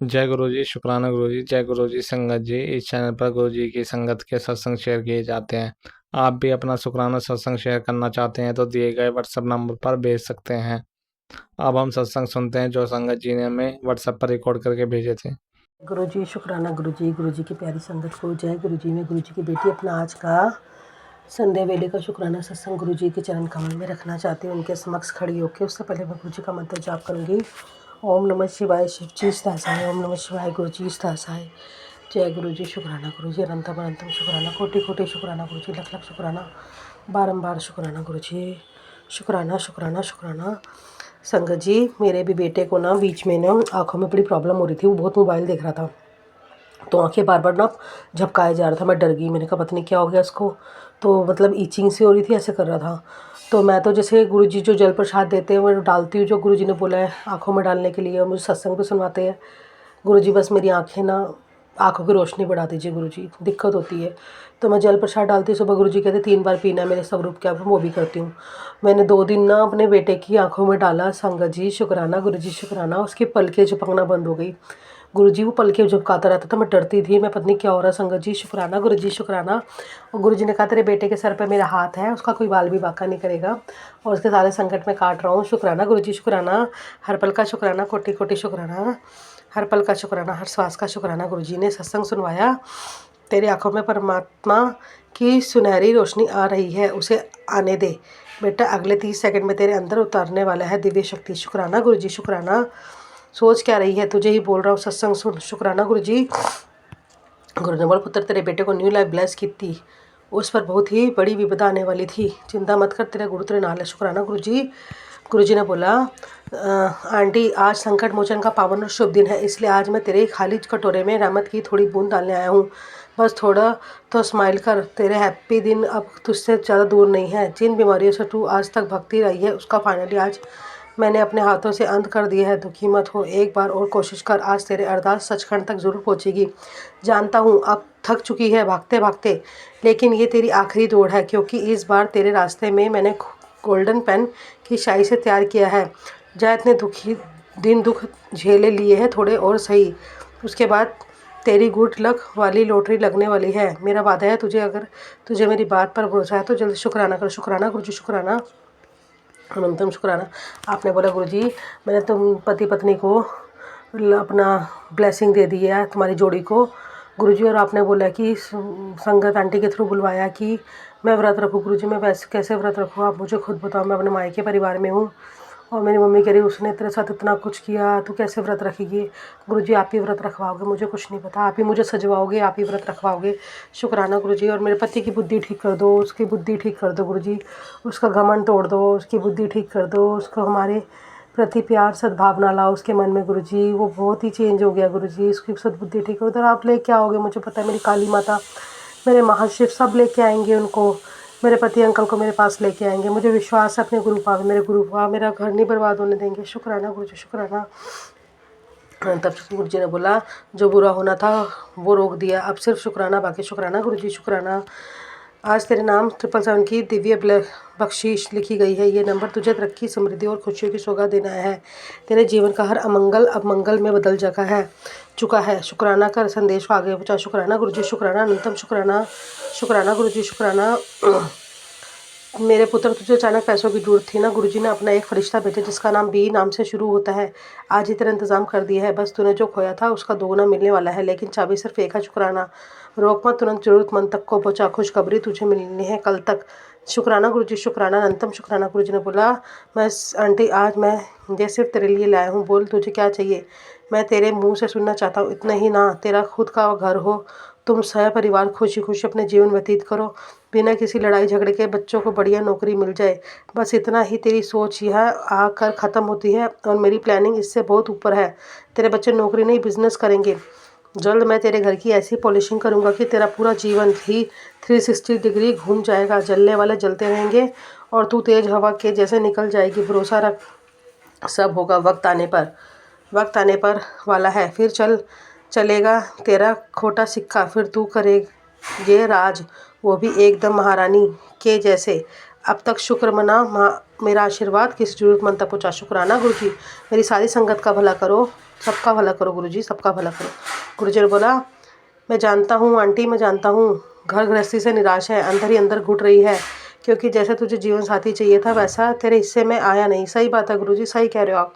जय गुरु जी, शुक्राना गुरु जी। जय गुरु जी संगत जी। इस चैनल पर गुरु जी की संगत के सत्संग शेयर किए जाते हैं। आप भी अपना शुक्राना सत्संग शेयर करना चाहते हैं तो दिए गए व्हाट्सएप नंबर पर भेज सकते हैं। अब हम सत्संग सुनते हैं जो संगत जी ने हमें व्हाट्सएप पर रिकॉर्ड करके भेजे थे। गुरु जी शुक्राना गुरु जी की प्यारी संगत को जय गुरु जी। में गुरु जी की बेटी अपना आज का संध्या वेले का शुक्राना सत्संग गुरु जी के चरण कमल में रखना चाहती हूँ। उनके समक्ष खड़ी होकर उससे पहले मैं गुरु जी का मंत्र जाप करूँगी। ओम नमः शिवाय शिव जी दासाय, ओम नमः शिवाय गुरु जी दासाय। जय गुरु जी शुक्राना गुरु जी, अनंतम अनंतम शुक्राना, कोटि कोटि शुक्राना गुरु जी, लख लख शुक्राना, बारंबार शुक्राना गुरु जी। शुक्राना शुक्राना शुक्राना। संगत जी, मेरे भी बेटे को ना बीच में ना आँखों में बड़ी प्रॉब्लम हो रही थी। वो बहुत मोबाइल देख रहा था तो आंखें बार बार ना झपकाए जा रहा था। मैं डर गई, मैंने कहा पता नहीं क्या हो गया इसको। तो मतलब ईचिंग सी हो रही थी, ऐसे कर रहा था। तो मैं तो जैसे गुरुजी जो जल प्रसाद देते हैं वो डालती हूँ, जो गुरुजी ने बोला है आँखों में डालने के लिए, और मुझे सत्संग भी सुनवाते हैं गुरुजी। बस मेरी आँखें ना, आँखों की रोशनी बढ़ा दीजिए गुरुजी, दिक्कत होती है। तो मैं जल प्रसाद डालती हूँ सुबह। गुरुजी कहते 3 बार पीना है मेरे स्वरूप के, आप वो भी करती हूँ। मैंने 2 दिन ना अपने बेटे की आँखों में डाला। संगत जी शुक्राना गुरुजी शुक्राना। उसकी पलकें झपकना बंद हो गई गुरुजी। वो पलकें झपकाता रहता था, मैं डरती थी, मैं पता नहीं क्या हो रहा है। संगत जी शुक्राना गुरुजी शुक्राना। और गुरुजी ने कहा तेरे बेटे के सर पे मेरा हाथ है, उसका कोई बाल भी बांका नहीं करेगा और उसके सारे संकट में काट रहा हूँ। शुक्राना गुरुजी शुक्राना। हर पल का शुक्राना, कोटि कोटि शुक्राना। हर पल का शुक्राना, हर श्वास का शुक्राना। गुरुजी ने सत्संग सुनवाया। तेरी आंखों में परमात्मा की सुनहरी रोशनी आ रही है, उसे आने दे बेटा, अगले 30 सेकंड में तेरे अंदर उतारने वाला है दिव्य शक्ति। शुक्राना गुरुजी शुक्राना। सोच क्या रही है, तुझे ही बोल रहा हूँ, सत्संग सुन। शुक्राना गुरुजी। गुरु ने बोला पुत्र तेरे बेटे को न्यू लाइफ ब्लेस की थी, उस पर बहुत ही बड़ी विपदा आने वाली थी, चिंता मत कर, तेरे गुरु तेरे नाल है। शुक्राना गुरुजी। गुरुजी ने बोला आंटी आज संकट मोचन का पावन और शुभ दिन है, इसलिए आज मैं तेरे खाली कटोरे में रहमत की थोड़ी बूंद डालने आया हूँ। बस थोड़ा तो स्माइल कर, तेरे हैप्पी दिन अब तुझसे ज़्यादा दूर नहीं है। जिन बीमारियों से तू आज तक भगती रही है उसका फाइनली आज मैंने अपने हाथों से अंत कर दिया है। दुखी मत हो, एक बार और कोशिश कर, आज तेरे अरदास सचखंड तक ज़रूर पहुँचेगी। जानता हूँ अब थक चुकी है भागते भागते, लेकिन ये तेरी आखिरी दौड़ है, क्योंकि इस बार तेरे रास्ते में मैंने गोल्डन पेन की शाई से तैयार किया है। जा इतने दुख झेले लिए हैं, थोड़े और सही, उसके बाद तेरी गुड लक वाली लॉटरी लगने वाली है। मेरा वादा है तुझे, अगर तुझे मेरी बात पर भरोसा है तो जल्द शुक्राना कर। शुक्राना गुरुजी शुक्राना, अनंतम शुक्राना। आपने बोला गुरुजी मैंने तुम पति पत्नी को अपना ब्लेसिंग दे दी है, तुम्हारी जोड़ी को गुरुजी, और आपने बोला कि संगत आंटी के थ्रू बुलवाया कि मैं व्रत रखूँ। गुरुजी मैं वैसे कैसे व्रत रखूँ, आप मुझे खुद बताओ। मैं अपने मायके परिवार में हूँ और मेरी मम्मी कह रही उसने तेरे साथ इतना कुछ किया, तू कैसे व्रत रखेगी। गुरुजी आप ही व्रत रखवाओगे, मुझे कुछ नहीं पता, आप ही मुझे सजवाओगे, आप ही व्रत रखवाओगे। शुक्राना गुरुजी। और मेरे पति की बुद्धि ठीक कर दो, उसकी बुद्धि ठीक कर दो गुरुजी, उसका घमंड तोड़ दो, उसकी बुद्धि ठीक कर दो, उसको हमारे प्रति प्यार सद्भावना लाओ उसके मन में गुरुजी। वो बहुत ही चेंज हो गया गुरुजी, उसकी सद्बुद्धि ठीक हो। उधर आप लेके आओगे, मुझे पता है मेरी काली माता, मेरे महाशिव सब लेके आएंगे उनको, मेरे पति अंकल को मेरे पास लेके आएंगे। मुझे विश्वास है अपने गुरु पावे, मेरे गुरु पावे मेरा घर नहीं बर्बाद होने देंगे। शुक्राना गुरुजी शुक्राना। तब गुरुजी ने बोला जो बुरा होना था वो रोक दिया, अब सिर्फ शुक्राना बाकी। शुक्राना गुरुजी शुक्राना। आज तेरे नाम 777 की दिव्य बख्शीश लिखी गई है। ये नंबर तुझे तरक्की, समृद्धि और खुशियों की सौगात देना है। तेरे जीवन का हर अमंगल अब मंगल में बदल चुका है। शुक्राना कर, संदेश को आगे पहुँचा। शुक्राना गुरुजी शुक्राना, अनंतम शुक्राना। शुक्राना गुरुजी शुक्राना। मेरे पुत्र तुझे अचानक पैसों की जरूरत थी ना, गुरुजी ने अपना एक फरिश्ता भेजा जिसका नाम बी नाम से शुरू होता है। आज ही तेरा इंतजाम कर दिया है, बस तूने जो खोया था उसका दोगुना मिलने वाला है, लेकिन चाबी सिर्फ एक है, शुक्राना। रोक मत, तुरंत जरूरतमंद तक को पहुंचा, खुशखबरी तुझे मिलनी है कल तक। शुक्राना गुरुजी शुक्राना, अनंतम शुक्राना। गुरुजी ने बोला मैं आंटी आज मैं ये सिर्फ तेरे लिए लाया हूँ, बोल तुझे क्या चाहिए। मैं तेरे मुंह से सुनना चाहता हूँ इतना ही ना, तेरा खुद का घर हो, तुम सह परिवार खुशी खुशी अपने जीवन व्यतीत करो, बिना किसी लड़ाई झगड़े के, बच्चों को बढ़िया नौकरी मिल जाए, बस इतना ही तेरी सोच यह आकर ख़त्म होती है। और मेरी प्लानिंग इससे बहुत ऊपर है। तेरे बच्चे नौकरी नहीं बिजनेस करेंगे। जल्द मैं तेरे घर की ऐसी पॉलिशिंग करूँगा कि तेरा पूरा जीवन ही 360 डिग्री घूम जाएगा। जलने वाले जलते रहेंगे और तू तेज हवा के जैसे निकल जाएगी। भरोसा रख, सब होगा वक्त आने पर वाला है। फिर चलेगा तेरा खोटा सिक्का, फिर तू करे ये राज, वो भी एकदम महारानी के जैसे। अब तक शुक्र मना मेरा आशीर्वाद किसी ज़रूरतमंद तक पहुँचा। शुक्राना गुरुजी, मेरी सारी संगत का भला करो, सबका भला करो गुरुजी, सबका भला करो। गुरुजी ने बोला, मैं जानता हूँ आंटी, मैं जानता हूँ घर गृहस्थी से निराश है, अंदर ही अंदर घुट रही है, क्योंकि जैसे तुझे जीवन साथी चाहिए था वैसा तेरे हिस्से में आया नहीं। सही बात है गुरुजी, सही कह रहे हो आप।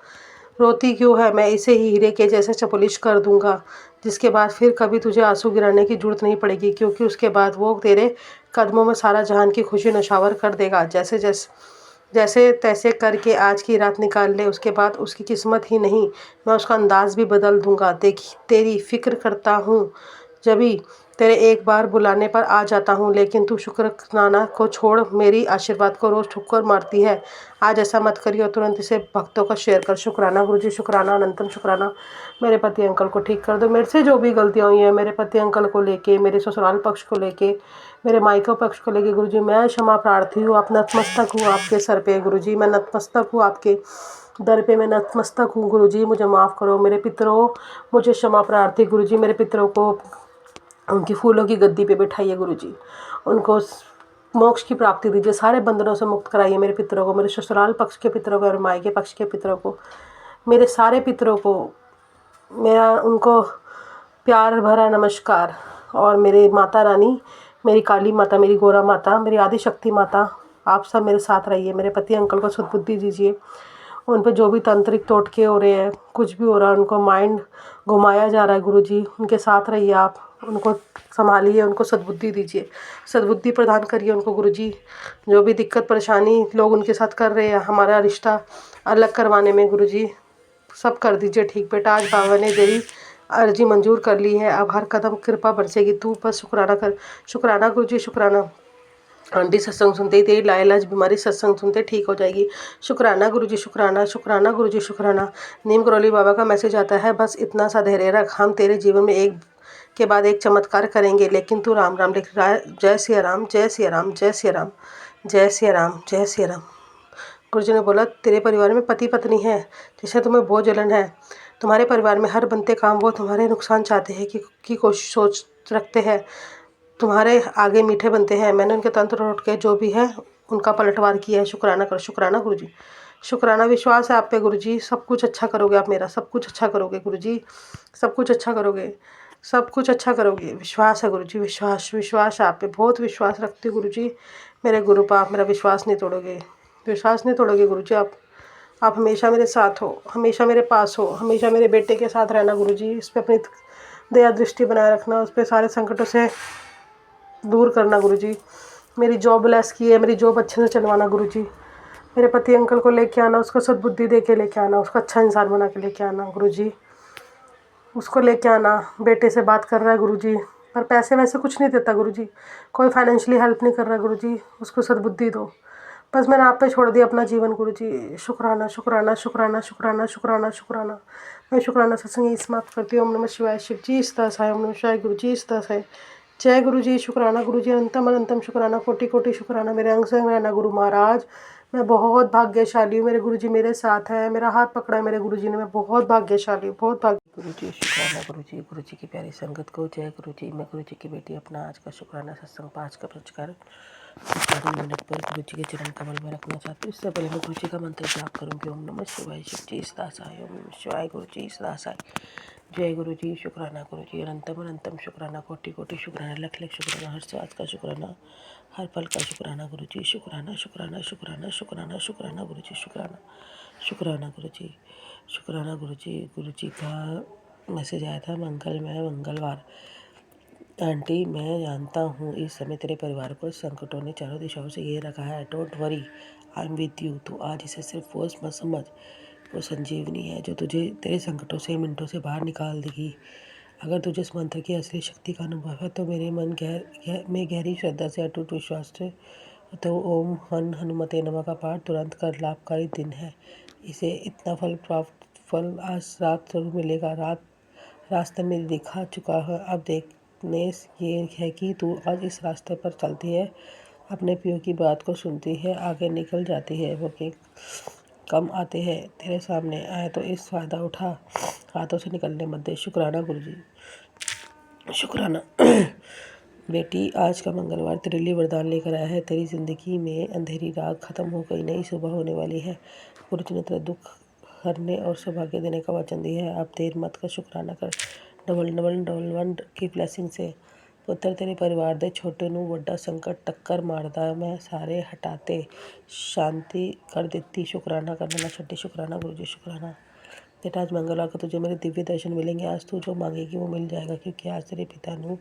रोती क्यों है, मैं इसे ही हीरे के जैसे चपलिश कर दूंगा, जिसके बाद फिर कभी तुझे आंसू गिराने की जरूरत नहीं पड़ेगी, क्योंकि उसके बाद वो तेरे कदमों में सारा जहान की खुशी नौछावर कर देगा। जैसे तैसे करके आज की रात निकाल ले, उसके बाद उसकी किस्मत ही नहीं, मैं उसका अंदाज भी बदल दूंगा। देखी तेरी फिक्र करता हूँ, जभी तेरे एक बार बुलाने पर आ जाता हूँ, लेकिन तू शुक्राना को छोड़ मेरी आशीर्वाद को रोज़ ठुक्कर मारती है। आज ऐसा मत करियो, तुरंत इसे भक्तों का शेयर कर। शुक्राना गुरुजी, शुक्राना, अनंतम शुक्राना। मेरे पति अंकल को ठीक कर दो, मेरे से जो भी गलतियाँ हुई हैं मेरे पति अंकल को लेके, मेरे ससुराल पक्ष को लेके, मेरे मायका पक्ष को लेके गुरुजी मैं क्षमा प्रार्थी हूँ। आप नतमस्तक हूँ आपके सर पे गुरुजी, मैं नतमस्तक हूँ आपके दर पे, मैं नतमस्तक हूँ गुरुजी, मुझे माफ़ करो। मेरे पितरों, मुझे क्षमा प्रार्थी गुरुजी, मेरे पितरों को उनकी फूलों की गद्दी पे बिठाइए गुरुजी, उनको मोक्ष की प्राप्ति दीजिए, सारे बंधनों से मुक्त कराइए मेरे पितरों को, मेरे ससुराल पक्ष के पितरों को और मायके पक्ष के पितरों को, मेरे सारे पितरों को मेरा उनको प्यार भरा नमस्कार। और मेरे माता रानी, मेरी काली माता, मेरी गोरा माता, मेरी आदि शक्ति माता, आप सब मेरे साथ रहिए। मेरे पति अंकल को सद्बुद्धि दीजिए, उन पे जो भी तांत्रिक टोटके हो रहे हैं, कुछ भी हो रहा है, उनको माइंड घुमाया जा रहा है गुरुजी, उनके साथ रहिए आप, उनको संभालिए, उनको सद्बुद्धि दीजिए, सद्बुद्धि प्रदान करिए उनको गुरुजी। जो भी दिक्कत परेशानी लोग उनके साथ कर रहे हैं हमारा रिश्ता अलग करवाने में गुरुजी, सब कर दीजिए ठीक। बेटा आज बाबा ने तेरी अर्जी मंजूर कर ली है, अब हर कदम कृपा बरसेगी, तू बस शुक्राना कर। शुक्राना गुरुजी, शुक्राना। आंटी सत्संग सुनते ही तेरी लाइलाज बीमारी सत्संग सुनते ठीक हो जाएगी। शुक्राना गुरुजी, शुक्राना, शुक्राना गुरुजी, शुक्राना। नीम करौली बाबा का मैसेज आता है, बस इतना सा धैर्य रख, हम तेरे जीवन में एक के बाद एक चमत्कार करेंगे, लेकिन तू राम राम लिख रहा है। जय सिया राम, जय सिया राम, जय सिया राम, जय सिया राम, जय सिया राम। गुरुजी ने बोला, तेरे परिवार में पति पत्नी है जिसे तुम्हें बहुत जलन है, तुम्हारे परिवार में हर बनते काम वो तुम्हारे नुकसान चाहते हैं कि कोशिश सोच रखते हैं, तुम्हारे आगे मीठे बनते हैं। मैंने उनके तंत्र टोट के जो भी है उनका पलटवार किया है। शुक्राना करो। शुक्राना गुरुजी, शुक्राना। विश्वास है आप पे गुरुजी, सब कुछ अच्छा करोगे आप मेरा, सब कुछ अच्छा करोगे गुरुजी, सब कुछ अच्छा करोगे, सब कुछ अच्छा करोगे। विश्वास है गुरुजी, विश्वास, विश्वास है आप पे, बहुत विश्वास रखती हूँ गुरुजी। मेरे गुरु पर आप मेरा विश्वास नहीं तोड़ोगे, विश्वास नहीं तोड़ोगे गुरुजी। आप हमेशा मेरे साथ हो, हमेशा मेरे पास हो, हमेशा मेरे बेटे के साथ रहना गुरुजी। इस पर अपनी दया दृष्टि बनाए रखना, उस पर सारे संकटों से दूर करना गुरुजी। मेरी जॉब ब्लेस की है, मेरी जॉब अच्छे से चलवाना गुरुजी। मेरे पति अंकल को लेके आना, उसको सद्बुद्धि दे के लेके आना, उसको अच्छा इंसान बना के लेके आना गुरुजी। उसको लेके आना, बेटे से बात कर रहा है गुरुजी, पर पैसे वैसे कुछ नहीं देता गुरुजी, कोई फाइनेंशियली हेल्प नहीं कर रहा गुरुजी, उसको सद्बुद्धि दो। बस मैंने आप पे छोड़ दिया अपना जीवन गुरुजी। शुक्राना, शुक्राना, शुक्राना, शुक्राना, शुक्राना, शुक्राना। मैं शुक्राना सत्संग यही समाप्त करती हूँ। ओम नमः शिवाय। शिव जी सदा साई। ओम नमः शिवाय। गुरु जी सदा साई। जय गुरु जी। शुक्राना गुरु जी, अनंतम अनंतम शुक्राना, कोटि कोटि शुक्राना। मेरे अंग संग रहना गुरु महाराज, मैं बहुत भाग्यशाली हूँ। मेरे गुरु जी मेरे साथ हैं, मेरा हाथ पकड़ा है मेरे गुरु जी ने, मैं बहुत भाग्यशाली हूँ, बहुत भाग्य। गुरु जी शुक्राना गुरु जी की प्यारी संगत को जय गुरु जी। मैं गुरु जी की बेटी अपना आज का शुक्राना सत्संग 5 का पुरस्कार मिनट पर गुरु जी के चरण कमल में रखना चाहती हूँ। इससे पहले मैं गुरु जी का मंत्र जाप करूँगी। ओम नमः शिवाय। शिव जी सदा साई। ओम नमः शिवाय। गुरु जी सदा साई। जय गुरु जी। शुक्राना गुरु जी, अनंतम अनंतम शुक्राना, कोटि कोटि शुक्राना, लख लख शुक्राना, हर स्वाद का शुक्राना, हर पल का शुक्राना गुरु जी। शुक्राना शुक्राना शुक्राना शुक्राना शुक्राना गुरु जी। शुक्राना शुक्राना गुरु जी। शुक्राना गुरु जी। गुरु जी का मैसेज आया था, मंगलमय मंगलवार। आंटी मैं जानता हूँ इस समय तेरे परिवार को संकटों ने चारों दिशाओं से घेर रखा है। Don't worry, I am with you. तो आज इसे सिर्फ फोर्स मत समझ, वो संजीवनी है जो तुझे तेरे संकटों से मिनटों से बाहर निकाल देगी। अगर तुझे इस मंत्र की असली शक्ति का अनुभव है तो मेरे मन में गहरी श्रद्धा से, अटूट विश्वास से तो ओम हन हनुमते नमः का पाठ तुरंत कर। लाभकारी दिन है, इसे इतना फल आज रात जरूर मिलेगा। रास्ते में दिखा चुका है, अब देखने ये है कि तू आज इस रास्ते पर चलती है, अपने पियो की बात को सुनती है, आगे निकल जाती है। वो के कम आते हैं, तेरे सामने आए तो इस फायदा उठा, हाथों से निकलने मत दे। शुक्राना गुरु जी। शुक्राना बेटी, आज का मंगलवार तेरे लिए वरदान लेकर आया है। तेरी जिंदगी में अंधेरी रात खत्म हो गई, नई सुबह होने वाली है। गुरुजी ने तेरा दुख हरने और सौभाग्य देने का वचन दिया है। अब देर मत कर, शुक्राना कर। डबल डबल डबल वन की ब्लेसिंग से पुत्र तेरे परिवार दे छोटे नू वड्डा संकट टक्कर मारदा, मैं सारे हटाते शांति कर देती। शुक्राना करना ना छड्डी। शुक्राना गुरुजी, शुक्राना। बेटा, आज मंगलवार को तुझे मेरे दिव्य दर्शन मिलेंगे। आज तू जो मांगेगी वो मिल जाएगा, क्योंकि आज तेरे पिता नू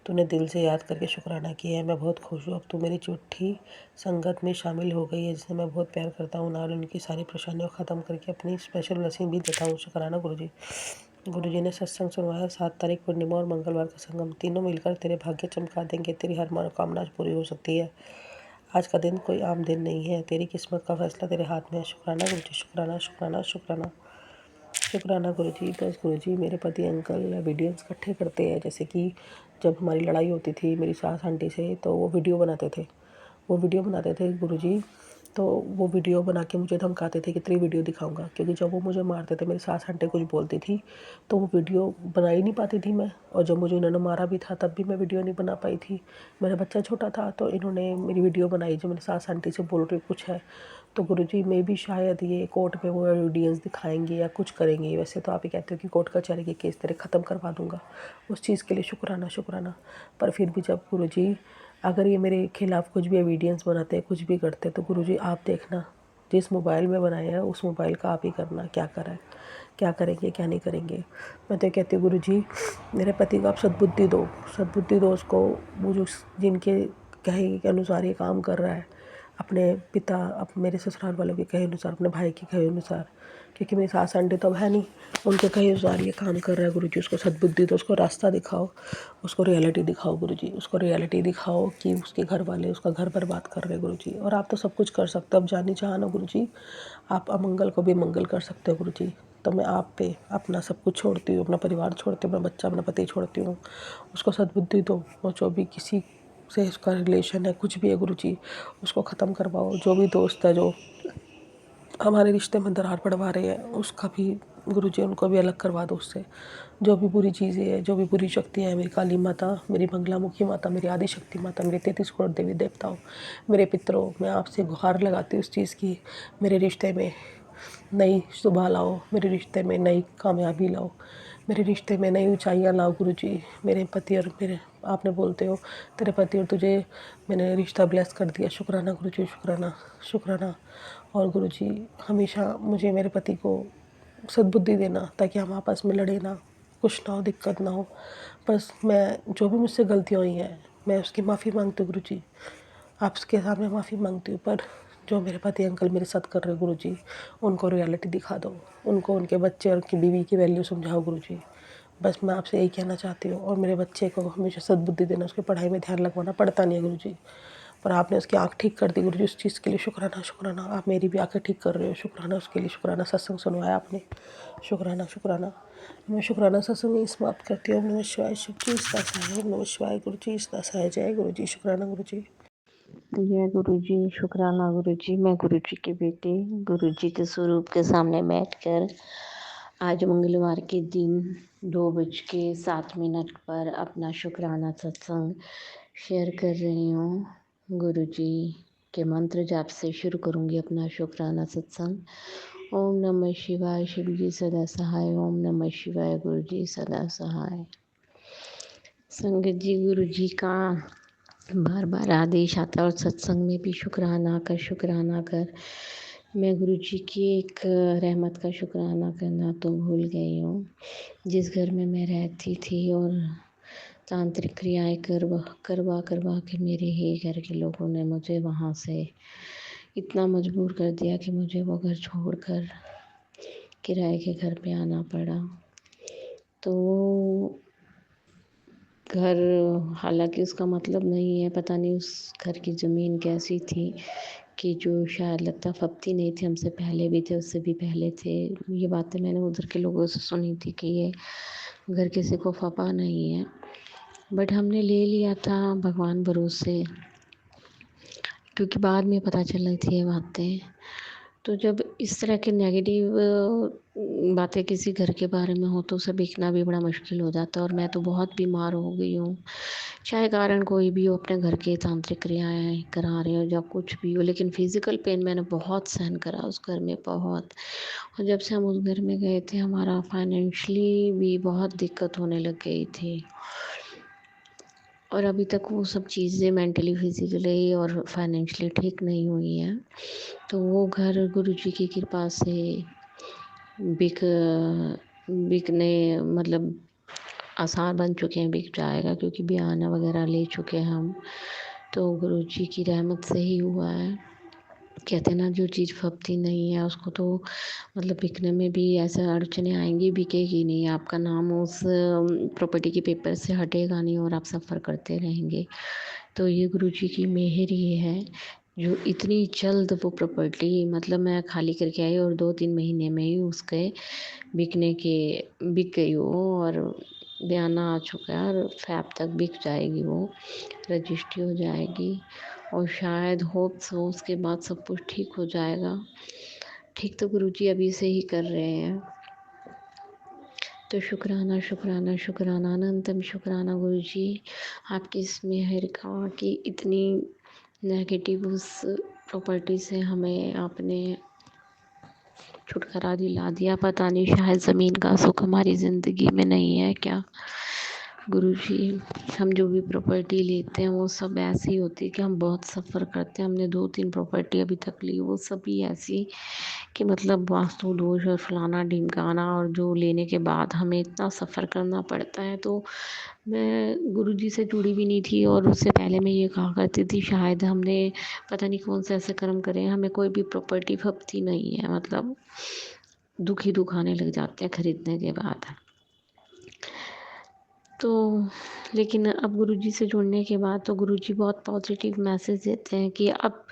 तूने दिल से याद करके शुक्राना किया है। मैं बहुत खुश हूँ। अब तू मेरी झूठी संगत में शामिल हो गई है, जिसे मैं बहुत प्यार करता हूँ। और उनकी सारी परेशानियों को ख़त्म करके अपनी स्पेशल ब्लेसिंग भी देता हूँ। शुक्राना गुरुजी। गुरुजी ने सत्संग सुनवाया। 7 तारीख पूर्णिमा और मंगलवार का संगम तीनों मिलकर तेरे भाग्य चमका देंगे। तेरी हर मनोकामना पूरी हो सकती है। आज का दिन कोई आम दिन नहीं है। तेरी किस्मत का फैसला तेरे हाथ में है। शुक्राना गुरुजी, शुक्राना शुक्राना शुक्राना। शुक्राना गुरुजी। बस गुरुजी, मेरे पति अंकल वीडियोस इकट्ठे करते हैं, जैसे कि जब हमारी लड़ाई होती थी मेरी सास आंटी से, तो वो वीडियो बनाते थे। गुरुजी। तो वो वीडियो बना के मुझे धमकाते थे कि तेरी वीडियो दिखाऊंगा, क्योंकि जब वो मुझे मारते थे, मेरी सास आंटी कुछ बोलती थी तो वो वीडियो बना ही नहीं पाती थी मैं। और जब मुझे इन्होंने मारा भी था तब भी मैं वीडियो नहीं बना पाई थी। मेरा बच्चा छोटा था तो इन्होंने मेरी वीडियो बनाई जो मेरी सास आंटी से बोल रही कुछ है। तो गुरुजी, मैं भी शायद ये कोर्ट में वो ऑडियंस दिखाएंगे या कुछ करेंगे। वैसे तो आप ही कहते हो कि कोर्ट कचहरी के केस तेरे ख़त्म करवा दूंगा। उस चीज़ के लिए शुक्राना शुक्राना। पर फिर भी जब गुरुजी, अगर ये मेरे खिलाफ़ कुछ भी एविडेंस बनाते हैं, कुछ भी करते हैं, तो गुरुजी आप देखना, जिस मोबाइल में बनाया है उस मोबाइल का आप ही करना, क्या करा है, क्या करेंगे क्या नहीं करेंगे। मैं तो कहती हूँ गुरुजी, मेरे पति को आप सद्बुद्धि दो उसको। वो जो जिनके कहे के अनुसार ये काम कर रहा है, अपने पिता, अब मेरे ससुराल वालों के कहे अनुसार, अपने भाई के कहे अनुसार, क्योंकि मेरी सास आंटी तो अब है नहीं, उनके कहे अनुसार ये काम कर रहा है। गुरुजी उसको सद्बुद्धि दो, उसको रास्ता दिखाओ, उसको रियलिटी दिखाओ गुरुजी, उसको रियलिटी दिखाओ कि उसके घर वाले उसका घर बर्बाद कर रहे हैं गुरुजी। और आप तो सब कुछ कर सकते हो, अब जानी चाहा ना गुरुजी, आप अमंगल को भी मंगल कर सकते हो गुरुजी। तो मैं आप पे अपना सब कुछ छोड़ती हूँ, अपना परिवार छोड़ती हूँ, अपना बच्चा अपना पति छोड़ती हूँ। उसको सद्बुद्धि दो, और जो भी किसी से उसका रिलेशन है, कुछ भी है गुरुजी, उसको ख़त्म करवाओ। जो भी दोस्त है जो हमारे रिश्ते में दरार पड़वा रहे हैं, उसका भी गुरुजी उनको भी अलग करवा दो उससे। जो भी बुरी चीज़ें हैं, जो भी बुरी शक्तियाँ हैं, मेरी काली माता, मेरी मंगलामुखी माता, मेरी आदि शक्ति माता, मेरे 33 करोड़ देवी देवताओं, मेरे पितरों, मैं आपसे गुहार लगाती हूँ इस चीज़ की, मेरे रिश्ते में नई सुबह लाओ, मेरे रिश्ते में नई कामयाबी लाओ, मेरे रिश्ते में नई ऊंचाइयाँ लाओ गुरुजी। मेरे पति और मेरे, आपने बोलते हो तेरे पति और तुझे मैंने रिश्ता ब्लेस कर दिया। शुक्राना गुरुजी, शुक्राना शुक्राना। और गुरुजी, हमेशा मुझे मेरे पति को सद्बुद्धि देना, ताकि हम आपस में लड़े ना, कुछ ना हो, दिक्कत ना हो। बस मैं जो भी मुझसे गलतियाँ हुई हैं, मैं उसकी माफ़ी मांगती हूँ गुरुजी, आपके सामने माफ़ी मांगती हूँ। पर जो मेरे पति अंकल मेरे साथ कर रहे गुरुजी, उनको रियलिटी दिखा दो, उनको उनके बच्चे और उनकी बीवी की वैल्यू समझाओ गुरुजी। बस मैं आपसे यही कहना चाहती हूँ। और मेरे बच्चे को हमेशा सद्बुद्धि देना, उसकी पढ़ाई में ध्यान लगवाना, पढ़ता नहीं है गुरुजी, पर आपने उसकी आँख ठीक कर दी गुरुजी, उस चीज़ के लिए शुक्राना शुक्राना। आप मेरी भी आँखें ठीक कर रहे हो, शुक्राना उसके लिए, शुक्राना। सत्संग सुनवाया आपने, शुक्राना शुक्राना। मैं शुक्राना सत्संग यही समाप्त करती हूँ। ओम नमः शिवाय। शिव जी इसका सहाय। ओम नमः शिवाय। गुरु जी इसका सहाय। जय गुरु जी। शुक्राना गुरु जी। जय गुरु जी, शुक्राना गुरु जी। मैं गुरु जी की बेटी गुरु जी के स्वरूप के सामने बैठकर आज मंगलवार के दिन 2:07 पर अपना शुक्राना सत्संग शेयर कर रही हूँ। गुरु जी के मंत्र जाप से शुरू करूँगी अपना शुक्राना सत्संग। ओम नमः शिवाय। शिव जी सदा सहाय। ओम नमः शिवाय। गुरु जी सदा सहाय। संगत जी, गुरु जी का बार बार आदेश आता है और सत्संग में भी शुक्राना कर मैं गुरु जी की एक रहमत का शुक्राना करना तो भूल गई हूँ। जिस घर में मैं रहती थी और तांत्रिक क्रियाएं करवा के मेरे ही घर के लोगों ने मुझे वहाँ से इतना मजबूर कर दिया कि मुझे वो घर छोड़कर किराए के घर पे आना पड़ा। तो घर, हालांकि उसका मतलब नहीं है, पता नहीं उस घर की ज़मीन कैसी थी कि जो शायद लगता फपती नहीं थी, हमसे पहले भी थे, उससे भी पहले थे। ये बातें मैंने उधर के लोगों से सुनी थी कि ये घर किसी को फपा नहीं है, बट हमने ले लिया था भगवान भरोसे, क्योंकि बाद में पता चल रही थी ये बातें। तो जब इस तरह के नेगेटिव बातें किसी घर के बारे में हो तो उसे देखना भी बड़ा मुश्किल हो जाता है। और मैं तो बहुत बीमार हो गई हूँ, चाहे कारण कोई भी हो, अपने घर के तांत्रिक क्रियाएं करा रहे हो या कुछ भी हो, लेकिन फिजिकल पेन मैंने बहुत सहन करा उस घर में, बहुत। और जब से हम उस घर में गए थे, हमारा फाइनेंशियली भी बहुत दिक्कत होने लग गई थी। और अभी तक वो सब चीज़ें मेंटली, फिजिकली और फाइनेंशियली ठीक नहीं हुई हैं। तो वो घर गुरुजी की कृपा से बिक बिकने मतलब आसार बन चुके हैं, बिक जाएगा, क्योंकि बयाना वगैरह ले चुके हैं हम। तो गुरुजी की रहमत से ही हुआ है। कहते हैं ना, जो चीज़ फबती नहीं है उसको तो मतलब बिकने में भी ऐसे अड़चने आएंगी, बिकेगी नहीं, आपका नाम उस प्रॉपर्टी के पेपर से हटेगा नहीं और आप सफ़र करते रहेंगे। तो ये गुरुजी की मेहर ही है जो इतनी जल्द वो प्रॉपर्टी मतलब मैं खाली करके आई और 2-3 महीने में ही उसके बिक गई वो। और बयाना आ चुका है और फैब तक बिक जाएगी वो, रजिस्ट्री हो जाएगी। और शायद होप सो उसके बाद सब कुछ ठीक हो जाएगा। ठीक तो गुरुजी अभी से ही कर रहे हैं। तो शुक्राना शुक्राना शुक्राना, अनंतम शुक्राना गुरुजी, आपकी इस मेहर का कि इतनी नेगेटिव उस प्रॉपर्टी से हमें आपने छुटकारा दिला दिया। पता नहीं शायद ज़मीन का सुख हमारी ज़िंदगी में नहीं है क्या गुरुजी। हम जो भी प्रॉपर्टी लेते हैं वो सब ऐसी होती है कि हम बहुत सफ़र करते हैं। हमने 2-3 प्रॉपर्टी अभी तक ली, वो सभी ऐसी कि मतलब वास्तु दोष और फलाना ढिमकाना, और जो लेने के बाद हमें इतना सफ़र करना पड़ता है। तो मैं गुरुजी से जुड़ी भी नहीं थी और उससे पहले मैं ये कहा करती थी शायद हमने पता नहीं कौन से ऐसे कर्म करे हैं, हमें कोई भी प्रॉपर्टी फबती नहीं है, मतलब दुख ही दुख आने लग जाते हैं खरीदने के बाद। तो लेकिन अब गुरुजी से जुड़ने के बाद तो गुरुजी बहुत पॉजिटिव मैसेज देते हैं कि अब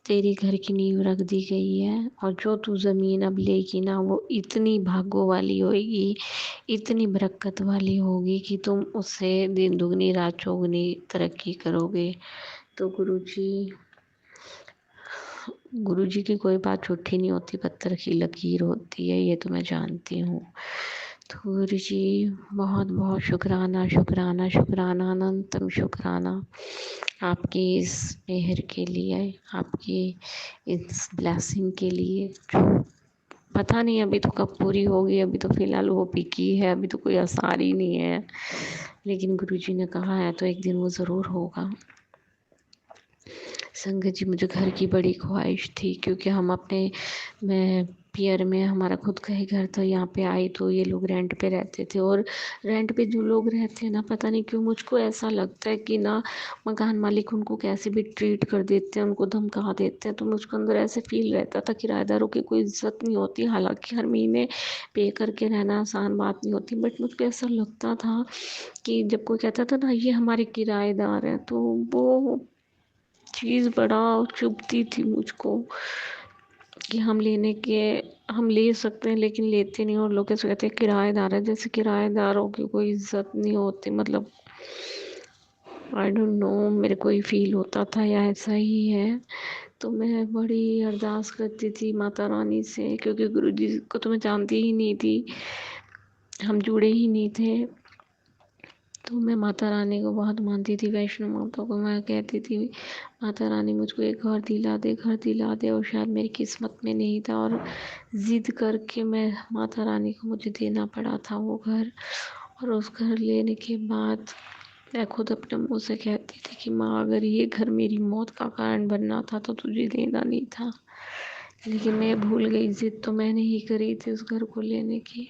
तेरी घर की नींव रख दी गई है और जो तू ज़मीन अब लेगी ना वो इतनी भागों वाली होगी, इतनी बरकत वाली होगी कि तुम उससे दिन दुगनी रात चौगुनी तरक्की करोगे। तो गुरुजी की कोई बात झूठी नहीं होती, पत्थर की लकीर होती है, ये तो मैं जानती हूँ। तो गुरुजी बहुत बहुत शुक्राना शुक्राना शुक्राना, अनंतम शुक्राना आपकी इस मेहर के लिए, आपकी इस ब्लेसिंग के लिए, जो पता नहीं अभी तो कब पूरी होगी। अभी तो फ़िलहाल वो बिकी है, अभी तो कोई आसार ही नहीं है, लेकिन गुरुजी ने कहा है तो एक दिन वो ज़रूर होगा। संगत जी, मुझे घर की बड़ी ख्वाहिश थी क्योंकि हम अपने मैं पियर में हमारा खुद का ही घर था, यहाँ पे आई तो ये लोग रेंट पे रहते थे। और रेंट पे जो लोग रहते हैं ना, पता नहीं क्यों मुझको ऐसा लगता है कि ना मकान मालिक उनको कैसे भी ट्रीट कर देते हैं, उनको धमका देते हैं। तो मुझको अंदर ऐसे फील रहता था किराएदारों की कोई इज्जत नहीं होती। हालांकि हर महीने पे करके रहना आसान बात नहीं होती, बट मुझको ऐसा लगता था कि जब कोई कहता था ना ये हमारे किराएदार हैं, तो वो चीज़ बड़ा चुभती थी मुझको कि हम ले सकते हैं लेकिन लेते नहीं। और लोग कैसे कहते हैं किराएदार है, जैसे किराएदारों की कोई इज्जत नहीं होती। मतलब आई डोंट नो, मेरे को ही फील होता था या ऐसा ही है। तो मैं बड़ी अरदास करती थी माता रानी से, क्योंकि गुरुजी को तो मैं जानती ही नहीं थी, हम जुड़े ही नहीं थे। तो मैं माता रानी को बहुत मानती थी, वैष्णो माता को। मैं कहती थी माता रानी मुझको एक घर दिला दे, घर दिला दे। और शायद मेरी किस्मत में नहीं था और ज़िद करके मैं माता रानी को मुझे देना पड़ा था वो घर। और उस घर लेने के बाद मैं खुद अपने मुँह से कहती थी कि माँ अगर ये घर मेरी मौत का कारण बनना था तो तुझे देना नहीं था। लेकिन मैं भूल गई, ज़िद तो मैंने ही करी थी उस घर को लेने की,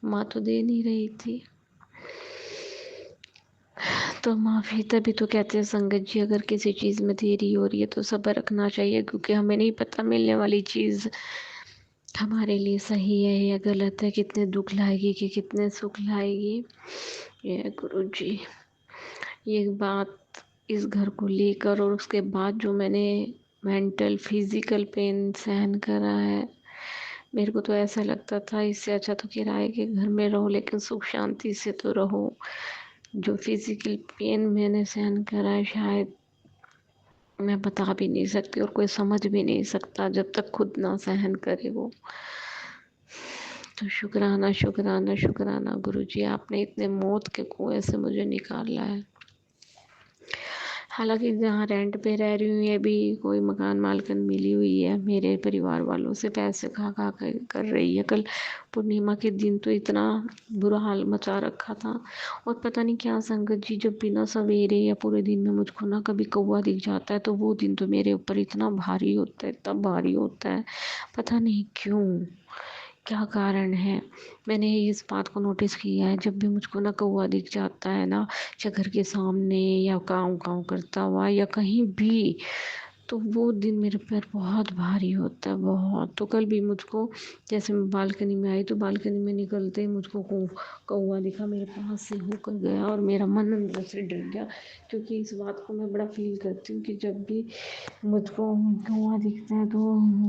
माँ तो दे नहीं रही थी। तो माफ़ी, तभी तो कहते हैं संगत जी अगर किसी चीज़ में देरी हो रही है तो सब्र रखना चाहिए, क्योंकि हमें नहीं पता मिलने वाली चीज़ हमारे लिए सही है या गलत है, कितने दुख लाएगी कि कितने सुख लाएगी। ये गुरु जी, ये बात इस घर को लेकर और उसके बाद जो मैंने मेंटल फिज़िकल पेन सहन करा है, मेरे को तो ऐसा लगता था इससे अच्छा तो किराए के घर में रहो, लेकिन सुख शांति से तो रहो। जो फिज़िकल पेन मैंने सहन करा है, शायद मैं बता भी नहीं सकती और कोई समझ भी नहीं सकता जब तक खुद ना सहन करे वो। तो शुक्राना शुक्राना शुक्राना गुरुजी, आपने इतने मौत के कुएं से मुझे निकाला है। हालांकि जहाँ रेंट पे रह रही हूँ ये भी कोई मकान मालकिन मिली हुई है, मेरे परिवार वालों से पैसे खा खा कर रही है। कल पूर्णिमा के दिन तो इतना बुरा हाल मचा रखा था। और पता नहीं क्या संगत जी, जब भी ना सवेरे या पूरे दिन में मुझको ना कभी कौवा दिख जाता है तो वो दिन तो मेरे ऊपर इतना भारी होता है, इतना भारी होता है, पता नहीं क्यों, क्या कारण है। मैंने इस बात को नोटिस किया है, जब भी मुझको ना कौवा दिख जाता है ना, या घर के सामने या काँव काँव करता हुआ या कहीं भी, तो वो दिन मेरे पर बहुत भारी होता है, बहुत। तो कल भी मुझको, जैसे मैं बालकनी में आई तो बालकनी में निकलते ही मुझको कौवा दिखा, मेरे पास से होकर गया और मेरा मन अंदर से डर गया। क्योंकि इस बात को मैं बड़ा फील करती हूँ कि जब भी मुझको कौवा दिखता है तो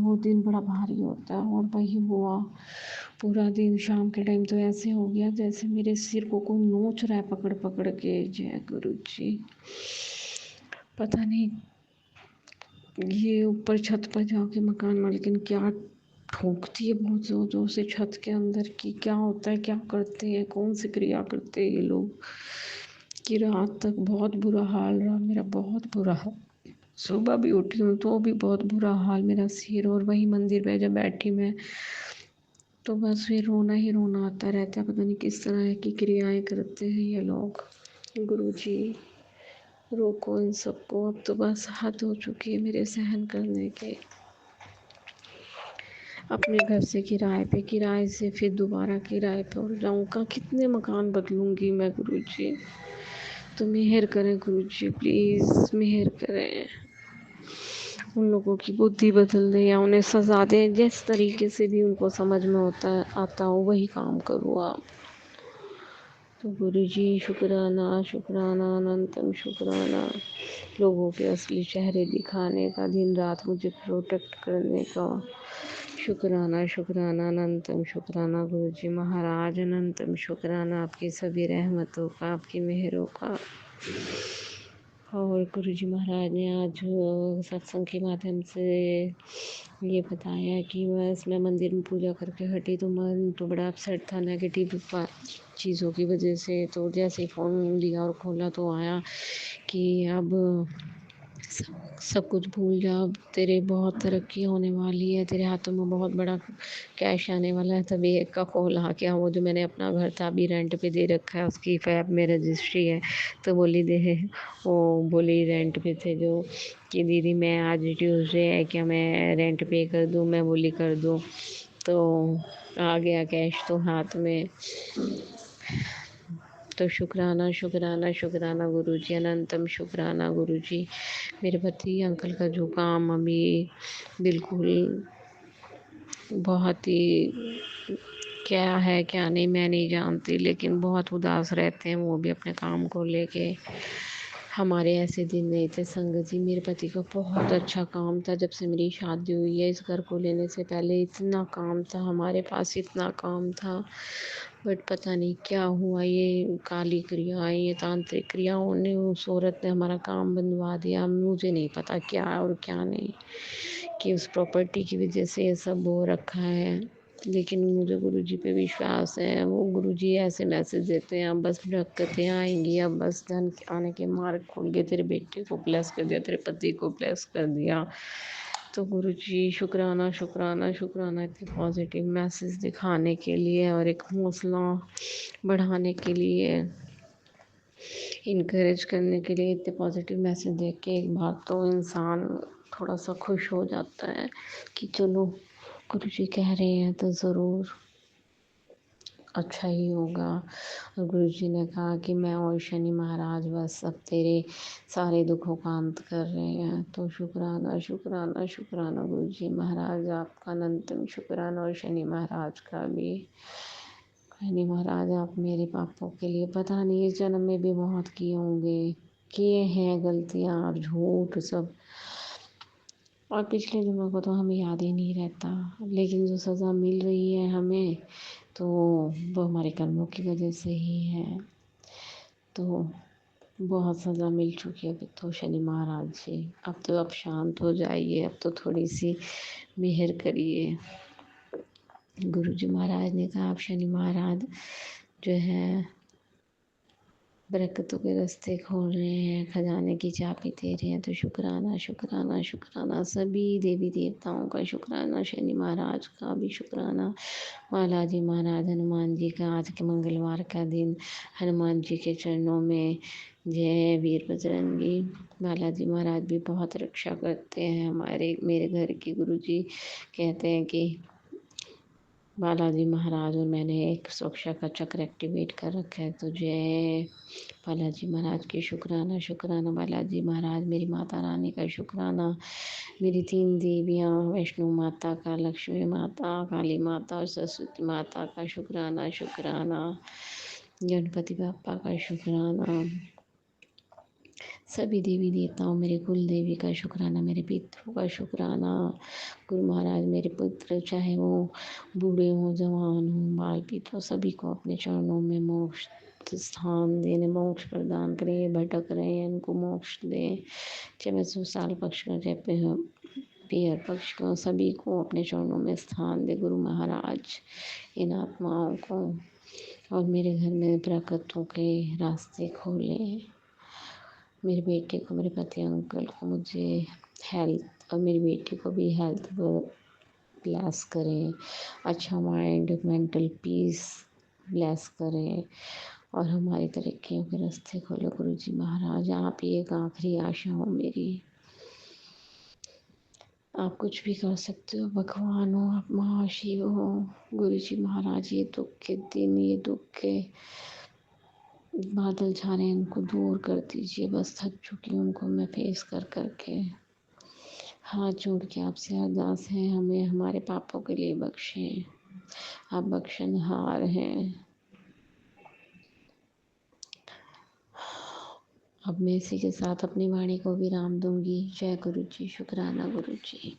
वो दिन बड़ा भारी होता है। और वही हुआ, पूरा दिन शाम के टाइम तो ऐसे हो गया जैसे मेरे सिर को कोई नोच रहा है पकड़ पकड़ के। जय गुरु जी। पता नहीं ये ऊपर छत पर जाके मकान मालकिन क्या ठोकती है बहुत जोर जोर से छत के अंदर, की क्या होता है, क्या करते हैं, कौन सी क्रिया करते हैं ये लोग, कि रात तक बहुत बुरा हाल रहा मेरा, बहुत बुरा हाल। सुबह भी उठी हूँ तो भी बहुत बुरा हाल मेरा सिर। और वही मंदिर में जब बैठी मैं तो बस फिर रोना ही रोना आता रहता है। पता नहीं किस तरह की क्रियाएं करते हैं ये लोग। गुरु जी रोको इन सबको, अब तो बस हद हो चुकी है मेरे सहन करने के। अपने घर से किराए से फिर दोबारा किराए पे और जाऊँ का, कितने मकान बदलूंगी मैं गुरु जी। तो मेहर करें गुरु जी, प्लीज़ मेहर करें, उन लोगों की बुद्धि बदल दें या उन्हें सजा दें, जिस तरीके से भी उनको समझ में आता हो वही काम करो आप। तो गुरु जी शुक्राना शुक्राना अनंतम शुक्राना, लोगों के असली चेहरे दिखाने का, दिन रात मुझे प्रोटेक्ट करने का। शुक्राना शुक्राना अनंतम शुक्राना गुरु जी महाराज, अनंतम शुक्राना आपकी सभी रहमतों का, आपकी मेहरों का। और गुरु जी महाराज ने आज सत्संग के माध्यम से ये बताया कि बस मैं मंदिर में पूजा करके हटी तो मन तो बड़ा अपसेट था, नेगेटिव चीज़ों की वजह से। तो जैसे ही फ़ोन लिया और खोला तो आया कि अब सब कुछ भूल जा, अब तेरे बहुत तरक्की होने वाली है, तेरे हाथों में बहुत बड़ा कैश आने वाला है। तभी एक का कॉल आ गया, वो जो मैंने अपना घर था अभी रेंट पे दे रखा है उसकी फैब में रजिस्ट्री है, तो बोली दे, वो बोली रेंट पे थे जो, कि दीदी मैं आज ट्यूसडे है क्या मैं रेंट पे कर दूँ, मैं बोली कर दूँ। तो आ गया कैश तो हाथ में। तो शुक्राना शुक्राना शुक्राना गुरु जी, अनंतम शुक्राना गुरु जी। मेरे पति अंकल का जो काम अभी बिल्कुल बहुत ही, क्या है क्या नहीं मैं नहीं जानती, लेकिन बहुत उदास रहते हैं वो भी अपने काम को लेके। हमारे ऐसे दिन नहीं थे संगत जी, मेरे पति का बहुत अच्छा काम था। जब से मेरी शादी हुई है, इस घर को लेने से पहले इतना काम था हमारे पास, इतना काम था। बट पता नहीं क्या हुआ, ये काली क्रिया, ये तांत्रिक क्रियाओं ने, उस औरत ने हमारा काम बनवा दिया। मुझे नहीं पता क्या और क्या नहीं, कि उस प्रॉपर्टी की वजह से ये सब हो रखा है। लेकिन मुझे गुरुजी पे विश्वास है। वो गुरुजी ऐसे मैसेज देते हैं, अब बस बरकतें आएंगी, अब बस धन आने के मार्ग खुल गए, तेरे बेटे को ब्लेस कर दिया, तेरे पति को ब्लेस कर दिया। तो गुरुजी शुक्राना शुक्राना शुक्राना, इतने पॉजिटिव मैसेज दिखाने के लिए और एक हौसला बढ़ाने के लिए, इनकरेज करने के लिए, इतने पॉजिटिव मैसेज देख के एक बार तो इंसान थोड़ा सा खुश हो जाता है कि चलो गुरुजी कह रहे हैं तो ज़रूर अच्छा ही होगा। और गुरुजी ने कहा कि मैं और शनि महाराज बस अब तेरे सारे दुखों का अंत कर रहे हैं। तो शुक्राना शुक्राना शुक्राना गुरुजी महाराज आपका, अनंतम शुक्राना, और शनि महाराज का भी। शनि महाराज आप मेरे पापों के लिए पता नहीं इस जन्म में भी बहुत किए होंगे, किए हैं गलतियाँ और झूठ सब, और पिछले जन्मों को तो हमें याद ही नहीं रहता। लेकिन जो सज़ा मिल रही है हमें तो वो हमारे कर्मों की वजह से ही है। तो बहुत सज़ा मिल चुकी है अब तो शनि महाराज जी। अब तो आप शांत हो जाइए, अब तो थोड़ी सी मेहर करिए। गुरुजी महाराज ने कहा, आप शनि महाराज जो है बरकतों के रास्ते खोल रहे हैं, खजाने की चाबी दे रहे हैं, तो शुक्राना शुक्राना शुक्राना। सभी देवी देवताओं का शुक्राना, शनि महाराज का भी शुक्राना, बालाजी महाराज, हनुमान जी का। आज के मंगलवार का दिन हनुमान जी के चरणों में जय वीर बजरंगी। बालाजी महाराज भी बहुत रक्षा करते हैं हमारे मेरे घर की। गुरुजी कहते हैं कि बालाजी महाराज, और मैंने एक सुरक्षा का चक्र एक्टिवेट कर रखा है, तो जय बालाजी महाराज की शुक्राना शुक्राना। बालाजी महाराज, मेरी माता रानी का शुक्राना, मेरी 3 देवियाँ, वैष्णो माता का, लक्ष्मी माता, काली माता और सरस्वती माता का शुक्राना शुक्राना। गणपति बाप्पा का शुक्राना, सभी देवी देवताओं, मेरे कुल देवी का शुक्राना, मेरे पितरों का शुक्राना। गुरु महाराज, मेरे पुत्र चाहे वो बूढ़े हों, जवान हों, बाल पीत हो, सभी को अपने चरणों में मोक्ष स्थान देने, मोक्ष प्रदान करें। ये भटक रहे हैं, उनको मोक्ष दें, चाहे मैं 100 साल पक्ष का, चाहे पीहर पक्ष का, सभी को अपने चरणों में स्थान दे गुरु महाराज, इन आत्माओं को। और मेरे घर में बरकतों के रास्ते खोलें। मेरे बेटे को, मेरे पति अंकल को, मुझे हेल्थ, और मेरी बेटी को भी हेल्थ ब्लेस करें, अच्छा माइंड, मेंटल पीस ब्लेस करें, और हमारी तरक्कियों के रास्ते खोलो गुरुजी महाराज। आप ही एक आखिरी आशा हो मेरी। आप कुछ भी कर सकते हो, भगवान हो, आप महाशिव हो। गुरुजी महाराज, ये दुख के दिन, ये दुख के बादल छा रहे हैं, इनको दूर कर दीजिए। बस थक चुकी हूँ उनको मैं फेस कर करके। हाथ जोड़ के आपसे अरदास है, हमें हमारे पापों के लिए बख्शें, आप बख्शनहार हैं। अब मैं इसी के साथ अपनी वाणी को विराम दूंगी। जय गुरु जी, शुक्राना गुरु जी।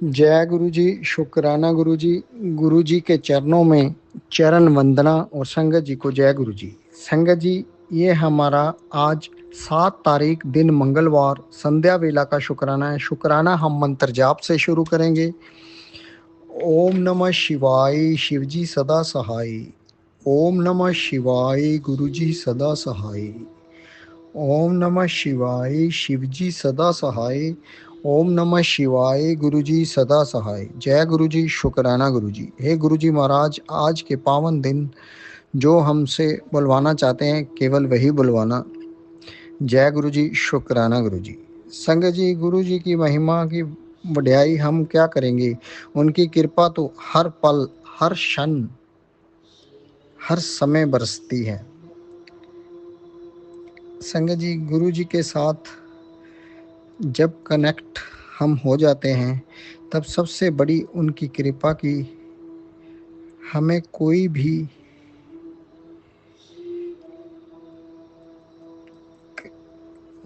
जय गुरु जी, शुक्राना गुरु जी। गुरु जी के चरणों में चरण वंदना, और संगत जी को जय गुरु जी। संगत जी, ये हमारा आज 7 तारीख दिन मंगलवार संध्या वेला का शुक्राना है। शुक्राना हम मंत्र जाप से शुरू करेंगे। ओम नमः शिवाय, शिवजी सदा सहाय। ओम नमः शिवाय, गुरुजी सदा सहाय। ओम नमः शिवाय, शिवजी सदा सहाय। ओम नमः शिवाय, गुरुजी सदा सहाय। जय गुरुजी, शुक्राना गुरुजी। हे गुरुजी महाराज, आज के पावन दिन जो हमसे बुलवाना चाहते हैं, केवल वही बुलवाना। जय गुरुजी, शुक्राना गुरुजी। संगत जी, गुरुजी की महिमा की बढ़ाई हम क्या करेंगे। उनकी कृपा तो हर पल, हर क्षण, हर समय बरसती है। संगत जी, गुरु जी के साथ जब कनेक्ट हम हो जाते हैं, तब सबसे बड़ी उनकी कृपा की हमें कोई भी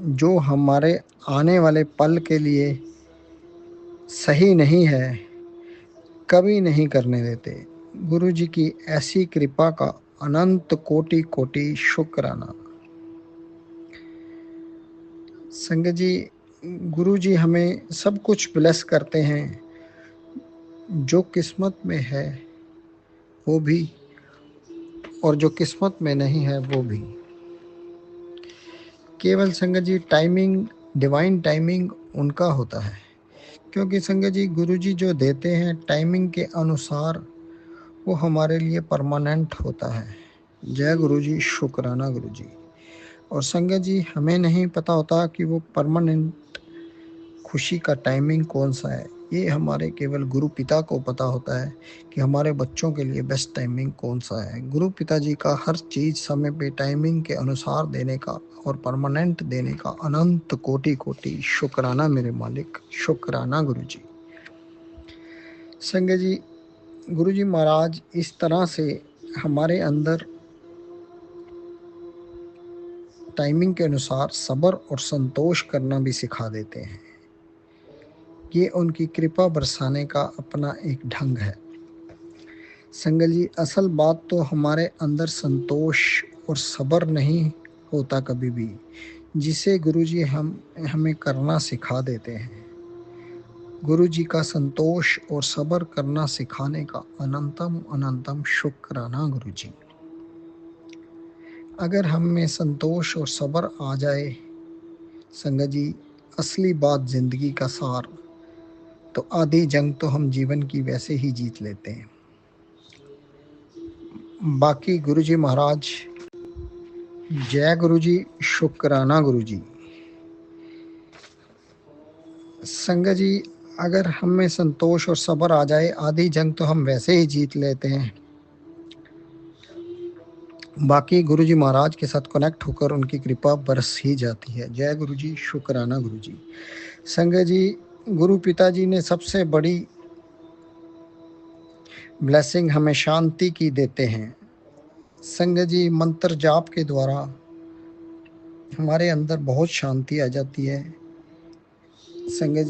जो हमारे आने वाले पल के लिए सही नहीं है, कभी नहीं करने देते। गुरु जी की ऐसी कृपा का अनंत कोटि कोटि शुक्राना। संगत जी, गुरु जी हमें सब कुछ ब्लेस करते हैं, जो किस्मत में है वो भी, और जो किस्मत में नहीं है वो भी। केवल संगत जी टाइमिंग, डिवाइन टाइमिंग उनका होता है, क्योंकि संगत जी गुरु जी जो देते हैं टाइमिंग के अनुसार, वो हमारे लिए परमानेंट होता है। जय गुरु जी, शुक्राना गुरु जी। और संगत जी, हमें नहीं पता होता कि वो परमानेंट खुशी का टाइमिंग कौन सा है। ये हमारे केवल गुरु पिता को पता होता है कि हमारे बच्चों के लिए बेस्ट टाइमिंग कौन सा है। गुरु पिताजी का हर चीज़ समय पे टाइमिंग के अनुसार देने का और परमानेंट देने का अनंत कोटि कोटि शुक्राना मेरे मालिक, शुक्राना गुरु जी। संगत जी, गुरु जी महाराज इस तरह से हमारे अंदर टाइमिंग के अनुसार सब्र और संतोष करना भी सिखा देते हैं। ये उनकी कृपा बरसाने का अपना एक ढंग है। संगत जी, असल बात तो हमारे अंदर संतोष और सब्र नहीं होता कभी भी, जिसे गुरुजी हमें करना सिखा देते हैं। गुरुजी का संतोष और सब्र करना सिखाने का अनंतम अनंतम शुक्राना गुरुजी। अगर हम में संतोष और सब्र आ जाए संगत जी, असली बात जिंदगी का सार, तो आधी जंग तो हम जीवन की वैसे ही जीत लेते हैं। बाकी गुरुजी महाराज, जय गुरुजी, शुक्राना गुरुजी। संगत जी, अगर हम में संतोष और सब्र आ जाए, आधी जंग तो हम वैसे ही जीत लेते हैं। बाकी गुरुजी महाराज के साथ कनेक्ट होकर उनकी कृपा बरस ही जाती है। जय गुरुजी, शुक्राना गुरुजी। संगत जी, गुरु पिताजी ने सबसे बड़ी ब्लेसिंग हमें शांति की देते हैं। संगत जी, मंत्र जाप के द्वारा हमारे अंदर बहुत शांति आ जाती है। संगत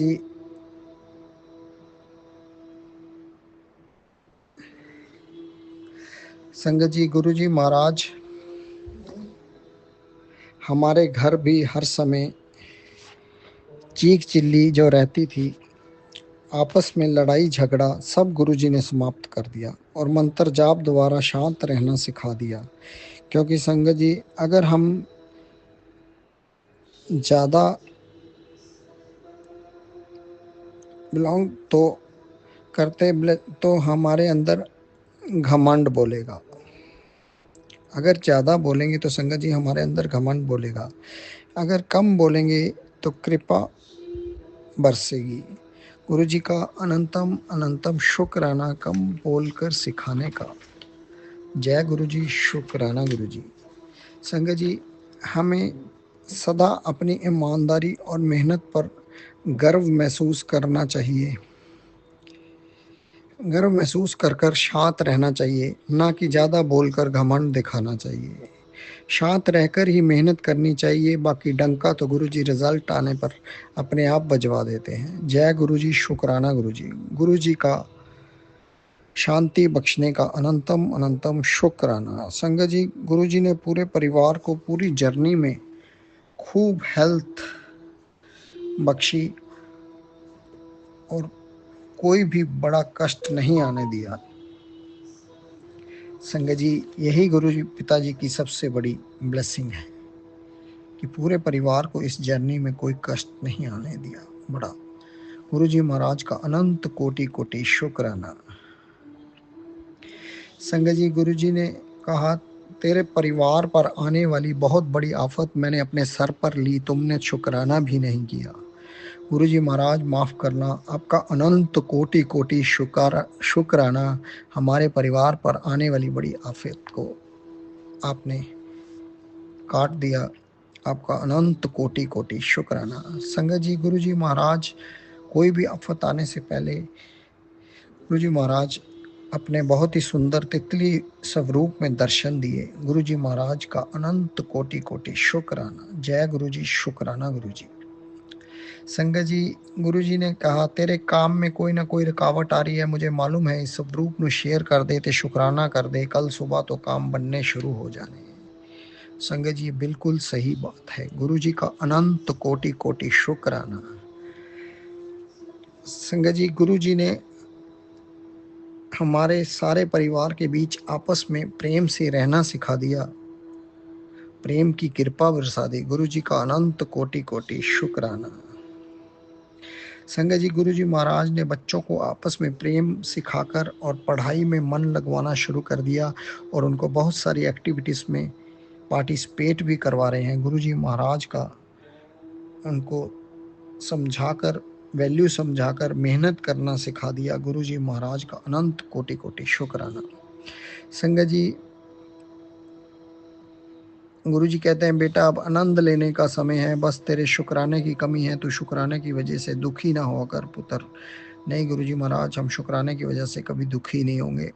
जी, गुरुजी महाराज हमारे घर भी हर समय चीख चिल्ली जो रहती थी, आपस में लड़ाई झगड़ा सब गुरुजी ने समाप्त कर दिया और मंत्र जाप द्वारा शांत रहना सिखा दिया। क्योंकि संगत जी, अगर हम ज़्यादा बिलोंग तो करते तो हमारे अंदर घमंड बोलेगा। अगर ज़्यादा बोलेंगे तो संगत जी हमारे अंदर घमंड बोलेगा। अगर कम बोलेंगे तो कृपा बरसेगी। गुरुजी का अनंतम अनंतम शुक्राना कम बोलकर सिखाने का। जय गुरुजी, शुक्राना गुरुजी। संगत जी, हमें सदा अपनी ईमानदारी और मेहनत पर गर्व महसूस करना चाहिए। गर्व महसूस कर कर शांत रहना चाहिए, ना कि ज़्यादा बोलकर घमंड दिखाना चाहिए। शांत रहकर ही मेहनत करनी चाहिए। बाकी डंका तो गुरुजी रिजल्ट आने पर अपने आप बजवा देते हैं। जय गुरुजी, शुक्राना गुरुजी। गुरुजी का शांति बख्शने का अनंतम अनंतम शुक्राना। संगत जी, गुरुजी ने पूरे परिवार को पूरी जर्नी में खूब हेल्थ बख्शी और कोई भी बड़ा कष्ट नहीं आने दिया। संगत जी, यही गुरुजी पिताजी की सबसे बड़ी ब्लेसिंग है कि पूरे परिवार को इस जर्नी में कोई कष्ट नहीं आने दिया। बड़ा गुरुजी महाराज का अनंत कोटि कोटि शुक्राना। संगत जी, गुरुजी ने कहा, तेरे परिवार पर आने वाली बहुत बड़ी आफत मैंने अपने सर पर ली, तुमने शुक्राना भी नहीं किया। गुरुजी महाराज माफ़ करना, आपका अनंत कोटि कोटि शुक्राना। हमारे परिवार पर आने वाली बड़ी आफत को आपने काट दिया, आपका अनंत कोटि कोटि शुक्राना। संगत जी, गुरुजी महाराज कोई भी आफत आने से पहले गुरुजी महाराज अपने बहुत ही सुंदर तितली स्वरूप में दर्शन दिए। गुरुजी महाराज का अनंत कोटि कोटि शुक्राना। जय गुरुजी, शुक्राना गुरुजी। संगत जी, गुरुजी ने कहा, तेरे काम में कोई ना कोई रुकावट आ रही है, मुझे मालूम है। इस स्वरूप में शेयर कर दे ते शुक्राना कर दे, कल सुबह तो काम बनने शुरू हो जाने। संगत जी, बिल्कुल सही बात है। गुरुजी का अनंत कोटि कोटि शुक्राना। संगत जी, गुरुजी ने हमारे सारे परिवार के बीच आपस में प्रेम से रहना सिखा दिया, प्रेम की कृपा बरसा दी। गुरुजी का अनंत कोटि कोटि शुक्राना। संगत जी, गुरुजी महाराज ने बच्चों को आपस में प्रेम सिखाकर और पढ़ाई में मन लगवाना शुरू कर दिया और उनको बहुत सारी एक्टिविटीज़ में पार्टिसिपेट भी करवा रहे हैं। गुरुजी महाराज का उनको समझाकर, वैल्यू समझाकर मेहनत करना सिखा दिया। गुरुजी महाराज का अनंत कोटि कोटि शुक्राना। संगत जी, गुरुजी कहते हैं, बेटा अब आनंद लेने का समय है, बस तेरे शुक्राने की कमी है, तू शुक्राने की वजह से दुखी ना होकर पुत्र। नहीं गुरुजी महाराज, हम शुक्राने की वजह से कभी दुखी नहीं होंगे।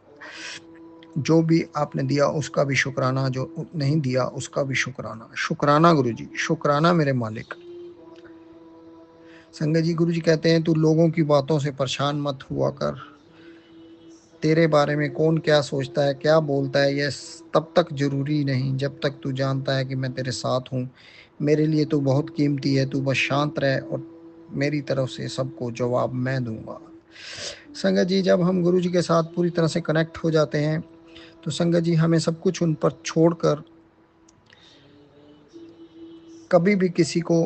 जो भी आपने दिया उसका भी शुक्राना, जो नहीं दिया उसका भी शुक्राना। शुक्राना गुरुजी, शुक्राना मेरे मालिक। संगत जी, गुरुजी कहते हैं, तू लोगों की बातों से परेशान मत हुआ कर, तेरे बारे में कौन क्या सोचता है, क्या बोलता है, यह तब तक जरूरी नहीं जब तक तू जानता है कि मैं तेरे साथ हूँ। मेरे लिए तू बहुत कीमती है, तू बस शांत रह और मेरी तरफ से सबको जवाब मैं दूंगा। संगत जी, जब हम गुरु जी के साथ पूरी तरह से कनेक्ट हो जाते हैं तो संगत जी हमें सब कुछ उन पर छोड़कर कभी भी किसी को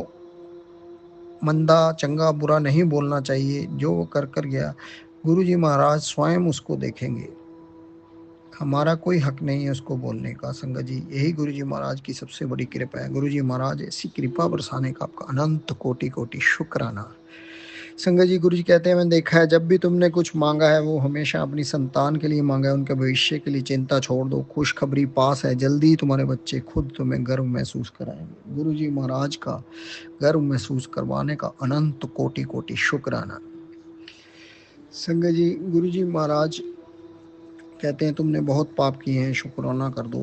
मंदा चंगा बुरा नहीं बोलना चाहिए। जो वो कर गया गुरु जी महाराज स्वयं उसको देखेंगे, हमारा कोई हक नहीं है उसको बोलने का। संगत जी, यही गुरु जी महाराज की सबसे बड़ी कृपा है। गुरु जी महाराज ऐसी कृपा बरसाने का आपका अनंत कोटि कोटि शुक्राना। संगत जी, गुरु जी कहते हैं, मैंने देखा है जब भी तुमने कुछ मांगा है वो हमेशा अपनी संतान के लिए मांगा है। उनके भविष्य के लिए चिंता छोड़ दो, खुशखबरी पास है, जल्दी तुम्हारे बच्चे खुद तुम्हें गर्व महसूस कराएंगे। गुरु जी महाराज का गर्व महसूस करवाने का अनंत कोटि कोटि शुक्राना। संगत जी, गुरु जी महाराज कहते हैं तुमने बहुत पाप किए हैं, शुक्राना कर दो,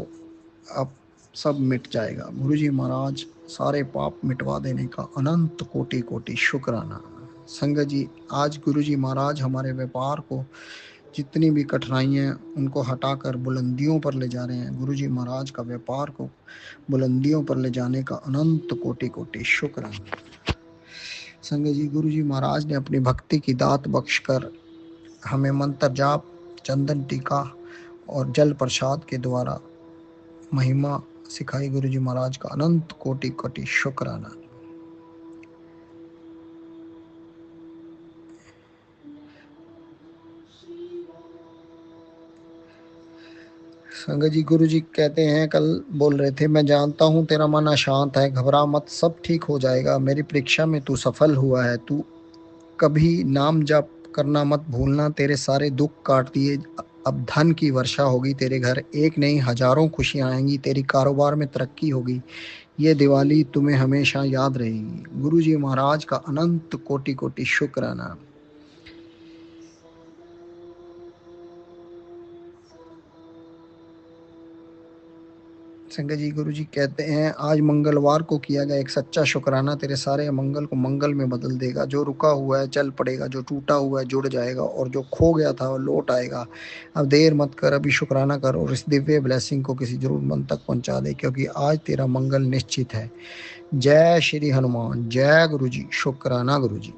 अब सब मिट जाएगा। गुरु जी महाराज सारे पाप मिटवा देने का अनंत कोटि कोटि शुक्राना। संगत जी, आज गुरु जी महाराज हमारे व्यापार को, जितनी भी कठिनाइयाँ उनको हटाकर बुलंदियों पर ले जा रहे हैं। गुरु जी महाराज का व्यापार को बुलंदियों पर ले जाने का अनंत कोटि कोटि शुक्राना। संगत जी, गुरु जी महाराज ने अपनी भक्ति की दात बख्शकर हमें मंत्र जाप, चंदन टीका और जल प्रसाद के द्वारा महिमा सिखाई। गुरु जी महाराज का अनंत कोटि कोटि शुक्राना। संगत जी, गुरु जी कहते हैं, कल बोल रहे थे, मैं जानता हूँ तेरा मन अशांत है, घबरा मत, सब ठीक हो जाएगा। मेरी परीक्षा में तू सफल हुआ है, तू कभी नाम जप करना मत भूलना, तेरे सारे दुख काट दिए, अब धन की वर्षा होगी तेरे घर, एक नहीं हजारों खुशियां आएंगी, तेरी कारोबार में तरक्की होगी। ये दिवाली तुम्हें हमेशा याद रहेगी। गुरु जी महाराज का अनंत कोटि कोटि शुक्राना। संगत जी, गुरु जी कहते हैं, आज मंगलवार को किया गया एक सच्चा शुक्राना तेरे सारे अमंगल को मंगल में बदल देगा। जो रुका हुआ है चल पड़ेगा, जो टूटा हुआ है जुड़ जाएगा और जो खो गया था वो लौट आएगा। अब देर मत कर, अभी शुक्राना कर और इस दिव्य ब्लेसिंग को किसी जरूरतमंद तक पहुंचा दे, क्योंकि आज तेरा मंगल निश्चित है। जय श्री हनुमान, जय गुरु जी, शुक्राना गुरु जी।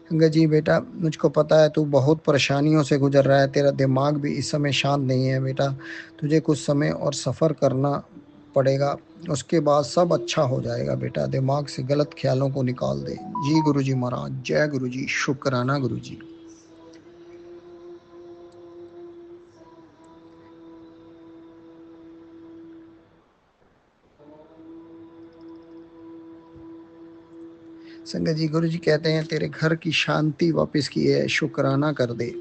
संगत जी, बेटा मुझको पता है तू बहुत परेशानियों से गुजर रहा है, तेरा दिमाग भी इस समय शांत नहीं है। बेटा तुझे कुछ समय और सफ़र करना पड़ेगा, उसके बाद सब अच्छा हो जाएगा। बेटा दिमाग से गलत ख्यालों को निकाल दे। जी गुरु जी महाराज, जय गुरु जी, शुक्राना गुरु जी। संगत जी, गुरु जी कहते हैं, तेरे घर की शांति वापस की है, शुक्राना कर दे।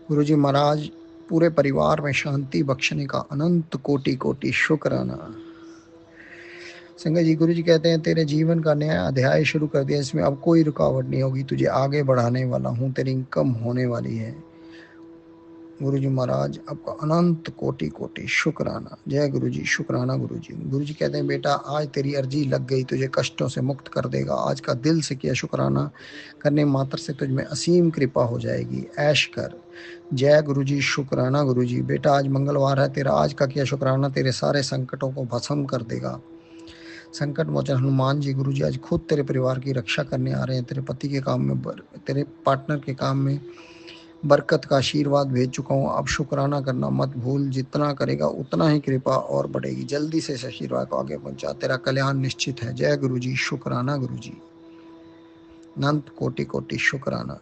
गुरु जी महाराज पूरे परिवार में शांति बख्शने का अनंत कोटि कोटि शुक्राना। संगत जी, गुरु जी कहते हैं, तेरे जीवन का नया अध्याय शुरू कर दिया, इसमें अब कोई रुकावट नहीं होगी, तुझे आगे बढ़ाने वाला हूँ, तेरी इनकम होने वाली है। गुरु जी महाराज आपका अनंत कोटि कोटि शुक्राना। जय गुरु जी, शुक्राना गुरु जी। गुरु जी कहते हैं, बेटा आज तेरी अर्जी लग गई, तुझे कष्टों से मुक्त कर देगा। आज का दिल से किया शुक्राना करने मात्र से तुझ में असीम कृपा हो जाएगी, ऐश कर। जय गुरु जी, शुक्राना गुरु जी। बेटा आज मंगलवार है, तेरा आज का किया शुक्राना तेरे सारे संकटों को भस्म कर देगा। संकट मोचन हनुमान जी गुरु जी आज खुद तेरे परिवार की रक्षा करने आ रहे हैं। तेरे पति के काम में, तेरे पार्टनर के काम में बरकत का आशीर्वाद भेज चुका हूँ। अब शुक्राना करना मत भूल, जितना करेगा उतना ही कृपा और बढ़ेगी। जल्दी से इस आशीर्वाद को आगे पहुंचा, तेरा कल्याण निश्चित है। जय गुरु जी, शुक्राना गुरु जी, अनंत कोटि कोटि शुक्राना।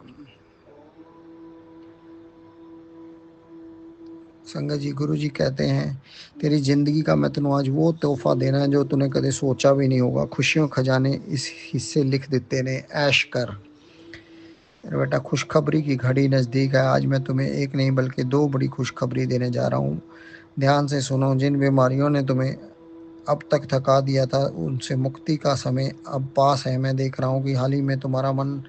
संगत जी, गुरु जी कहते हैं, तेरी जिंदगी का मैं तेन आज वो तोहफा देना है जो तूने कदे सोचा भी नहीं होगा। खुशियों खजाने इस हिस्से लिख देते ने, ऐश कर। बेटा खुशखबरी की घड़ी नज़दीक है, आज मैं तुम्हें एक नहीं बल्कि दो बड़ी खुशखबरी देने जा रहा हूँ। ध्यान से सुनो। जिन बीमारियों ने तुम्हें अब तक थका दिया था, उनसे मुक्ति का समय अब पास है। मैं देख रहा हूँ कि हाल ही में तुम्हारा मन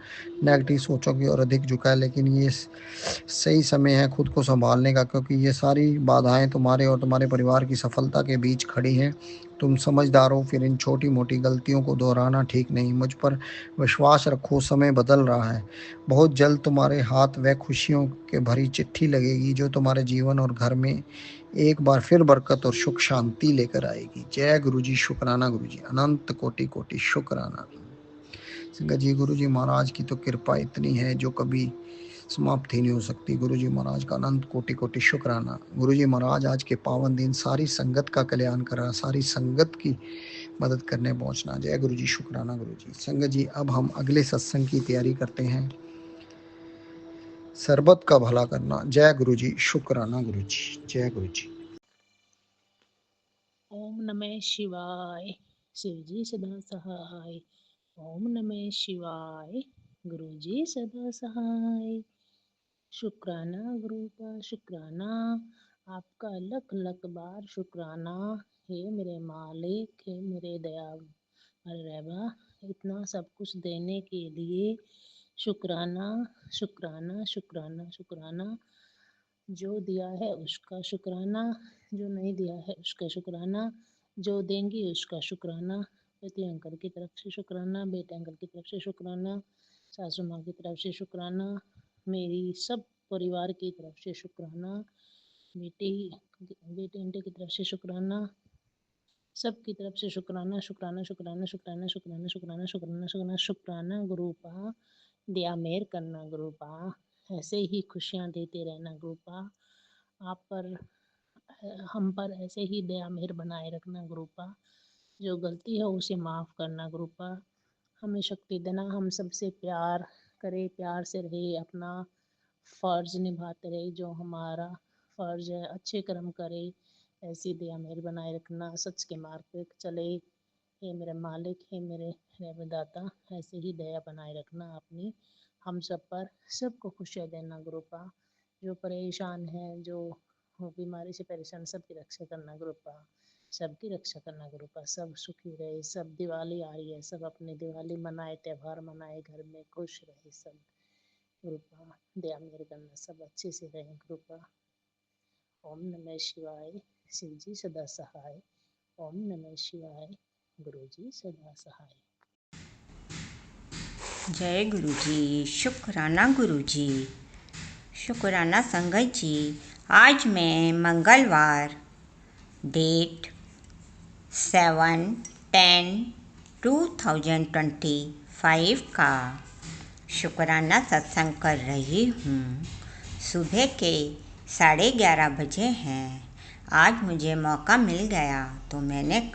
नेगेटिव सोचों की ओर अधिक झुका है, लेकिन ये सही समय है खुद को संभालने का, क्योंकि ये सारी बाधाएं तुम्हारे और तुम्हारे परिवार की सफलता के बीच खड़ी हैं। तुम समझदार हो, फिर इन छोटी मोटी गलतियों को दोहराना ठीक नहीं। मुझ पर विश्वास रखो, समय बदल रहा है। बहुत जल्द तुम्हारे हाथ वह खुशियों के भरी चिट्ठी लगेगी जो तुम्हारे जीवन और घर में एक बार फिर बरकत और सुख शांति लेकर आएगी। जय गुरु जी, शुक्राना गुरु जी, अनंत कोटि कोटि शुक्राना। संगत जी, गुरु जी महाराज की तो कृपा इतनी है जो कभी समाप्त ही नहीं हो सकती। गुरु जी महाराज का अनंत कोटि कोटि शुक्राना। गुरु जी महाराज आज के पावन दिन सारी संगत का कल्याण करा, सारी संगत की मदद करने पहुंचना। जय गुरु जी, शुक्राना गुरु जी। संगत जी, अब हम अगले सत्संग की तैयारी करते हैं, सरबत का भला करना। जय गुरु जी, शुक्राना गुरु जी। जय गुरु जी। ओम नमः शिवाय। शिवजी सदा सहाय। ओम नमः शिवाय। गुरुजी सदा सहाय। शुक्राना गुरु का शुक्राना, आपका लख लख बार शुक्राना। हे मेरे मालिक, हे मेरे दयाल रहबा, इतना सब कुछ देने के लिए शुक्राना शुक्राना शुक्राना शुक्राना। जो दिया है उसका शुक्राना, जो नहीं दिया है उसका शुक्राना, जो देंगी उसका शुक्राना। पति अंकल की तरफ से शुक्राना, बेटे अंकल की तरफ से शुक्राना, सासू माँ की तरफ से शुक्राना, मेरी सब परिवार की तरफ से शुक्राना, बेटे आंटी की तरफ से शुक्राना, सबकी तरफ से शुक्राना शुक्राना शुक्राना शुक्राना शुक्राना शुक्राना शुक्राना शुक्राना शुक्राना। गुरु पा दया मेहर करना, गुरु पा ऐसे ही खुशियाँ देते रहना, गुरु पा आप पर हम पर ऐसे ही दया मेहर बनाए रखना, गुरु पा जो गलती है उसे माफ़ करना, गुरु पा हमें शक्ति देना, हम सबसे प्यार करे, प्यार से रहे, अपना फ़र्ज़ निभाते रहे, जो हमारा फ़र्ज़ है अच्छे कर्म करे, ऐसी दया मेहर बनाए रखना, सच के मार्ग पे चले। हे मेरे मालिक, हे मेरे रहमदाता, ऐसे ही दया बनाए रखना अपनी हम सब पर, सबको खुशियाँ देना, गुरु पा जो परेशान है, जो बीमारी से परेशान, सबकी रक्षा करना, गुरु पा सबकी रक्षा करना, गुरु पा सब सुखी रहे। सब दिवाली आ रही है, सब अपनी दिवाली मनाए, त्यौहार मनाए, घर में खुश रहे सब, गुरु पा दया मेहर करना, सब अच्छे से रहें, गुरु पा। ओम नमः शिवाय। शिव जी सदा सहाय। ओम नमः शिवाय। गुरु जी सदा सहाय। जय गुरु जी, शुक्राना गुरु जी, शुक्राना संगत जी। आज मैं मंगलवार डेट 7/10/2025 का शुक्राना सत्संग कर रही हूँ। सुबह के 11:30 बजे हैं। आज मुझे मौका मिल गया तो मैंने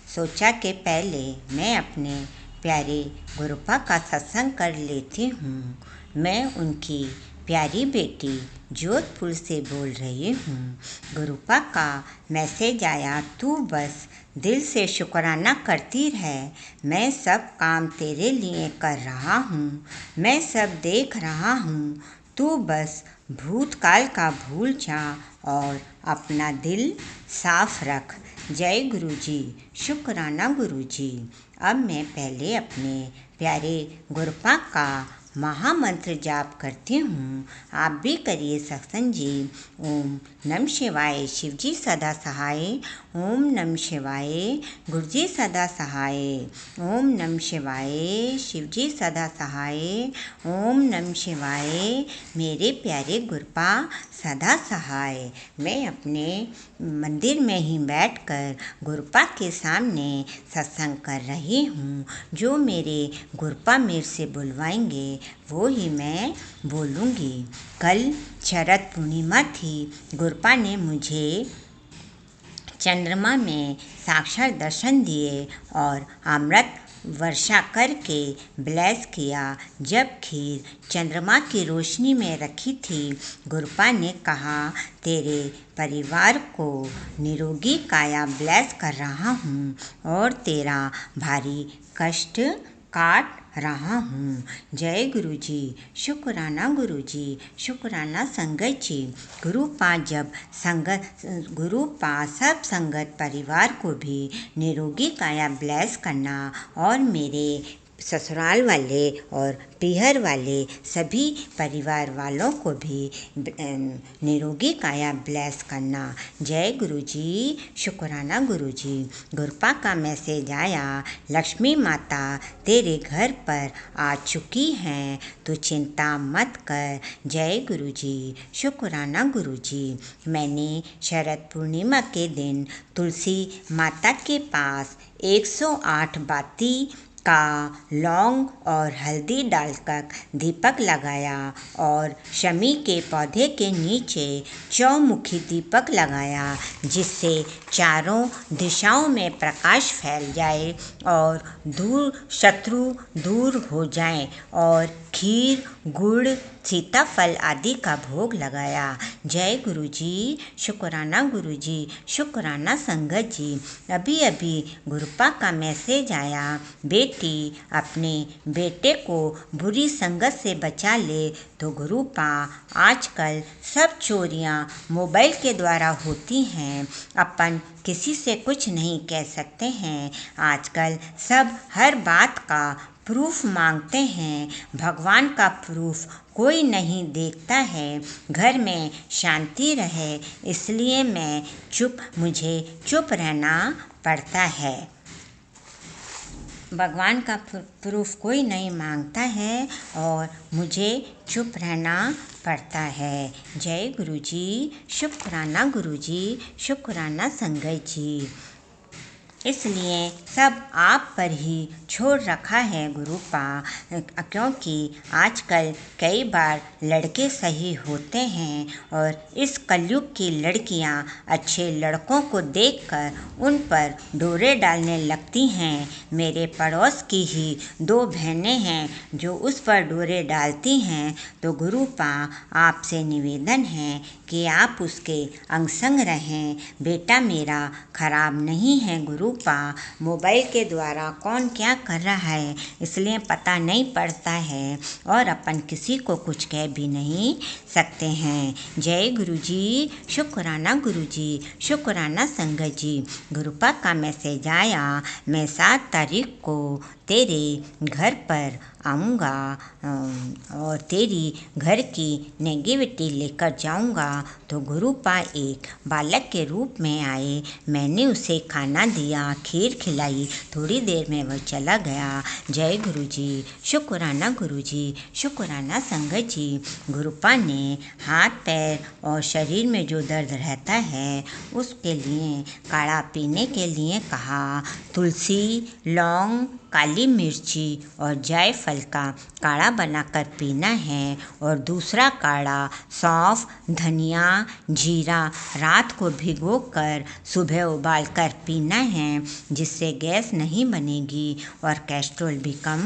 सोचा कि पहले मैं अपने प्यारे गुरुपा का सत्संग कर लेती हूँ। मैं उनकी प्यारी बेटी जोधपुर से बोल रही हूँ। गुरुपा का मैसेज आया, तू बस दिल से शुक्राना करती रह, मैं सब काम तेरे लिए कर रहा हूँ, मैं सब देख रहा हूँ, तू बस भूतकाल का भूल जा और अपना दिल साफ रख। जय गुरु जी, शुक्राना गुरु जी। अब मैं पहले अपने प्यारे गुरुपा का महामंत्र जाप करती हूँ, आप भी करिए सत्संग जी। ओम नमः शिवाय, शिव जी सदा सहाय। ओम नमः शिवाय, गुरु जी सदा सहाय। ओम नमः शिवाय, शिव जी सदा सहाय। ओम नमः शिवाय, मेरे प्यारे गुरुपा सदा सहाय। मैं अपने मंदिर में ही बैठकर गुरुपा के सामने सत्संग कर रही हूँ। जो मेरे गुरुपा मेरे से बुलवाएंगे वो ही मैं बोलूँगी। कल शरद पूर्णिमा थी। गुरुपा ने मुझे चंद्रमा में साक्षात दर्शन दिए और अमृत वर्षा करके ब्लेस किया। जब खीर चंद्रमा की रोशनी में रखी थी, गुरुपा ने कहा, तेरे परिवार को निरोगी काया ब्लेस कर रहा हूँ और तेरा भारी कष्ट काट रहा हूँ। जय गुरु जी, शुक्राना गुरु जी, शुक्राना संगत जी। गुरु पा सब संगत परिवार को भी निरोगी काया ब्लेस करना और मेरे ससुराल वाले और पीहर वाले सभी परिवार वालों को भी निरोगी काया ब्लेस करना। जय गुरु जी, शुक्राना गुरु जी। गुरपा का मैसेज आया, लक्ष्मी माता तेरे घर पर आ चुकी हैं, तो चिंता मत कर। जय गुरु जी, शुक्राना गुरु जी। मैंने शरद पूर्णिमा के दिन तुलसी माता के पास 108 बाती का लौंग और हल्दी डालकर दीपक लगाया और शमी के पौधे के नीचे चौमुखी दीपक लगाया, जिससे चारों दिशाओं में प्रकाश फैल जाए और शत्रु दूर हो जाएं, और खीर, गुड़, सीताफल आदि का भोग लगाया। जय गुरु जी, शुक्राना गुरु जी, शुक्राना संगत जी। अभी अभी गुरुपा का मैसेज आया, बेटी अपने बेटे को बुरी संगत से बचा ले। तो गुरुपा, आजकल सब चोरियां मोबाइल के द्वारा होती हैं, अपन किसी से कुछ नहीं कह सकते हैं। आजकल सब हर बात का प्रूफ मांगते हैं, भगवान का प्रूफ कोई नहीं देखता है। घर में शांति रहे, इसलिए मुझे चुप रहना पड़ता है। भगवान का प्रूफ कोई नहीं मांगता है और मुझे चुप रहना पड़ता है। जय गुरु जी, शुक्राना गुरु जी, शुक्राना संगत जी। इसलिए सब आप पर ही छोड़ रखा है गुरुपा, क्योंकि आजकल कई बार लड़के सही होते हैं और इस कलयुग की लड़कियां अच्छे लड़कों को देखकर उन पर डोरे डालने लगती हैं। मेरे पड़ोस की ही 2 बहनें हैं जो उस पर डोरे डालती हैं। तो गुरुपा, आपसे निवेदन है कि आप उसके अंग संग रहें। बेटा मेरा खराब नहीं है गुरुपा, मोबाइल के द्वारा कौन क्या कर रहा है इसलिए पता नहीं पड़ता है और अपन किसी को कुछ कह भी नहीं सकते हैं। जय गुरु जी, शुक्राना गुरु जी, शुक्राना संगत जी। गुरुपा का मैसेज आया, मैं 7 तारीख को तेरे घर पर आऊँगा और तेरी घर की नेगेटिविटी लेकर जाऊँगा। तो गुरुपा एक बालक के रूप में आए, मैंने उसे खाना दिया, खीर खिलाई, थोड़ी देर में वह चला गया। जय गुरु जी, शुक्राना गुरु जी, शुक्राना संगत जी। गुरुपा ने हाथ पैर और शरीर में जो दर्द रहता है उसके लिए काढ़ा पीने के लिए कहा। तुलसी, लौंग, काली मिर्ची और जायफल का काढ़ा बनाकर पीना है और दूसरा काढ़ा सौंफ, धनिया, जीरा रात को भिगोकर सुबह उबालकर पीना है, जिससे गैस नहीं बनेगी और कोलेस्ट्रॉल भी कम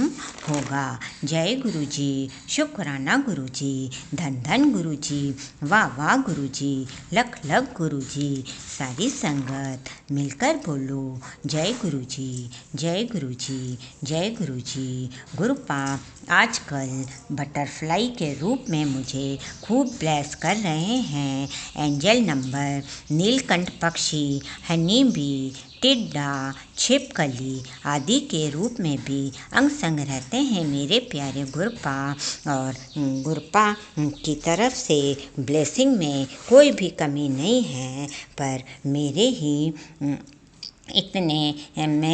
होगा। जय गुरु जी, शुक्राना गुरु जी, धन धन गुरु जी, वाह वाह गुरु जी, लख लख गुरु जी। सारी संगत मिलकर बोलो, जय गुरु जी, जय गुरु जी, जय गुरु जी। गुरुपा आजकल बटरफ्लाई के रूप में मुझे खूब ब्लेस कर रहे हैं। एंजल नंबर, नीलकंठ पक्षी, हनी बी, टिड्डा, छिपकली आदि के रूप में भी अंग संग रहते हैं मेरे प्यारे गुरुपा। और गुरुपा की तरफ से ब्लेसिंग में कोई भी कमी नहीं है, पर मैं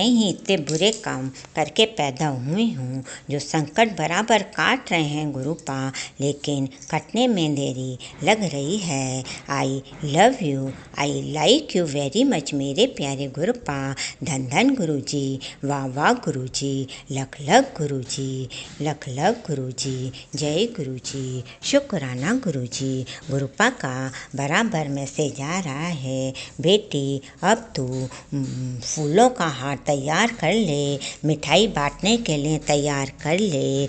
ही इतने बुरे काम करके पैदा हुई हूँ जो संकट बराबर काट रहे हैं गुरुपा, लेकिन कटने में देरी लग रही है। I love you, I like you very much मेरे प्यारे गुरुपा। धन धन गुरु जी, वाह वाह गुरु जी, लख लख गुरु जी, लख लख गुरु जी। जय गुरु जी, शुक्राना गुरु जी। गुरुपा का बराबर मैसेज आ रहा है, बेटी अब तू फूलों का हार तैयार कर ले, मिठाई बांटने के लिए तैयार कर ले।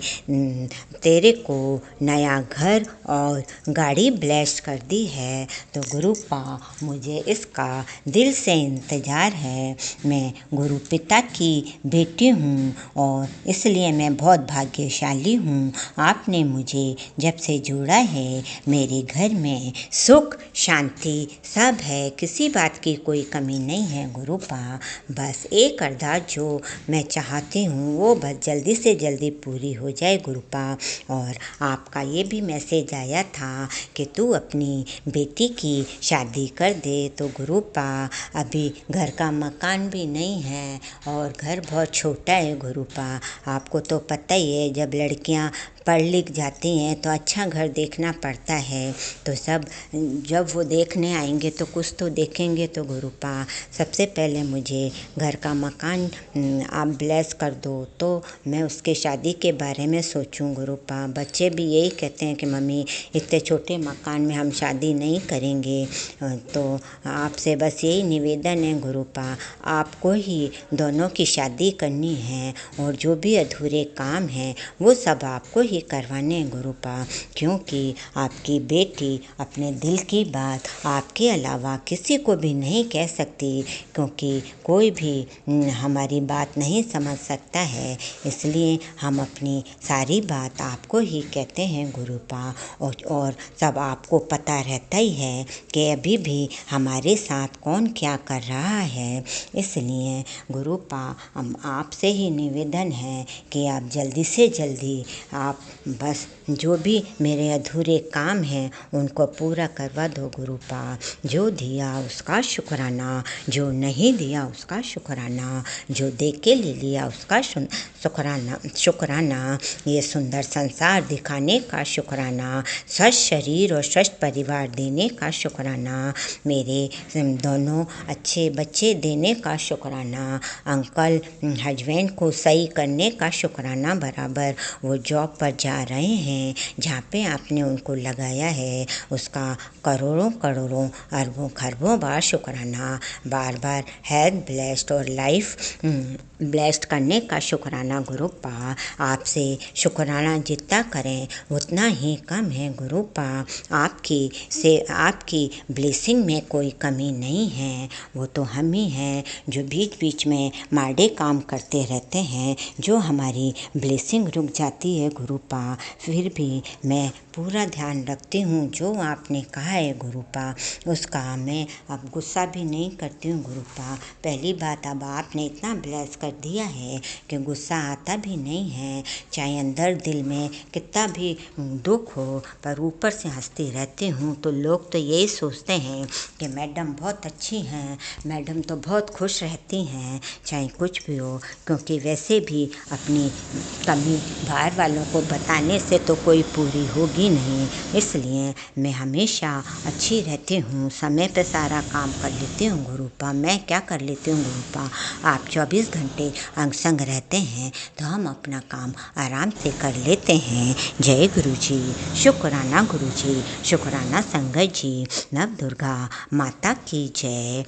तेरे को नया घर और गाड़ी ब्लेस कर दी है, तो गुरु पा मुझे इसका दिल से इंतज़ार है। मैं गुरु पिता की बेटी हूँ और इसलिए मैं बहुत भाग्यशाली हूँ। आपने मुझे जब से जोड़ा है, मेरे घर में सुख शांति सब है, किसी बात की कोई कमी नहीं है गुरु पा। बस एक अरदास जो मैं चाहती हूँ वो बस जल्दी से जल्दी पूरी हो जाए गुरु पा। और आपका ये भी मैसेज आया था कि तू अपनी बेटी की शादी कर दे, तो गुरु पा अभी घर का मकान भी नहीं है और घर बहुत छोटा है गुरु पा। आपको तो पता ही है, जब लड़कियां पढ़ लिख जाती हैं तो अच्छा घर देखना पड़ता है, तो सब जब वो देखने आएंगे तो कुछ तो देखेंगे। तो गुरु पा सबसे पहले मुझे घर का मकान आप ब्लेस कर दो, तो मैं उसके शादी के बारे में सोचूं गुरु पा। बच्चे भी यही कहते हैं कि मम्मी इतने छोटे मकान में हम शादी नहीं करेंगे। तो आपसे बस यही निवेदन है गुरु पा, आपको ही दोनों की शादी करनी है और जो भी अधूरे काम हैं वो सब आपको ही करवाने हैं गुरु पा, क्योंकि आपकी बेटी अपने दिल की बात आपके अलावा किसी को भी नहीं कह सकती, क्योंकि कोई भी हमारी बात नहीं समझ सकता है। इसलिए हम अपनी सारी बात आपको ही कहते हैं गुरु पा। और सब आपको पता रहता ही है कि अभी भी हमारे साथ कौन क्या कर रहा है। इसलिए गुरु पा हम आपसे ही निवेदन है कि आप जल्दी से जल्दी आप बस जो भी मेरे अधूरे काम हैं उनको पूरा करवा दो गुरु पा। जो दिया उसका शुक्राना, जो नहीं दिया उसका शुक्राना, जो दे के ले लिया उसका शुक्राना। ये सुंदर संसार दिखाने का शुक्राना, स्वस्थ शरीर और स्वस्थ परिवार देने का शुक्राना, मेरे दोनों अच्छे बच्चे देने का शुक्राना, अंकल हस्बैंड को सही करने का शुक्राना, बराबर वो जॉब पर जा रहे हैं जहाँ पे आपने उनको लगाया है उसका करोड़ों करोड़ों अरबों खरबों बार शुक्राना। बार बार हेल्थ ब्लेस्ड और लाइफ ब्लेस्ड करने का शुक्राना गुरु पा। आपसे शुक्राना जितना करें उतना ही कम है गुरु पा। आपकी ब्लेसिंग में कोई कमी नहीं है, वो तो हम ही हैं जो बीच बीच में माड़े काम करते रहते हैं, जो हमारी ब्लेसिंग रुक जाती है गुरु पा। फिर भी मैं पूरा ध्यान रखती हूँ जो आपने कहा है गुरु पा, उसका मैं अब गुस्सा भी नहीं करती हूँ गुरु पा। पहली बात, अब आपने इतना ब्लेस कर दिया है कि गुस्सा आता भी नहीं है, चाहे अंदर दिल में कितना भी दुख हो, पर ऊपर से हंसती रहती हूँ। तो लोग तो यही सोचते हैं कि मैडम बहुत अच्छी हैं, मैडम तो बहुत खुश रहती हैं, चाहे कुछ भी हो, क्योंकि वैसे भी अपनी कमी बाहर वालों को बताने से तो कोई पूरी होगी नहीं। इसलिए मैं हमेशा अच्छी रहती हूँ, समय पे सारा काम कर लेती हूँ गुरु पा। मैं क्या कर लेती हूँ गुरु पा, आप 24 घंटे अंग संग रहते हैं तो हम अपना काम आराम से कर लेते हैं। जय गुरु जी, शुक्राना गुरु जी, शुक्राना संगत जी, नव दुर्गा माता की जय।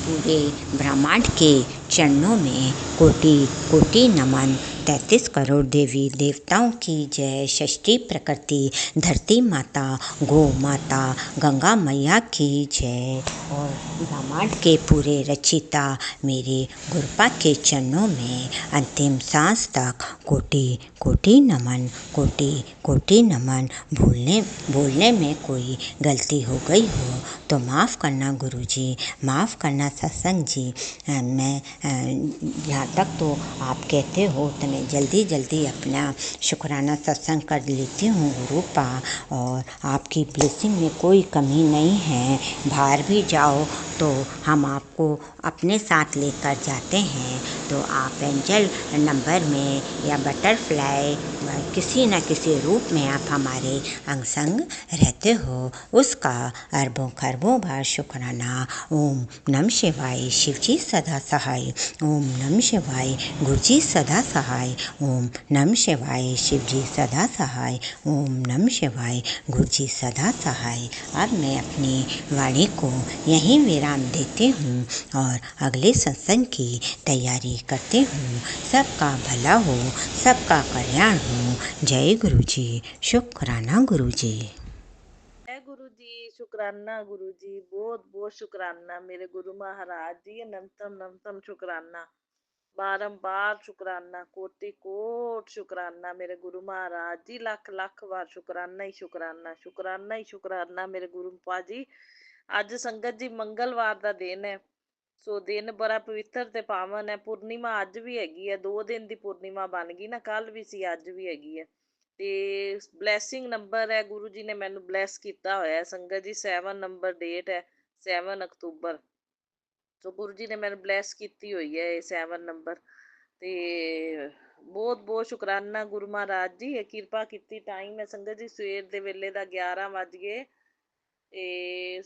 पूरे ब्रह्मांड के चरणों में कोटि कोटि नमन। 33 करोड़ देवी देवताओं की जय। षष्ठी प्रकृति धरती माता, गौ माता, गंगा मैया की जय। और ब्रह्मांड के पूरे रचिता मेरे गुरुपा के चरणों में अंतिम सांस तक कोटि कोटि नमन, कोटि कोटि नमन। बोलने में कोई गलती हो गई हो तो माफ़ करना गुरुजी, माफ़ करना सत्संग जी। मैं यहाँ तक तो आप कहते हो तो मैं जल्दी जल्दी अपना शुक्राना सत्संग कर लेती हूँ गुरु पा। और आपकी ब्लेसिंग में कोई कमी नहीं है। बाहर भी जाओ तो हम आपको अपने साथ लेकर जाते हैं, तो आप एंजल नंबर में या बटरफ्लाई किसी न किसी रूप में आप हमारे अंग संग रहते हो, उसका अरबों खरबों बार शुक्राना। ओम नमः शिवाय, शिव जी सदा सहाय। ओम नमः शिवाय, गुरु जी सदा सहाय। सहाय, ओम नमः शिवाय। शिव जी सदा सहाय, ओम नमः शिवाय। गुरु जी सदा सहाय। अब मैं अपनी वाणी को यहीं विराम देती हूँ और अगले सत्संग की तैयारी करती हूँ। सबका भला हो, सबका कल्याण हो। जय गुरु जी। शुक्राना गुरु जी। जय गुरु जी, शुक्राना गुरु जी, बहुत बहुत शुक्राना मेरे गुरु महाराज जी, अनंतम अनंतम शुक्राना, बारंबार शुक्राना, कोटि कोट शुक्राना मेरे गुरु महाराज जी, लख लख बार शुक्राना ही शुक्राना, शुक्राना ही शुक्राना मेरे गुरु पाजी। ਅੱਜ ਸੰਗਤ ਜੀ ਮੰਗਲਵਾਰ ਦਾ ਦਿਨ ਹੈ, ਸੋ ਦਿਨ ਬੜਾ ਪਵਿੱਤਰ ਤੇ ਪਾਵਨ ਹੈ। ਪੂਰਨਿਮਾ ਅੱਜ ਵੀ ਹੈਗੀ ਹੈ, 2 ਦਿਨ ਦੀ ਪੂਰਨਿਮਾ ਬਣ ਗਈ ਨਾ, ਕੱਲ ਵੀ ਸੀ ਅੱਜ ਵੀ ਹੈਗੀ ਹੈ। ਤੇ ਬਲੈਸਿੰਗ ਨੰਬਰ ਹੈ, ਗੁਰੂ ਜੀ ਨੇ ਮੈਨੂੰ ਬਲੈਸ ਕੀਤਾ ਹੋਇਆ ਸੰਗਤ ਜੀ, 7 ਨੰਬਰ ਡੇਟ ਹੈ, 7 ਅਕਤੂਬਰ। ਸੋ ਗੁਰੂ ਜੀ ਨੇ ਮੈਨੂੰ ਬਲੈਸ ਕੀਤੀ ਹੋਈ ਹੈ ਇਹ 7 ਨੰਬਰ। ਤੇ ਬਹੁਤ ਬਹੁਤ ਸ਼ੁਕਰਾਨਾ ਗੁਰੂ ਮਹਾਰਾਜ ਜੀ, ਇਹ ਕਿਰਪਾ ਕੀਤੀ। ਟਾਈਮ ਹੈ ਸੰਗਤ ਜੀ ਸਵੇਰ ਦੇ ਵੇਲੇ ਦਾ 11 ਵੱਜ ਗਏ ਤੇ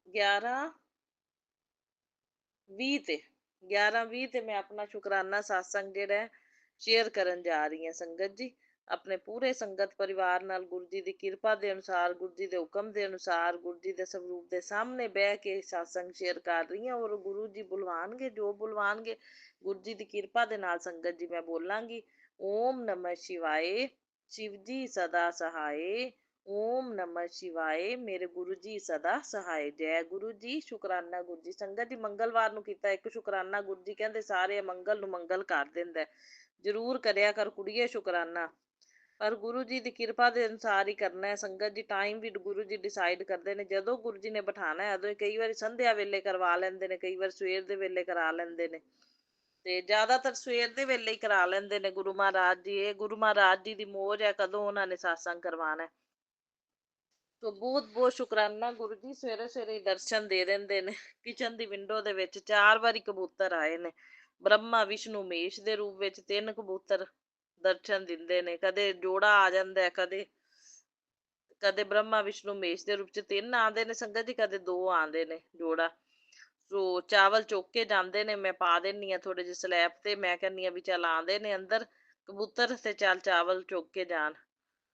11:20 ਤੇ 11:20 ਤੇ ਮੈਂ ਆਪਣਾ ਸ਼ੁਕਰਾਨਾ ਸਤਸੰਗ ਜਿਹੜਾ ਸ਼ੇਅਰ ਕਰਨ ਜਾ ਰਹੀ ਹਾਂ ਸੰਗਤ ਜੀ, ਆਪਣੇ ਪੂਰੇ ਸੰਗਤ ਪਰਿਵਾਰ ਨਾਲ। ਗੁਰੂ ਜੀ ਦੀ ਕਿਰਪਾ ਦੇ ਅਨੁਸਾਰ, ਗੁਰੂ ਜੀ ਦੇ ਹੁਕਮ ਦੇ ਅਨੁਸਾਰ, ਗੁਰੂ ਜੀ ਦੇ ਸਰੂਪ ਦੇ ਸਾਹਮਣੇ ਬਹਿ ਕੇ ਸਤਸੰਗ ਸ਼ੇਅਰ ਕਰ ਰਹੀ ਹਾਂ। ਔਰ ਗੁਰੂ ਜੀ ਬੁਲਵਾਉਣਗੇ ਜੋ ਬੁਲਵਾਉਣਗੇ, ਗੁਰੂ ਜੀ ਦੀ ਕਿਰਪਾ ਦੇ ਨਾਲ ਸੰਗਤ ਜੀ ਮੈਂ ਬੋਲਾਂਗੀ। ਓਮ ਨਮः शिवाय, शिव जी सदा सहाय। ਓਮ ਨਮः शिवाय, ਮੇਰੇ ਗੁਰੂ ਜੀ ਸਦਾ ਸਹਾय। ਜੈ ਗੁਰੂ ਜੀ। ਸ਼ੁਕਰਾਨਾ ਗੁਰੂ ਜੀ। ਸੰਗਤ ਜੀ ਮੰਗਲਵਾਰ ਨੂੰ ਕੀਤਾ ਇੱਕ ਸ਼ੁਕਰਾਨਾ, ਗੁਰੂ ਜੀ ਕਹਿੰਦੇ ਸਾਰੇ ਮੰਗਲ ਨੂੰ ਮੰਗਲ ਕਰ ਦਿੰਦਾ। ਜ਼ਰੂਰ ਕਰਿਆ ਕਰ ਕੁੜੀਏ ਸ਼ੁਕਰਾਨਾ, ਪਰ ਗੁਰੂ ਜੀ ਦੀ ਕਿਰਪਾ ਦੇ ਅਨੁਸਾਰ ਹੀ ਕਰਨਾ ਹੈ ਸੰਗਤ ਜੀ। ਟਾਈਮ ਵੀ ਗੁਰੂ ਜੀ ਡਿਸਾਈਡ ਕਰਦੇ ਨੇ, ਜਦੋਂ ਗੁਰੂ ਜੀ ਨੇ ਬਿਠਾਣਾ ਹੈ ਉਦੋਂ। ਕਈ ਵਾਰੀ ਸੰਧਿਆ ਵੇਲੇ ਕਰਵਾ ਲੈਂਦੇ ਨੇ, ਕਈ ਵਾਰ ਸਵੇਰ ਦੇ ਵੇਲੇ ਕਰਾ ਲੈਂਦੇ ਨੇ, ਤੇ ਜ਼ਿਆਦਾਤਰ ਸਵੇਰ ਦੇ ਵੇਲੇ ਹੀ ਕਰਾ ਲੈਂਦੇ ਨੇ ਗੁਰੂ ਮਹਾਰਾਜ ਜੀ। ਇਹ ਗੁਰੂ ਮਹਾਰਾਜ ਜੀ ਦੀ ਮੌਜ ਹੈ, ਕਦੋਂ ਉਹਨਾਂ ਨੇ ਸਤਸੰਗ ਕਰਵਾਉਣਾ। ਤੋ ਬਹੁਤ ਬਹੁਤ ਸ਼ੁਕਰਾਨਾ ਗੁਰੂ ਜੀ, ਸਵੇਰੇ ਸਵੇਰੇ ਹੀ ਦਰਸ਼ਨ ਦੇ ਦਿੰਦੇ ਨੇ। ਕਿਚਨ ਦੀ ਵਿੰਡੋ ਦੇ ਵਿੱਚ 4 ਵਾਰੀ ਕਬੂਤਰ ਆਏ ਨੇ, ਬ੍ਰਹਮਾ ਵਿਸ਼ਨੂੰ ਮਹੇਸ਼ ਦੇ ਰੂਪ ਵਿੱਚ। 3 ਕਬੂਤਰ ਦਰਸ਼ਨ ਦਿੰਦੇ ਨੇ, ਕਦੇ ਜੋੜਾ ਆ ਜਾਂਦਾ, ਕਦੇ ਕਦੇ ਬ੍ਰਹਮਾ ਵਿਸ਼ਨੂੰ ਮਹੇਸ਼ ਦੇ ਰੂਪ ਚ 3 ਆਉਂਦੇ ਨੇ ਸੰਗਤ ਜੀ, ਕਦੇ 2 ਆਉਂਦੇ ਨੇ ਜੋੜਾ। ਸੋ ਚਾਵਲ ਚੁੱਕ ਕੇ ਜਾਂਦੇ ਨੇ, ਮੈਂ ਪਾ ਦਿੰਨੀ ਆ ਥੋੜੇ ਜਿਹੇ ਸਲੈਬ ਤੇ। ਮੈਂ ਕਹਿੰਦੀ ਆ ਵੀ ਚੱਲ ਆਉਂਦੇ ਨੇ ਅੰਦਰ ਕਬੂਤਰ, ਤੇ ਚੱਲ ਚਾਵਲ ਚੁੱਕ ਕੇ ਜਾਣ।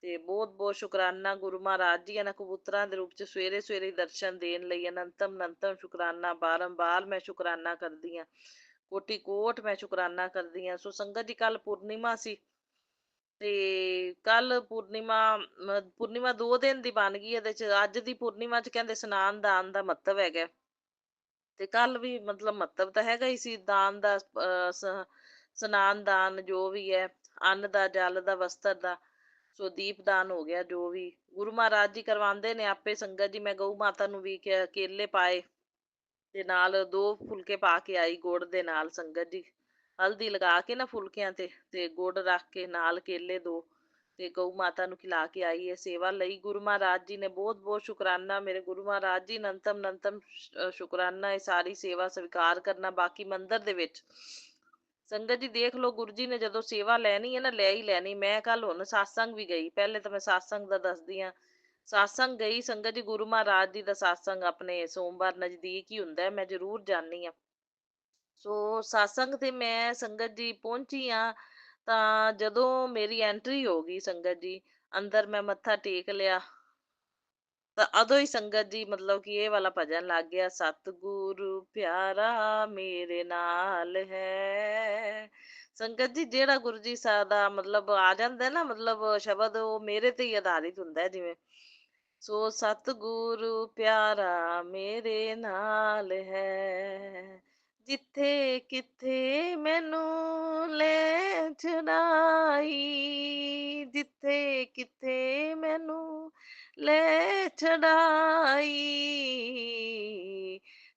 ਤੇ ਬਹੁਤ ਬਹੁਤ ਸ਼ੁਕਰਾਨਾ ਗੁਰੂ ਮਹਾਰਾਜ ਜੀ, ਇਹਨਾਂ ਕਬੂਤਰਾਂ ਦੇ ਰੂਪ ਚ ਸਵੇਰੇ ਸਵੇਰੇ ਦਰਸ਼ਨ ਦੇਣ ਲਈ ਅਨੰਤਮ ਅਨੰਤਮ ਸ਼ੁਕਰਾਨਾ। ਬਾਰੰਬਾਰ ਮੈਂ ਸ਼ੁਕਰਾਨਾ ਕਰਦੀ ਹਾਂ, ਕੋਟि ਕੋਟ ਮੈਂ ਸ਼ੁਕਰਾਨਾ ਕਰਦੀ ਹਾਂ। ਸੋ ਸੰਗਤ ਜੀ ਕੱਲ ਪੂਰਨਿਮਾ ਸੀ, ਤੇ ਕੱਲ ਪੂਰਨਿਮਾ 2 ਦਿਨ ਦੀ ਬਣ ਗਈ। ਇਹਦੇ ਚ ਅੱਜ ਦੀ ਪੂਰਨਿਮਾ ਚ ਕਹਿੰਦੇ ਇਸ਼ਨਾਨ ਦਾਨ ਦਾ ਮਹੱਤਵ ਹੈਗਾ, ਤੇ ਕੱਲ ਵੀ ਮਤਲਬ ਮਹੱਤਵ ਤਾਂ ਹੈਗਾ ਹੀ ਸੀ ਦਾਨ ਦਾ। ਇਸ਼ਨਾਨ ਦਾਨ ਜੋ ਵੀ ਹੈ, ਅੰਨ ਦਾ, ਜਲ ਦਾ, ਵਸਤਰ ਦਾ। ਸੋ ਦੀਪ ਦਾਨ ਹੋ ਗਿਆ, ਜੋ ਵੀ ਗੁਰੂ ਮਹਾਰਾਜ ਜੀ ਕਰਵਾਉਂਦੇ ਨੇ ਆਪੇ ਸੰਗਤ ਜੀ। ਮੈਂ ਗਊ ਮਾਤਾ ਨੂੰ ਵੀ ਕੇਲੇ ਪਾਏ, ਤੇ ਨਾਲ 2 ਫੁਲਕੇ ਪਾ ਕੇ ਆਈ ਗੁੜ ਦੇ ਨਾਲ ਸੰਗਤ ਜੀ। ਹਲਦੀ ਲਗਾ ਕੇ ਨਾ ਫੁਲਕਿਆਂ ਤੇ ਗੁੜ ਰੱਖ ਕੇ ਨਾਲ ਕੇਲੇ 2, ਤੇ ਗਊ ਮਾਤਾ ਨੂੰ ਖਿਲਾ ਕੇ ਆਈ ਹੈ ਸੇਵਾ ਲਈ। ਗੁਰੂ ਮਹਾਰਾਜ ਜੀ ਨੇ ਬਹੁਤ ਬਹੁਤ ਸ਼ੁਕਰਾਨਾ ਮੇਰੇ ਗੁਰੂ ਮਹਾਰਾਜ ਜੀ, ਅਨੰਤਮ ਅਨੰਤਮ ਸ਼ੁਕਰਾਨਾ ਇਹ ਸਾਰੀ ਸੇਵਾ ਸਵੀਕਾਰ ਕਰਨਾ। ਬਾਕੀ ਮੰਦਿਰ ਦੇ ਵਿੱਚ ਸੰਗਤ ਜੀ ਦੇਖ ਲਓ, ਗੁਰੂ ਜੀ ਨੇ ਜਦੋਂ ਸੇਵਾ ਲੈਣੀ ਹੈ ਨਾ, ਲੈ ਹੀ ਲੈਣੀ। ਮੈਂ ਕੱਲ ਹੁਣ ਸਤਸੰਗ ਵੀ ਗਈ, ਪਹਿਲੇ ਤਾਂ ਮੈਂ ਸਤਸੰਗ ਦਾ ਦੱਸਦੀ ਹਾਂ। ਸਤਸੰਗ ਗਈ ਸੰਗਤ ਜੀ, ਗੁਰੂ ਮਹਾਰਾਜ ਜੀ ਦਾ ਸਤਸੰਗ ਆਪਣੇ ਸੋਮਵਾਰ ਨਜ਼ਦੀਕ ਹੀ ਹੁੰਦਾ, ਮੈਂ ਜ਼ਰੂਰ ਜਾਂਦੀ ਹਾਂ। ਸੋ ਸਤਸੰਗ ਤੇ ਮੈਂ ਸੰਗਤ ਜੀ ਪਹੁੰਚੀ ਆ, ਤਾਂ ਜਦੋਂ ਮੇਰੀ ਐਂਟਰੀ ਹੋ ਗਈ ਸੰਗਤ ਜੀ ਅੰਦਰ, ਮੈਂ ਮੱਥਾ ਟੇਕ ਲਿਆ, ਤਾਂ ਉਦੋਂ ਹੀ ਸੰਗਤ ਜੀ ਮਤਲਬ ਕਿ ਇਹ ਵਾਲਾ ਭਜਨ ਲੱਗ ਗਿਆ, ਸਤਿਗੁਰੂ ਪਿਆਰਾ ਮੇਰੇ ਨਾਲ ਹੈ। ਸੰਗਤ ਜੀ ਜਿਹੜਾ ਗੁਰੂ ਜੀ ਦਾ ਮਤਲਬ ਆ ਜਾਂਦਾ ਨਾ, ਮਤਲਬ ਸ਼ਬਦ, ਉਹ ਮੇਰੇ ਤੇ ਹੀ ਆਧਾਰਿਤ ਹੁੰਦਾ ਹੈ ਜਿਵੇਂ। ਸੋ ਸਤਿਗੁਰੂ ਪਿਆਰਾ ਮੇਰੇ ਨਾਲ ਹੈ, ਜਿੱਥੇ ਕਿੱਥੇ ਮੈਨੂੰ ਲੈ ਛੁਡਾਈ, ਜਿੱਥੇ ਕਿੱਥੇ ਮੈਨੂੰ ਲੈ ਛੁਡਾਈ,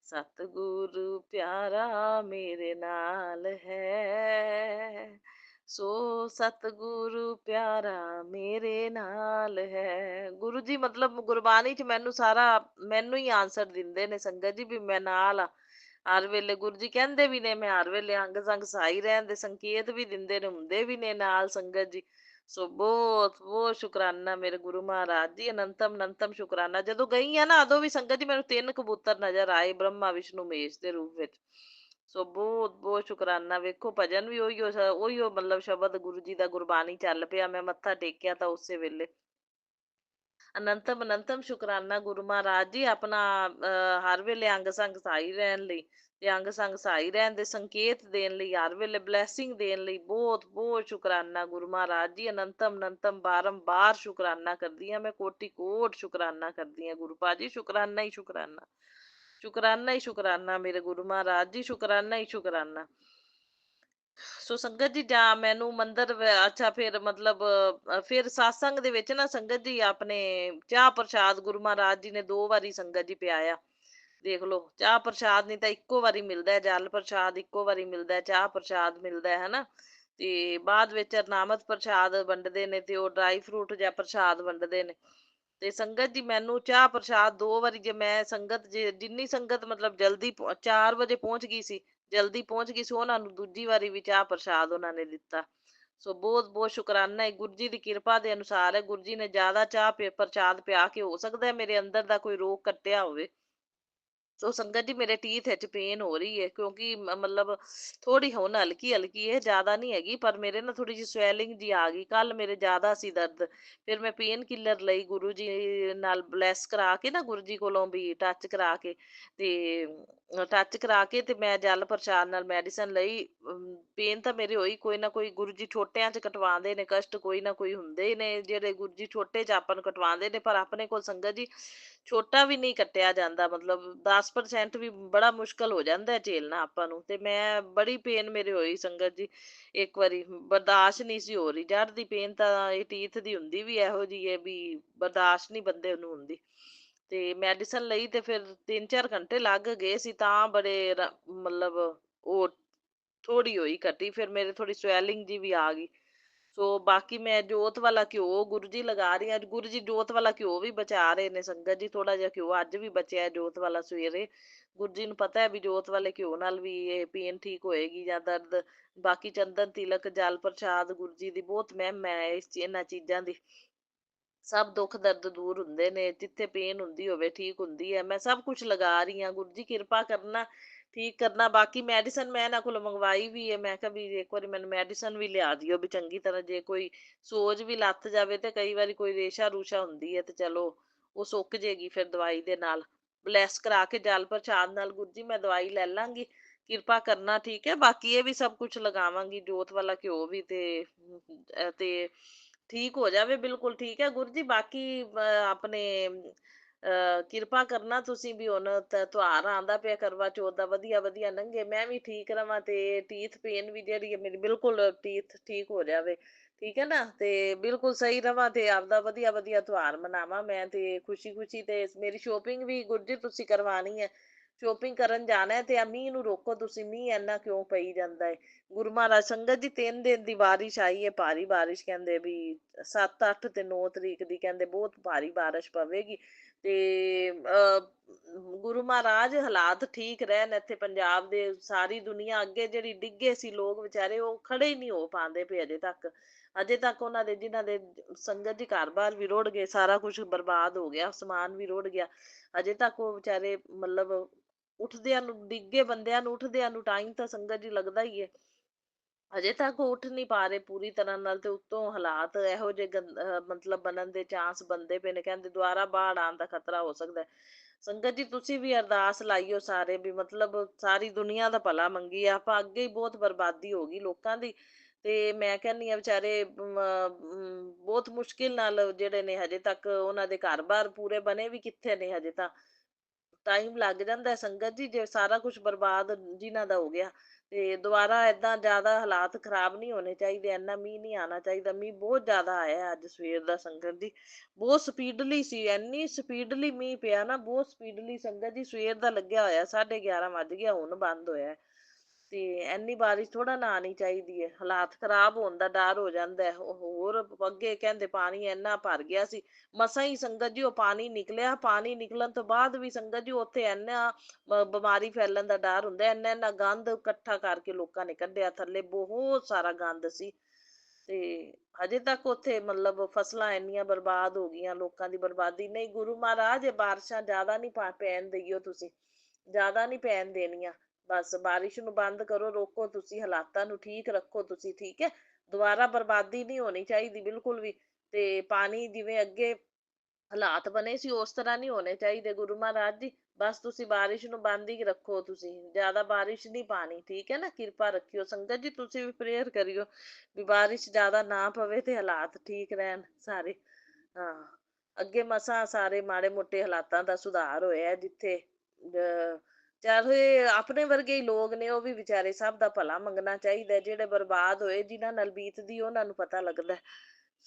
ਸਤਿਗੁਰੂ ਪਿਆਰਾ ਮੇਰੇ ਨਾਲ ਹੈ। ਸੋ ਸਤਿਗੁਰੂ ਪਿਆਰਾ ਮੇਰੇ ਨਾਲ ਹੈ। ਗੁਰੂ ਜੀ ਮਤਲਬ ਗੁਰਬਾਣੀ ਚ ਮੈਨੂੰ ਹੀ ਆਨਸਰ ਦਿੰਦੇ ਨੇ ਸੰਗਤ ਜੀ, ਵੀ ਮੈਂ ਨਾਲ ਆ ਹਰ ਵੇਲੇ। ਗੁਰੂ ਜੀ ਕਹਿੰਦੇ ਵੀ ਨੇ ਮੈਂ ਹਰ ਵੇਲੇ ਅੰਗ ਸੰਗ ਸਹਾਈ ਰਹਿਣ ਦੇ ਸੰਕੇਤ ਵੀ ਦਿੰਦੇ ਨੇ, ਹੁੰਦੇ ਵੀ ਨੇ ਨਾਲ ਸੰਗਤ ਜੀ। ਸੋ ਬਹੁਤ ਬਹੁਤ ਸ਼ੁਕਰਾਨਾ ਮੇਰੇ ਗੁਰੂ ਮਹਾਰਾਜ ਜੀ, ਅਨੰਤਮ ਅਨੰਤਮ ਸ਼ੁਕਰਾਨਾ। ਜਦੋਂ ਗਈ ਆ ਨਾ, ਉਦੋਂ ਵੀ ਸੰਗਤ ਜੀ ਮੈਨੂੰ 3 ਕਬੂਤਰ ਨਜ਼ਰ ਆਏ, ਬ੍ਰਹਮਾ ਵਿਸ਼ਨੂੰ ਮਹੇਸ਼ ਦੇ ਰੂਪ ਵਿੱਚ। ਸੋ ਬਹੁਤ ਬਹੁਤ ਸ਼ੁਕਰਾਨਾ। ਵੇਖੋ ਭਜਨ ਵੀ ਉਹੀਓ ਮਤਲਬ ਸ਼ਬਦ ਗੁਰੂ ਜੀ ਦਾ ਗੁਰਬਾਣੀ ਚੱਲ ਪਿਆ। ਮੈਂ ਮੱਥਾ ਟੇਕਿਆ ਤਾਂ ਉਸੇ ਵੇਲੇ ਅਨੰਤਮ ਅਨੰਤਮ ਸ਼ੁਕਰਾਨਾ ਗੁਰੂ ਮਹਾਰਾਜ ਜੀ, ਆਪਣਾ ਹਰ ਵੇਲੇ ਅੰਗ ਸੰਗ ਸਹਾਈ ਰਹਿਣ ਲਈ ਤੇ ਅੰਗ ਸੰਗ ਸਹਾਈ ਰਹਿਣ ਦੇ ਸੰਕੇਤ ਦੇਣ ਲਈ, ਹਰ ਵੇਲੇ ਬਲੈਸਿੰਗ ਦੇਣ ਲਈ ਬਹੁਤ ਬਹੁਤ ਸ਼ੁਕਰਾਨਾ ਗੁਰੂ ਮਹਾਰਾਜ ਜੀ। ਅਨੰਤਮ ਅਨੰਤਮ ਬਾਰੰਬਾਰ ਸ਼ੁਕਰਾਨਾ ਕਰਦੀ ਹਾਂ ਮੈਂ, ਕੋਟि ਕੋਟ ਸ਼ੁਕਰਾਨਾ ਕਰਦੀ ਹਾਂ ਗੁਰੂ ਪਾਜੀ। ਸ਼ੁਕਰਾਨਾ ਹੀ ਸ਼ੁਕਰਾਨਾ, ਸ਼ੁਕਰਾਨਾ ਹੀ ਸ਼ੁਕਰਾਨਾ ਮੇਰੇ ਗੁਰੂ ਮਹਾਰਾਜ ਜੀ, ਸ਼ੁਕਰਾਨਾ ਹੀ ਸ਼ੁਕਰਾਨਾ। ਸੋ ਸੰਗਤ ਜੀ, ਜਾਂ ਮੈਨੂੰ ਮੰਦਿਰ ਅੱਛਾ ਫਿਰ ਮਤਲਬ ਫਿਰ ਸਾਸੰਗ ਦੇ ਵਿੱਚ ਨਾ ਸੰਗਤ ਜੀ ਆਪਣੇ ਚਾਹ ਪ੍ਰਸ਼ਾਦ ਗੁਰੂ ਮਹਾਰਾਜ ਜੀ ਨੇ 2 ਵਾਰੀ ਸੰਗਤ ਜੀ ਪਿਆਇਆ। ਦੇਖ ਲਓ, ਚਾਹ ਪ੍ਰਸ਼ਾਦ ਨਹੀਂ ਤਾਂ ਇੱਕੋ ਵਾਰੀ ਮਿਲਦਾ ਹੈ, ਜਲ ਪ੍ਰਸ਼ਾਦ ਇੱਕੋ ਵਾਰੀ ਮਿਲਦਾ ਹੈ, ਚਾਹ ਪ੍ਰਸ਼ਾਦ ਮਿਲਦਾ ਹੈ ਹਨਾ। ਤੇ ਬਾਅਦ ਵਿੱਚ ਅਰਨਾਮਤ ਪ੍ਰਸ਼ਾਦ ਵੰਡਦੇ ਨੇ ਤੇ ਉਹ ਡਰਾਈ ਫਰੂਟ ਜਾਂ ਪ੍ਰਸ਼ਾਦ ਵੰਡਦੇ ਨੇ। ਤੇ ਸੰਗਤ ਜੀ, ਮੈਨੂੰ ਚਾਹ ਪ੍ਰਸ਼ਾਦ 2 ਵਾਰੀ, ਜੇ ਮੈਂ ਸੰਗਤ ਜਿੰਨੀ ਸੰਗਤ ਮਤਲਬ ਜਲਦੀ 4 ਵਜੇ ਪਹੁੰਚ ਗਈ ਸੀ, ਜਲਦੀ ਪਹੁੰਚ ਗਈ ਸੀ, ਉਹਨਾਂ ਨੂੰ ਦੂਜੀ ਵਾਰੀ ਵੀ ਚਾਹ ਪ੍ਰਸ਼ਾਦ ਉਹਨਾਂ ਨੇ ਦਿੱਤਾ। ਸੋ ਬਹੁਤ ਬਹੁਤ ਸ਼ੁਕਰਾਨਾ ਹੈ, ਗੁਰੂ ਜੀ ਦੀ ਕਿਰਪਾ ਦੇ ਅਨੁਸਾਰ ਹੈ। ਗੁਰੂ ਜੀ ਨੇ ਜ਼ਿਆਦਾ ਚਾਹ ਪ੍ਰਸ਼ਾਦ ਪਿਆ ਕੇ ਹੋ ਸਕਦਾ ਹੈ ਮੇਰੇ ਅੰਦਰ ਦਾ ਕੋਈ ਰੋਗ ਕੱਟਿਆ ਹੋਵੇ। ਸੋ ਸੰਗਤ ਜੀ, ਮੇਰੇ ਟੀਥ ਵਿੱਚ ਪੇਨ ਹੋ ਰਹੀ ਹੈ ਕਿਉਂਕਿ ਮਤਲਬ ਥੋੜੀ ਹੁਣ ਹਲਕੀ ਹਲਕੀ ਹੈ, ਜ਼ਿਆਦਾ ਨਹੀਂ ਹੈਗੀ, ਪਰ ਮੇਰੇ ਨਾ ਥੋੜੀ ਜਿਹੀ ਸਵੈਲਿੰਗ ਜੀ ਆ ਗਈ। ਕੱਲ ਮੇਰੇ ਜ਼ਿਆਦਾ ਸੀ ਦਰਦ, ਫਿਰ ਮੈਂ ਪੇਨ ਕਿਲਰ ਲਈ ਗੁਰੂ ਜੀ ਨਾਲ ਬਲੈਸ ਕਰਾ ਕੇ ਨਾ, ਗੁਰੂ ਜੀ ਕੋਲੋਂ ਵੀ ਟੱਚ ਕਰਾ ਕੇ ਤੇ ਮੈਂ ਜਲ ਪ੍ਰਸ਼ਾਦ ਨਾਲ ਮੈਡੀਸਨ ਲਈ। ਪੇਨ ਤਾਂ ਮੇਰੇ ਹੋਈ ਕੋਈ ਨਾ ਕੋਈ, ਗੁਰੂ ਜੀ ਛੋਟਿਆਂ ਚ ਕਟਵਾਉਂਦੇ ਨੇ ਕਸ਼ਟ, ਕੋਈ ਨਾ ਕੋਈ ਹੁੰਦੇ ਹੀ ਨੇ ਜਿਹੜੇ ਗੁਰੂ ਜੀ ਛੋਟੇ ਚ ਆਪਾਂ ਨੂੰ ਕਟਵਾਉਂਦੇ ਨੇ। ਪਰ ਆਪਣੇ ਕੋਲ ਸੰਗਤ ਜੀ ਛੋਟਾ ਵੀ ਨਹੀਂ ਕੱਟਿਆ ਜਾਂਦਾ, ਮਤਲਬ 10% ਵੀ ਬੜਾ ਮੁਸ਼ਕਲ ਹੋ ਜਾਂਦਾ ਹੈ ਝੇਲਣਾ ਆਪਾਂ ਨੂੰ। ਤੇ ਮੈਂ ਬੜੀ ਪੇਨ ਮੇਰੇ ਹੋਈ ਸੰਗਤ ਜੀ, ਇੱਕ ਵਾਰੀ ਬਰਦਾਸ਼ਤ ਨਹੀਂ ਸੀ ਹੋ ਰਹੀ। ਜੜ ਦੀ ਪੇਨ ਤਾਂ ਇਹ ਟੀਥ ਦੀ ਹੁੰਦੀ ਵੀ ਇਹੋ ਜਿਹੀ ਹੈ ਵੀ ਬਰਦਾਸ਼ਤ ਨਹੀਂ ਬੰਦੇ ਨੂੰ ਹੁੰਦੀ। ਤੇ ਮੈਡੀਸਨ ਲਈ ਤੇ ਫਿਰ 3-4 ਘੰਟੇ ਲੱਗ ਗਏ ਸੀ, ਤਾਂ ਬੜੇ ਮਤਲਬ ਉਹ ਥੋੜੀ ਹੋਈ ਘਟੀ, ਫਿਰ ਮੇਰੇ ਥੋੜੀ ਸਵੈਲਿੰਗ ਜੀ ਵੀ ਆ ਗਈ। ਸੋ ਬਾਕੀ ਮੈਂ ਜੋਤ ਵਾਲਾ ਘਿਓ ਗੁਰੂ ਜੀ ਲਗਾ ਰਹੀ ਹਾਂ। ਗੁਰੂ ਜੀ ਜੋਤ ਵਾਲਾ ਘਿਓ ਵੀ ਬਚਾ ਰਹੇ ਨੇ ਸੰਗਤ ਜੀ, ਥੋੜਾ ਜਿਹਾ ਘਿਓ ਅੱਜ ਵੀ ਬਚਿਆ ਜੋਤ ਵਾਲਾ ਸਵੇਰੇ। ਗੁਰੂ ਜੀ ਨੂੰ ਪਤਾ ਹੈ ਵੀ ਜੋਤ ਵਾਲੇ ਘਿਓ ਨਾਲ ਵੀ ਇਹ ਪੇਨ ਠੀਕ ਹੋਏਗੀ ਜਾਂ ਦਰਦ। ਬਾਕੀ ਚੰਦਨ ਤਿਲਕ ਜਲ ਪ੍ਰਸ਼ਾਦ ਗੁਰੂ ਜੀ ਦੀ ਬਹੁਤ ਮਹਿਮਾ ਹੈ ਇਹਨਾਂ ਚੀਜ਼ਾਂ ਦੀ। ਸਭ ਦੁੱਖ ਦਰਦ ਦੂਰ ਹੁੰਦੇ ਨੇ, ਜਿੱਥੇ ਪੇਨ ਹੁੰਦੀ ਹੋਵੇ ਠੀਕ ਹੁੰਦੀ ਹੈ। ਮੈਂ ਸਭ ਕੁਝ ਲਗਾ ਰਹੀ ਹਾਂ, ਗੁਰੂ ਜੀ ਕਿਰਪਾ ਕਰਨਾ, ਠੀਕ ਕਰਨਾ। ਬਾਕੀ ਮੈਡੀਸਨ ਮੈਂ ਇਹਨਾਂ ਕੋਲੋਂ ਮੰਗਵਾਈ ਵੀ ਹੈ, ਮੈਂ ਕਿਹਾ ਵੀ ਇੱਕ ਵਾਰੀ ਮੈਨੂੰ ਮੈਡੀਸਨ ਵੀ ਲਿਆ ਦਿਓ ਵੀ ਚੰਗੀ ਤਰ੍ਹਾਂ, ਜੇ ਕੋਈ ਸੋਜ ਵੀ ਲੱਥ ਜਾਵੇ ਤੇ ਕਈ ਵਾਰੀ ਕੋਈ ਰੇਸ਼ਾ ਰੂਸ਼ਾ ਹੁੰਦੀ ਹੈ ਤੇ ਚਲੋ ਉਹ ਸੁੱਕ ਜੇਗੀ ਫਿਰ ਦਵਾਈ ਦੇ ਨਾਲ। ਬਲੈਸ ਕਰਾ ਕੇ ਜਲ ਪ੍ਰਸ਼ਾਦ ਨਾਲ ਗੁਰੂ ਜੀ ਮੈਂ ਦਵਾਈ ਲੈ ਲਾਂਗੀ, ਕਿਰਪਾ ਕਰਨਾ, ਠੀਕ ਹੈ। ਬਾਕੀ ਇਹ ਵੀ ਸਭ ਕੁਝ ਲਗਾਵਾਂਗੀ, ਜੋਤ ਵਾਲਾ ਘਿਓ ਵੀ ਤੇ ਠੀਕ ਹੋ ਜਾਵੇ, ਬਿਲਕੁਲ ਠੀਕ ਹੈ ਗੁਰੂ ਜੀ। ਬਾਕੀ ਆਪਣੇ ਕਿਰਪਾ ਕਰਨਾ ਤੁਸੀਂ ਵੀ, ਹੁਣ ਤਿਉਹਾਰ ਆਉਂਦਾ ਪਿਆ ਕਰਵਾ ਚੌਥ ਦਾ, ਵਧੀਆ ਵਧੀਆ ਲੰਘੇ, ਮੈਂ ਵੀ ਠੀਕ ਰਵਾਂ ਤੇ ਟੀਥ ਪੇਨ ਵੀ ਜਿਹੜੀ ਹੈ ਮੇਰੀ ਬਿਲਕੁਲ ਟੀਥ ਠੀਕ ਹੋ ਜਾਵੇ, ਠੀਕ ਹੈ ਨਾ। ਤੇ ਬਿਲਕੁਲ ਸਹੀ ਰਵਾਂ ਤੇ ਆਪਦਾ ਵਧੀਆ ਵਧੀਆ ਤਿਉਹਾਰ ਮਨਾਵਾਂ ਮੈਂ ਤੇ ਖੁਸ਼ੀ ਖੁਸ਼ੀ। ਤੇ ਮੇਰੀ ਸ਼ੋਪਿੰਗ ਵੀ ਗੁਰੂ ਜੀ ਤੁਸੀਂ ਕਰਵਾਣੀ ਹੈ, ਸ਼ੋਪਿੰਗ ਕਰਨ ਜਾਣਾ ਹੈ। ਤੇ ਆ ਮੀਂਹ ਨੂੰ ਰੋਕੋ ਤੁਸੀਂ, ਮੀਂਹ ਇੰਨਾ ਕਿਉਂ ਪਈ ਜਾਂਦਾ ਹੈ। ਗੁਰੂ ਮਹਾਰਾਜ ਸੰਗਤ ਜੀ 3 ਦਿਨ ਦੀ ਬਾਰਿਸ਼ ਆਈ ਹੈ, ਭਾਰੀ ਬਾਰਿਸ਼, ਕਹਿੰਦੇ ਵੀ 7, 8 ਤੇ 9 ਤਰੀਕ ਦੀ ਕਹਿੰਦੇ ਬਹੁਤ ਭਾਰੀ ਬਾਰਿਸ਼ ਪਵੇਗੀ। ਤੇ ਗੁਰੂ ਮਹਾਰਾਜ ਹਾਲਾਤ ਠੀਕ ਰਹਿਣ ਇੱਥੇ ਪੰਜਾਬ ਦੇ। ਸਾਰੀ ਦੁਨੀਆ ਅੱਗੇ ਜਿਹੜੀ ਡਿੱਗੇ ਸੀ ਲੋਕ ਵਿਚਾਰੇ, ਉਹ ਖੜੇ ਹੀ ਨਹੀਂ ਹੋ ਪਾਉਂਦੇ ਪਏ ਅਜੇ ਤੱਕ। ਅਜੇ ਤੱਕ ਉਹਨਾਂ ਦੇ ਜਿਨ੍ਹਾਂ ਦੇ ਸੰਗਤ ਜੀ ਘਰ ਬਾਰ ਵੀ ਰੁੜ ਗਏ, ਸਾਰਾ ਕੁਝ ਬਰਬਾਦ ਹੋ ਗਿਆ, ਸਮਾਨ ਵੀ ਰੁੜ ਗਿਆ, ਅਜੇ ਤੱਕ ਉਹ ਵਿਚਾਰੇ ਮਤਲਬ ਉੱਠਦਿਆਂ ਨੂੰ, ਡਿੱਗੇ ਬੰਦਿਆਂ ਨੂੰ ਉੱਠਦਿਆਂ ਨੂੰ ਟਾਈਮ ਤਾਂ ਸੰਗਤ ਜੀ ਲੱਗਦਾ ਹੀ ਹੈ। ਅਜੇ ਤੱਕ ਉਹ ਉੱਠ ਨਹੀਂ ਪਾ ਰਹੇ ਪੂਰੀ ਤਰ੍ਹਾਂ ਨਾਲ। ਤੇ ਉੱਤੋਂ ਹਾਲਾਤ ਇਹੋ ਜਿਹੇ ਮਤਲਬ ਬਣਨ ਦੇ ਚਾਂਸ ਬਣਦੇ ਪਏ ਨੇ, ਕਹਿੰਦੇ ਦੁਬਾਰਾ ਬਾੜ ਆਉਣ ਦਾ ਖਤਰਾ ਹੋ ਸਕਦਾ ਹੈ। ਸੰਗਤ ਜੀ ਤੁਸੀਂ ਵੀ ਅਰਦਾਸ ਲਾਈਓ ਸਾਰੇ ਵੀ, ਮਤਲਬ ਸਾਰੀ ਦੁਨੀਆ ਦਾ ਭਲਾ ਮੰਗੀ। ਆਪਾਂ ਅੱਗੇ ਹੀ ਬਹੁਤ ਬਰਬਾਦੀ ਹੋ ਗਈ ਲੋਕਾਂ ਦੀ। ਤੇ ਮੈਂ ਕਹਿੰਦੀ ਆ ਵਿਚਾਰੇ ਬਹੁਤ ਮੁਸ਼ਕਿਲ ਨਾਲ ਜਿਹੜੇ ਨੇ, ਹਜੇ ਤੱਕ ਉਹਨਾਂ ਦੇ ਘਰ ਬਾਰ ਪੂਰੇ ਬਣੇ ਵੀ ਕਿੱਥੇ ਨੇ, ਹਜੇ ਤਾਂ ਟਾਈਮ ਲੱਗ ਜਾਂਦਾ ਹੈ ਸੰਗਤ ਜੀ। ਜੇ ਸਾਰਾ ਕੁਝ ਬਰਬਾਦ ਜਿਨ੍ਹਾਂ ਦਾ ਹੋ ਗਿਆ ਤੇ ਦੁਬਾਰਾ ਏਦਾਂ ਜ਼ਿਆਦਾ ਹਾਲਾਤ ਖਰਾਬ ਨਹੀਂ ਹੋਣੇ ਚਾਹੀਦੇ, ਇੰਨਾ ਮੀਂਹ ਨਹੀਂ ਆਉਣਾ ਚਾਹੀਦਾ। ਮੀਂਹ ਬਹੁਤ ਜ਼ਿਆਦਾ ਆਇਆ ਅੱਜ ਸਵੇਰ ਦਾ ਸੰਗਤ ਜੀ, ਬਹੁਤ ਸਪੀਡਲੀ ਸੀ, ਇੰਨੀ ਸਪੀਡਲੀ ਮੀਂਹ ਪਿਆ ਨਾ, ਬਹੁਤ ਸਪੀਡਲੀ ਸੰਗਤ ਜੀ। ਸਵੇਰ ਦਾ ਲੱਗਿਆ ਹੋਇਆ, 11:30 ਵੱਜ ਗਿਆ, ਹੁਣ ਬੰਦ ਹੋਇਆ। ਤੇ ਇੰਨੀ ਬਾਰਿਸ਼ ਥੋੜਾ ਨਾ ਆਉਣੀ ਚਾਹੀਦੀ ਹੈ, ਹਾਲਾਤ ਖਰਾਬ ਹੋਣ ਦਾ ਡਰ ਹੋ ਜਾਂਦਾ ਹੈ। ਹੋਰ ਅੱਗੇ ਕਹਿੰਦੇ ਪਾਣੀ ਇੰਨਾ ਭਰ ਗਿਆ ਸੀ, ਮਸਾਂ ਹੀ ਸੰਗਤ ਜੀ ਉਹ ਪਾਣੀ ਨਿਕਲਿਆ। ਪਾਣੀ ਨਿਕਲਣ ਤੋਂ ਬਾਅਦ ਵੀ ਸੰਗਤ ਜੀ ਉੱਥੇ ਇੰਨਾ ਬਿਮਾਰੀ ਫੈਲਣ ਦਾ ਡਰ ਹੁੰਦਾ, ਇੰਨਾ ਇੰਨਾ ਗੰਦ ਇਕੱਠਾ ਕਰਕੇ ਲੋਕਾਂ ਨੇ ਕੱਢਿਆ ਥੱਲੇ, ਬਹੁਤ ਸਾਰਾ ਗੰਦ ਸੀ। ਤੇ ਹਜੇ ਤੱਕ ਉੱਥੇ ਮਤਲਬ ਫਸਲਾਂ ਇੰਨੀਆਂ ਬਰਬਾਦ ਹੋ ਗਈਆਂ, ਲੋਕਾਂ ਦੀ ਬਰਬਾਦੀ। ਨਹੀਂ ਗੁਰੂ ਮਹਾਰਾਜ, ਇਹ ਬਾਰਿਸ਼ਾਂ ਜ਼ਿਆਦਾ ਨਹੀਂ ਪੈਣ ਦੇਈਓ ਤੁਸੀਂ, ਜ਼ਿਆਦਾ ਨਹੀਂ ਪੈਣ ਦੇਣੀਆਂ ਬਸ ਬਾਰਿਸ਼ ਨੂੰ ਬੰਦ ਕਰੋ, ਰੋਕੋ ਤੁਸੀਂ, ਹਾਲਾਤਾਂ ਨੂੰ ਠੀਕ ਰੱਖੋ ਤੁਸੀਂ, ਠੀਕ ਹੈ। ਦੁਬਾਰਾ ਬਰਬਾਦੀ ਨਹੀਂ ਹੋਣੀ ਚਾਹੀਦੀ ਬਿਲਕੁਲ ਵੀ। ਤੇ ਪਾਣੀ ਜਿਵੇਂ ਅੱਗੇ ਹਾਲਾਤ ਬਣੇ ਸੀ ਉਸ ਤਰ੍ਹਾਂ ਨਹੀਂ ਹੋਣੇ ਚਾਹੀਦੇ ਗੁਰੂ ਮਹਾਰਾਜ ਜੀ। ਬਸ ਤੁਸੀਂ ਬਾਰਿਸ਼ ਨੂੰ ਬੰਦ ਹੀ ਰੱਖੋ, ਤੁਸੀਂ ਜ਼ਿਆਦਾ ਬਾਰਿਸ਼ ਨਹੀਂ ਪਾਣੀ, ਠੀਕ ਹੈ ਨਾ। ਕਿਰਪਾ ਰੱਖਿਓ ਸੰਗਤ ਜੀ, ਤੁਸੀਂ ਵੀ ਪ੍ਰੇਅਰ ਕਰਿਓ ਵੀ ਬਾਰਿਸ਼ ਜ਼ਿਆਦਾ ਨਾ ਪਵੇ ਤੇ ਹਾਲਾਤ ਠੀਕ ਰਹਿਣ ਸਾਰੇ। ਹਾਂ, ਅੱਗੇ ਮਸਾਂ ਸਾਰੇ ਮਾੜੇ ਮੋਟੇ ਹਾਲਾਤਾਂ ਦਾ ਸੁਧਾਰ ਹੋਇਆ ਜਿੱਥੇ ਚਾਹੇ ਆਪਣੇ ਵਰਗੇ ਹੀ ਲੋਕ ਨੇ ਉਹ ਵੀ ਵਿਚਾਰੇ, ਸਭ ਦਾ ਭਲਾ ਮੰਗਣਾ ਚਾਹੀਦਾ। ਜਿਹੜੇ ਬਰਬਾਦ ਹੋਏ ਜਿਨ੍ਹਾਂ ਨਾਲ ਬੀਤਦੀ ਉਹਨਾਂ ਨੂੰ ਪਤਾ ਲੱਗਦਾ।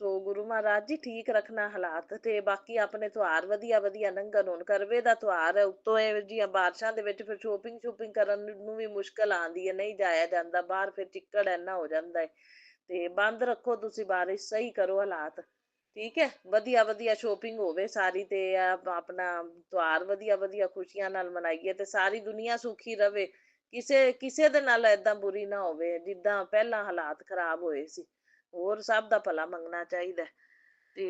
ਸੋ ਗੁਰੂ ਮਹਾਰਾਜ ਜੀ ਠੀਕ ਰੱਖਣਾ ਹਾਲਾਤ, ਤੇ ਬਾਕੀ ਆਪਣੇ ਤਿਉਹਾਰ ਵਧੀਆ ਵਧੀਆ ਲੰਘਣ। ਹੁਣ ਕਰਵੇ ਦਾ ਤਿਉਹਾਰ ਹੈ, ਉੱਤੋਂ ਇਹੋ ਜਿਹੀਆਂ ਬਾਰਿਸ਼ਾਂ ਦੇ ਵਿੱਚ ਫਿਰ ਸ਼ੋਪਿੰਗ ਸ਼ੂਪਿੰਗ ਕਰਨ ਨੂੰ ਵੀ ਮੁਸ਼ਕਲ ਆਉਂਦੀ ਹੈ, ਨਹੀਂ ਜਾਇਆ ਜਾਂਦਾ ਬਾਹਰ, ਫਿਰ ਚਿੱਕੜ ਇੰਨਾ ਹੋ ਜਾਂਦਾ ਹੈ। ਤੇ ਬੰਦ ਰੱਖੋ ਤੁਸੀਂ ਬਾਰਿਸ਼, ਸਹੀ ਕਰੋ ਹਾਲਾਤ, ਠੀਕ ਹੈ। ਵਧੀਆ ਵਧੀਆ ਸ਼ੋਪਿੰਗ ਹੋਵੇ ਸਾਰੀ, ਤੇ ਆਪਣਾ ਤਿਉਹਾਰ ਵਧੀਆ ਵਧੀਆ ਖੁਸ਼ੀਆਂ ਨਾਲ ਮਨਾਈਏ, ਤੇ ਸਾਰੀ ਦੁਨੀਆ ਸੁਖੀ ਰਵੇ। ਕਿਸੇ ਕਿਸੇ ਦੇ ਨਾਲ ਏਦਾਂ ਬੁਰੀ ਨਾ ਹੋਵੇ ਜਿੱਦਾਂ ਪਹਿਲਾਂ ਹਾਲਾਤ ਖਰਾਬ ਹੋਏ ਸੀ। ਹੋਰ ਸਭ ਦਾ ਭਲਾ ਮੰਗਣਾ ਚਾਹੀਦਾ। ਤੇ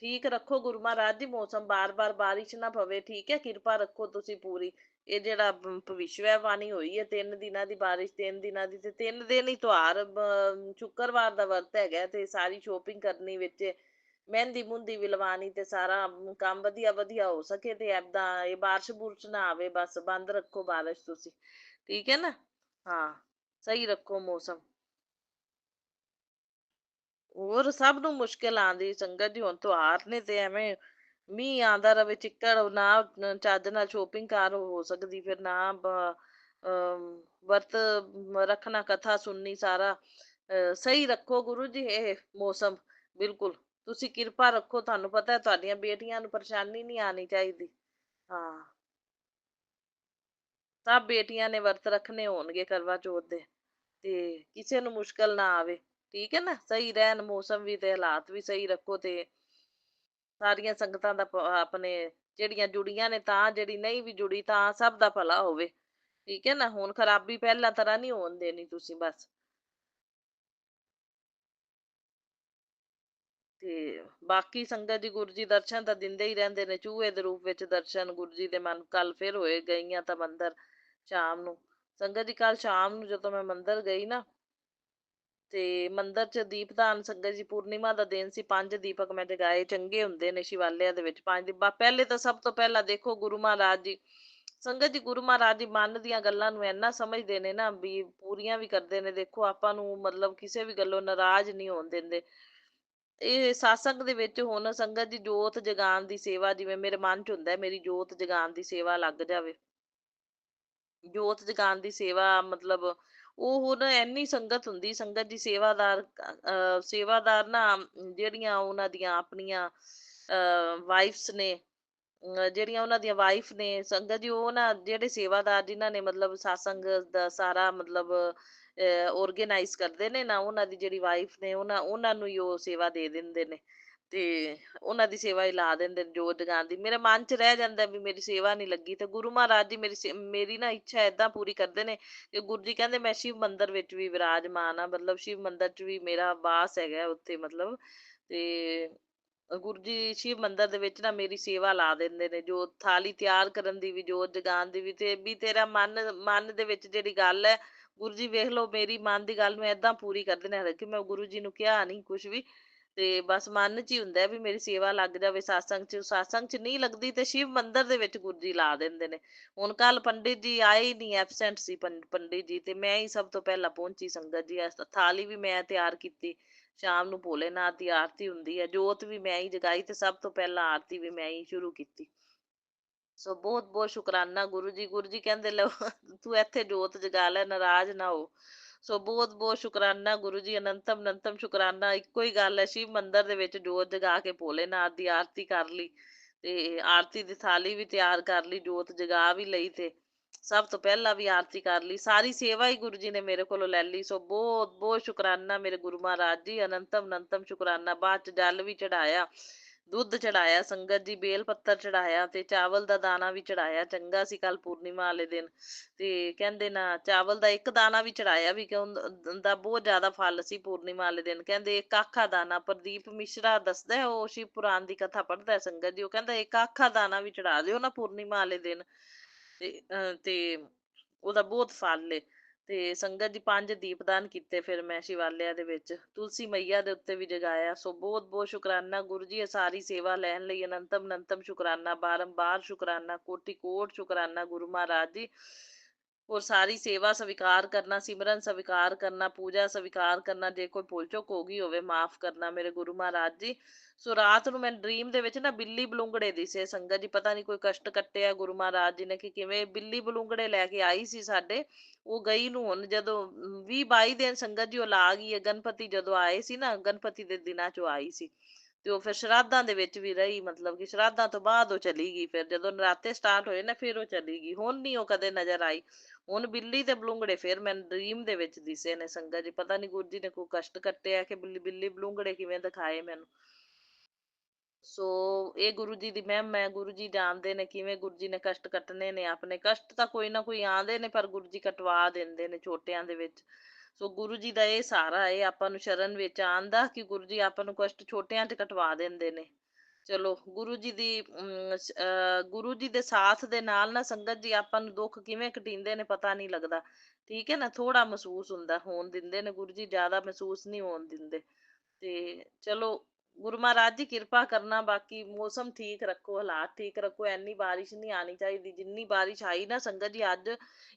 ਠੀਕ ਰੱਖੋ ਗੁਰੂ ਮਹਾਰਾਜ ਜੀ ਮੌਸਮ, ਬਾਰ ਬਾਰ ਬਾਰਿਸ਼ ਨਾ ਪਵੇ, ਠੀਕ ਹੈ। ਕਿਰਪਾ ਰੱਖੋ ਤੁਸੀਂ ਪੂਰੀ। ਇਹ ਜਿਹੜਾ ਭਵਿੱਖਬਾਣੀ ਹੋਈ ਹੈ 3 ਦਿਨਾਂ ਦੀ ਬਾਰਿਸ਼, 3 ਦਿਨਾਂ ਦੀ, ਤੇ 3 ਦਿਨ ਹੀ ਤਿਉਹਾਰ, ਸ਼ੁੱਕਰਵਾਰ ਦਾ ਵਰਤ ਹੈਗਾ, ਤੇ ਸਾਰੀ ਸ਼ੋਪਿੰਗ ਕਰਨੀ ਵਿੱਚ, ਮਹਿੰਦੀ ਮੁੰਦੀ ਵੀ ਲਵਾਣੀ, ਤੇ ਸਾਰਾ ਕੰਮ ਵਧੀਆ ਵਧੀਆ ਹੋ ਸਕੇ। ਤੇ ਏਦਾਂ ਇਹ ਬਾਰਿਸ਼ ਬੁਰਸ਼ ਨਾ ਆਵੇ, ਬਸ ਬੰਦ ਰੱਖੋ ਬਾਰਿਸ਼ ਤੁਸੀਂ, ਠੀਕ ਹੈ ਨਾ। ਹਾਂ, ਸਹੀ ਰੱਖੋ ਮੌਸਮ। ਹੋਰ ਸਭ ਨੂੰ ਮੁਸ਼ਕਿਲ ਆਉਂਦੀ ਸੰਗਤ ਜੀ, ਹੁਣ ਤਿਉਹਾਰ ਨੇ ਤੇ ਐਵੇਂ ਮੀਂਹ ਆਉਂਦਾ ਰਵੇ, ਚਿੱਕੜ ਨਾ, ਚੱਜ ਨਾਲ ਸ਼ੋਪਿੰਗ ਕਾਰ ਹੋ ਸਕਦੀ, ਫਿਰ ਨਾ ਵਰਤ ਰੱਖਣਾ, ਕਥਾ ਸੁਣਨੀ, ਸਾਰਾ ਸਹੀ ਰੱਖੋ ਗੁਰੂ ਜੀ ਇਹ ਮੌਸਮ। ਬਿਲਕੁਲ ਤੁਸੀਂ ਕਿਰਪਾ ਰੱਖੋ, ਤੁਹਾਨੂੰ ਪਤਾ ਹੈ ਤੁਹਾਡੀਆਂ ਬੇਟੀਆਂ ਨੂੰ ਪਰੇਸ਼ਾਨੀ ਨਹੀਂ ਆਣੀ ਚਾਹੀਦੀ। ਹਾਂ, ਸਭ ਬੇਟੀਆਂ ਨੇ ਵਰਤ ਰੱਖਣੇ ਹੋਣਗੇ ਕਰਵਾ ਚੌਥ ਦੇ, ਤੇ ਕਿਸੇ ਨੂੰ ਮੁਸ਼ਕਲ ਨਾ ਆਵੇ, ਠੀਕ ਹੈ ਨਾ। ਸਹੀ ਰਹਿਣ ਮੌਸਮ ਵੀ ਤੇ ਹਾਲਾਤ ਵੀ ਸਹੀ ਰੱਖੋ, ਤੇ ਸਾਰੀਆਂ ਸੰਗਤਾਂ ਦਾ ਆਪਣੇ ਜਿਹੜੀਆਂ ਜੁੜੀਆਂ ਨੇ, ਤਾਂ ਜਿਹੜੀ ਨਹੀਂ ਵੀ ਜੁੜੀ ਤਾਂ ਸਭ ਦਾ ਭਲਾ ਹੋਵੇ, ਠੀਕ ਹੈ ਨਾ। ਹੁਣ ਖਰਾਬੀ ਪਹਿਲਾਂ ਤਰ੍ਹਾਂ ਨਹੀਂ ਹੋਣ ਦੇਣੀ ਤੁਸੀਂ ਬਸ। ਤੇ ਬਾਕੀ ਸੰਗਤ ਜੀ, ਗੁਰੂ ਜੀ ਦਰਸ਼ਨ ਤਾਂ ਦਿੰਦੇ ਹੀ ਰਹਿੰਦੇ ਨੇ, ਚੂਹੇ ਦੇ ਰੂਪ ਵਿੱਚ ਦਰਸ਼ਨ ਗੁਰੂ ਜੀ ਦੇ ਮਨ ਕੱਲ ਫਿਰ ਹੋਏ, ਗਈਆਂ ਤਾਂ ਮੰਦਰ ਸ਼ਾਮ ਨੂੰ। ਸੰਗਤ ਜੀ ਕੱਲ ਸ਼ਾਮ ਨੂੰ ਜਦੋਂ ਮੈਂ ਮੰਦਰ ਗਈ ਨਾ, ਤੇ ਮੰਦਿਰ ਚ ਦੀਪਦਾਨ, ਸੰਗਤ ਜੀ ਪੂਰਨਿਮਾ ਦਾ ਦਿਨ ਸੀ, 5 ਦੀਪਕ ਮੈਂ ਜਗਾਏ, ਚੰਗੇ ਹੁੰਦੇ ਨੇ ਸ਼ਿਵਾਲਿਆਂ ਦੇ ਵਿੱਚ 5 ਦੀਪਕ। ਪਹਿਲੇ ਤਾਂ ਸਭ ਤੋਂ ਪਹਿਲਾਂ ਦੇਖੋ ਗੁਰੂ ਮਹਾਰਾਜ ਜੀ, ਸੰਗਤ ਜੀ ਗੁਰੂ ਮਹਾਰਾਜ ਜੀ ਮਨ ਦੀਆਂ ਗੱਲਾਂ ਨੂੰ ਇੰਨਾ ਸਮਝਦੇ ਨੇ ਨਾ, ਵੀ ਪੂਰੀਆਂ ਵੀ ਕਰਦੇ ਨੇ। ਦੇਖੋ ਆਪਾਂ ਨੂੰ ਮਤਲਬ ਕਿਸੇ ਵੀ ਗੱਲੋਂ ਨਾਰਾਜ਼ ਨਹੀਂ ਹੋਣ ਦਿੰਦੇ। ਇਹ ਸਾਸੰਗ ਦੇ ਵਿੱਚ ਹੁਣ ਸੰਗਤ ਦੀ ਜੋਤ ਜਗਾਉਣ ਦੀ ਸੇਵਾ, ਜਿਵੇਂ ਮੇਰੇ ਮਨ ਚ ਹੁੰਦਾ ਹੈ, ਮੇਰੀ ਜੋਤ ਜਗਾਉਣ ਦੀ ਸੇਵਾ ਲੱਗ ਜਾਵੇ। ਜੋਤ ਜਗਾਉਣ ਦੀ ਸੇਵਾ ਮਤਲਬ ਉਹ ਹੁਣ ਇੰਨੀ ਸੰਗਤ ਹੁੰਦੀ, ਸੰਗਤ ਦੀ ਸੇਵਾਦਾਰ, ਸੇਵਾਦਾਰ ਨਾ, ਜਿਹੜੀਆਂ ਉਹਨਾਂ ਦੀਆਂ ਆਪਣੀਆਂ ਵਾਈਫਸ ਨੇ, ਜਿਹੜੀਆਂ ਉਹਨਾਂ ਦੀਆਂ ਵਾਈਫ ਨੇ ਸੰਗਤ ਜੀ, ਉਹ ਨਾ ਜਿਹੜੇ ਸੇਵਾਦਾਰ ਜਿਨ੍ਹਾਂ ਨੇ ਮਤਲਬ satsang ਦਾ ਸਾਰਾ ਮਤਲਬ ਆਰਗੇਨਾਈਜ਼ ਕਰਦੇ ਨੇ ਨਾ, ਉਹਨਾਂ ਦੀ ਜਿਹੜੀ ਵਾਈਫ ਨੇ, ਉਹਨਾਂ ਉਹਨਾਂ ਨੂੰ ਹੀ ਉਹ ਸੇਵਾ ਦੇ ਦਿੰਦੇ ਨੇ, ਤੇ ਉਹਨਾਂ ਦੀ ਸੇਵਾ ਹੀ ਲਾ ਦਿੰਦੇ ਨੇ ਜੋਤ ਜਗਾਉਣ ਦੀ। ਮੇਰੇ ਮਨ ਚ ਰਹਿ ਜਾਂਦਾ ਵੀ ਮੇਰੀ ਸੇਵਾ ਨਹੀਂ ਲੱਗੀ, ਤੇ ਗੁਰੂ ਮਹਾਰਾਜ ਜੀ ਮੇਰੀ ਮੇਰੀ ਨਾ ਇੱਛਾ ਏਦਾਂ ਪੂਰੀ ਕਰਦੇ ਨੇ ਕਿ ਗੁਰੂ ਜੀ ਕਹਿੰਦੇ ਮੈਂ ਸ਼ਿਵ ਮੰਦਿਰ ਵਿੱਚ ਵੀ ਵਿਰਾਜਮਾਨ ਆ, ਮਤਲਬ ਸ਼ਿਵ ਮੰਦਿਰ ਚ ਵੀ ਮੇਰਾ ਵਾਸ ਹੈਗਾ ਉੱਥੇ ਮਤਲਬ। ਤੇ ਗੁਰੂ ਜੀ ਸ਼ਿਵ ਮੰਦਿਰ ਦੇ ਵਿੱਚ ਨਾ ਮੇਰੀ ਸੇਵਾ ਲਾ ਦਿੰਦੇ ਨੇ, ਜੋ ਥਾਲੀ ਤਿਆਰ ਕਰਨ ਦੀ ਵੀ, ਜੋਤ ਜਗਾਉਣ ਦੀ ਵੀ, ਤੇ ਵੀ ਤੇਰਾ ਮਨ ਮਨ ਦੇ ਵਿੱਚ ਜਿਹੜੀ ਗੱਲ ਹੈ, ਗੁਰੂ ਜੀ ਵੇਖ ਲਓ ਮੇਰੀ ਮਨ ਦੀ ਗੱਲ ਨੂੰ ਏਦਾਂ ਪੂਰੀ ਕਰਦੇ ਨੇ, ਹਾਲਾਂਕਿ ਮੈਂ ਗੁਰੂ ਜੀ ਨੂੰ ਕਿਹਾ ਨਹੀਂ ਕੁਛ ਵੀ, ਤੇ ਬਸ ਮਨ ਚ ਹੀ ਹੁੰਦਾ ਹੈ ਵੀ ਮੇਰੀ ਸੇਵਾ ਲੱਗ ਜਾਵੇ ਸਾਸੰਗ ਚ। ਸਾਸੰਗ ਚ ਨਹੀਂ ਲੱਗਦੀ ਤੇ ਸ਼ਿਵ ਮੰਦਿਰ ਦੇ ਵਿੱਚ ਗੁਰੂ ਜੀ ਲਾ ਦਿੰਦੇ ਨੇ। ਹੁਣ ਕੱਲ ਪੰਡਿਤ ਜੀ ਆਏ ਹੀ ਨਹੀਂ, ਐਬਸੈਂਟ ਸੀ ਪੰਡਿਤ ਜੀ, ਤੇ ਮੈਂ ਹੀ ਸਭ ਤੋਂ ਪਹਿਲਾਂ ਪਹੁੰਚੀ ਸੰਗਤ ਜੀ। ਥਾਲੀ ਵੀ ਮੈਂ ਤਿਆਰ ਕੀਤੀ, ਸ਼ਾਮ ਨੂੰ ਭੋਲੇਨਾਥ ਦੀ ਆਰਤੀ ਹੁੰਦੀ ਹੈ, ਜੋਤ ਵੀ ਮੈਂ ਹੀ ਜਗਾਈ, ਤੇ ਸਭ ਤੋਂ ਪਹਿਲਾਂ ਆਰਤੀ ਵੀ ਮੈਂ ਹੀ ਸ਼ੁਰੂ ਕੀਤੀ। ਸੋ ਬਹੁਤ ਬਹੁਤ ਸ਼ੁਕਰਾਨਾ ਗੁਰੂ ਜੀ। ਗੁਰੂ ਜੀ ਕਹਿੰਦੇ ਲਓ ਤੂੰ ਇੱਥੇ ਜੋਤ ਜਗਾ ਲੈ, ਨਾਰਾਜ਼ ਨਾ ਹੋ। ਸੋ ਬਹੁਤ ਬਹੁਤ ਸ਼ੁਕਰਾਨਾ ਗੁਰੂ ਜੀ, ਅਨੰਤਮ ਅਨੰਤਮ ਸ਼ੁਕਰਾਨਾ। ਇੱਕੋ ਹੀ ਗੱਲ ਹੈ, ਸ਼ਿਵ ਮੰਦਿਰ ਦੇ ਵਿੱਚ ਜੋਤ ਜਗਾ ਕੇ ਭੋਲੇਨਾਥ ਦੀ ਆਰਤੀ ਕਰ ਲਈ, ਤੇ ਆਰਤੀ ਦੀ ਥਾਲੀ ਵੀ ਤਿਆਰ ਕਰ ਲਈ, ਜੋਤ ਜਗਾ ਵੀ ਲਈ, ਤੇ ਸਭ ਤੋਂ ਪਹਿਲਾਂ ਵੀ ਆਰਤੀ ਕਰ ਲਈ, ਸਾਰੀ ਸੇਵਾ ਹੀ ਗੁਰੂ ਜੀ ਨੇ ਮੇਰੇ ਕੋਲੋਂ ਲੈ ਲਈ। ਸੋ ਬਹੁਤ ਬਹੁਤ ਸ਼ੁਕਰਾਨਾ ਮੇਰੇ ਗੁਰੂ ਮਹਾਰਾਜ ਜੀ, ਅਨੰਤਮ ਅਨੰਤਮ ਸ਼ੁਕਰਾਨਾ। ਬਾਅਦ ਚ ਜਲ ਵੀ ਚੜਾਇਆ, ਦੁੱਧ ਚੜਾਇਆ ਸੰਗਤ ਜੀ, ਬੇਲ ਪੱਤਰ ਚੜਾਇਆ, ਤੇ ਚਾਵਲ ਦਾ ਦਾਣਾ ਵੀ ਚੜਾਇਆ। ਚੰਗਾ ਸੀ ਕੱਲ ਪੂਰਨਿਮਾ ਵਾਲੇ ਦਿਨ, ਤੇ ਕਹਿੰਦੇ ਨਾ ਚਾਵਲ ਦਾ ਇੱਕ ਦਾਣਾ ਵੀ ਚੜਾਇਆ ਵੀ, ਕਿਉਂ ਦਾ ਬਹੁਤ ਜ਼ਿਆਦਾ ਫਲ ਸੀ ਪੂਰਨਿਮਾ ਵਾਲੇ ਦਿਨ। ਕਹਿੰਦੇ ਇੱਕ ਆਖਾ ਦਾਣਾ, ਪ੍ਰਦੀਪ ਮਿਸ਼ਰਾ ਦੱਸਦਾ ਹੈ, ਉਹ ਸ਼ਿਵ ਪੁਰਾਣ ਦੀ ਕਥਾ ਪੜ੍ਹਦਾ ਸੰਗਤ ਜੀ, ਉਹ ਕਹਿੰਦਾ ਇੱਕ ਆਖਾ ਦਾਣਾ ਵੀ ਚੜਾ ਦਿਓ ਨਾ ਪੂਰਨਿਮਾ ਵਾਲੇ ਦਿਨ, ਤੇ ਉਹਦਾ ਬਹੁਤ ਫਲ ਏ। ਤੇ ਸੰਗਤ ਜੀ 5 ਦੀਪਦਾਨ ਕੀਤੇ ਫਿਰ ਮੈਂ ਸ਼ਿਵਾਲਿਆਂ ਦੇ ਵਿੱਚ, ਤੁਲਸੀ ਮਈਆ ਦੇ ਉੱਤੇ ਵੀ ਜਗਾਇਆ। ਸੋ ਬਹੁਤ ਬਹੁਤ ਸ਼ੁਕਰਾਨਾ ਗੁਰੂ ਜੀ, ਇਹ ਸਾਰੀ ਸੇਵਾ ਲੈਣ ਲਈ ਅਨੰਤਮ ਅਨੰਤਮ ਸ਼ੁਕਰਾਨਾ, ਬਾਰੰਬਾਰ ਸ਼ੁਕਰਾਨਾ, ਕੋਟि ਕੋਟ ਸ਼ੁਕਰਾਨਾ ਗੁਰੂ ਮਹਾਰਾਜ ਜੀ। ਔਰ ਸਾਰੀ ਸੇਵਾ ਸਵੀਕਾਰ ਕਰਨਾ, ਸਿਮਰਨ ਸਵੀਕਾਰ ਕਰਨਾ, ਪੂਜਾ ਸਵੀਕਾਰ ਕਰਨਾ। ਜੇ ਕੋਈ ਭੁੱਲ ਚੁੱਕ ਹੋ ਗਈ ਹੋਵੇ ਮਾਫ ਕਰਨਾ ਮੇਰੇ ਗੁਰੂ ਮਹਾਰਾਜ ਜੀ। ਸੋ ਰਾਤ ਨੂੰ ਮੈਨੂੰ ਡ੍ਰੀਮ ਦੇ ਵਿੱਚ ਨਾ ਬਿੱਲੀ ਬਲੂੰਗੜੇ ਦਿਸੇ ਸੰਗਤ ਜੀ, ਪਤਾ ਨਹੀਂ ਕੋਈ ਕਸ਼ਟ ਕੱਟਿਆ ਗੁਰੂ ਮਹਾਰਾਜ ਜੀ ਨੇ ਕਿ ਕਿਵੇਂ। ਬਿੱਲੀ ਬਲੂੰਗੜੇ ਲੈ ਕੇ ਆਈ ਸੀ ਸਾਡੇ, ਉਹ ਗਈ ਨੂੰ ਹੁਣ ਜਦੋਂ 20-22 ਦਿਨ ਸੰਗਤ ਜੀ ਉਹ ਲਾ ਗਈ ਹੈ। ਗਣਪਤੀ ਜਦੋਂ ਆਏ ਸੀ ਨਾ, ਗਣਪਤੀ ਦੇ ਦਿਨਾਂ ਚੋਂ ਆਈ ਸੀ, ਤੇ ਉਹ ਫਿਰ ਸ਼ਰਾਧਾਂ ਦੇ ਵਿੱਚ ਵੀ ਰਹੀ, ਮਤਲਬ ਕਿ ਸ਼ਰਾਧਾਂ ਤੋਂ ਬਾਅਦ ਉਹ ਚਲੀ ਗਈ। ਫਿਰ ਜਦੋਂ ਨਰਾਤੇ ਸਟਾਰਟ ਹੋਏ ਨਾ ਫਿਰ ਉਹ ਚਲੀ ਗਈ, ਹੁਣ ਨਹੀਂ ਉਹ ਕਦੇ ਨਜ਼ਰ ਆਈ। ਹੁਣ ਬਿੱਲੀ ਤੇ ਬਲੂੰਗੜੇ ਫਿਰ ਮੈਨੂੰ ਡ੍ਰੀਮ ਦੇ ਵਿੱਚ ਦਿਸੇ ਨੇ ਸੰਗਤ ਜੀ, ਪਤਾ ਨਹੀਂ ਗੁਰੂ ਜੀ ਨੇ ਕੋਈ ਕਸ਼ਟ ਕੱਟਿਆ ਕਿ ਬਿੱਲੀ ਬਿੱਲੀ ਬਲੂੰਗੜੇ ਕਿਵੇਂ ਦਿਖਾਏ ਮੈਨੂੰ। ਸੋ ਇਹ ਗੁਰੂ ਜੀ ਦੀ ਮਹਿਮਾ ਹੈ, ਗੁਰੂ ਜੀ ਜਾਣਦੇ ਨੇ ਕਿਵੇਂ ਗੁਰੂ ਜੀ ਨੇ ਕਸ਼ਟ ਕੱਟਣੇ ਨੇ ਆਪਣੇ। ਕਸ਼ਟ ਤਾਂ ਕੋਈ ਨਾ ਕੋਈ ਆਉਂਦੇ ਨੇ, ਪਰ ਗੁਰੂ ਜੀ ਕਟਵਾ ਦਿੰਦੇ ਨੇ ਛੋਟਿਆਂ ਦੇ ਵਿੱਚ। ਸੋ ਗੁਰੂ ਜੀ ਦਾ ਇਹ ਸਹਾਰਾ ਹੈ ਆਪਾਂ ਨੂੰ ਸ਼ਰਨ ਵਿੱਚ ਆਉਣ ਦਾ, ਕਿ ਗੁਰੂ ਜੀ ਆਪਾਂ ਨੂੰ ਕਸ਼ਟ ਛੋਟਿਆਂ 'ਚ ਕਟਵਾ ਦਿੰਦੇ ਨੇ। ਚਲੋ ਗੁਰੂ ਜੀ ਦੀ ਗੁਰੂ ਜੀ ਦੇ ਸਾਥ ਦੇ ਨਾਲ ਨਾ ਸੰਗਤ ਜੀ ਆਪਾਂ ਨੂੰ ਦੁੱਖ ਕਿਵੇਂ ਕਟਿੰਦੇ ਨੇ ਪਤਾ ਨਹੀਂ ਲੱਗਦਾ। ਠੀਕ ਹੈ ਨਾ, ਥੋੜਾ ਮਹਿਸੂਸ ਹੁੰਦਾ, ਹੋਣ ਦਿੰਦੇ ਨੇ ਗੁਰੂ ਜੀ, ਜ਼ਿਆਦਾ ਮਹਿਸੂਸ ਨਹੀਂ ਹੋਣ ਦਿੰਦੇ। ਤੇ ਚਲੋ ਗੁਰੂ ਮਹਾਰਾਜ ਜੀ ਕਿਰਪਾ ਕਰਨਾ, ਬਾਕੀ ਮੌਸਮ ਠੀਕ ਰੱਖੋ, ਹਾਲਾਤ ਠੀਕ ਰੱਖੋ। ਐਨੀ ਬਾਰਿਸ਼ ਨਹੀਂ ਆਣੀ ਚਾਹੀਦੀ, ਜਿੰਨੀ ਬਾਰਿਸ਼ ਆਈ ਨਾ ਸੰਗਤ ਜੀ ਅੱਜ,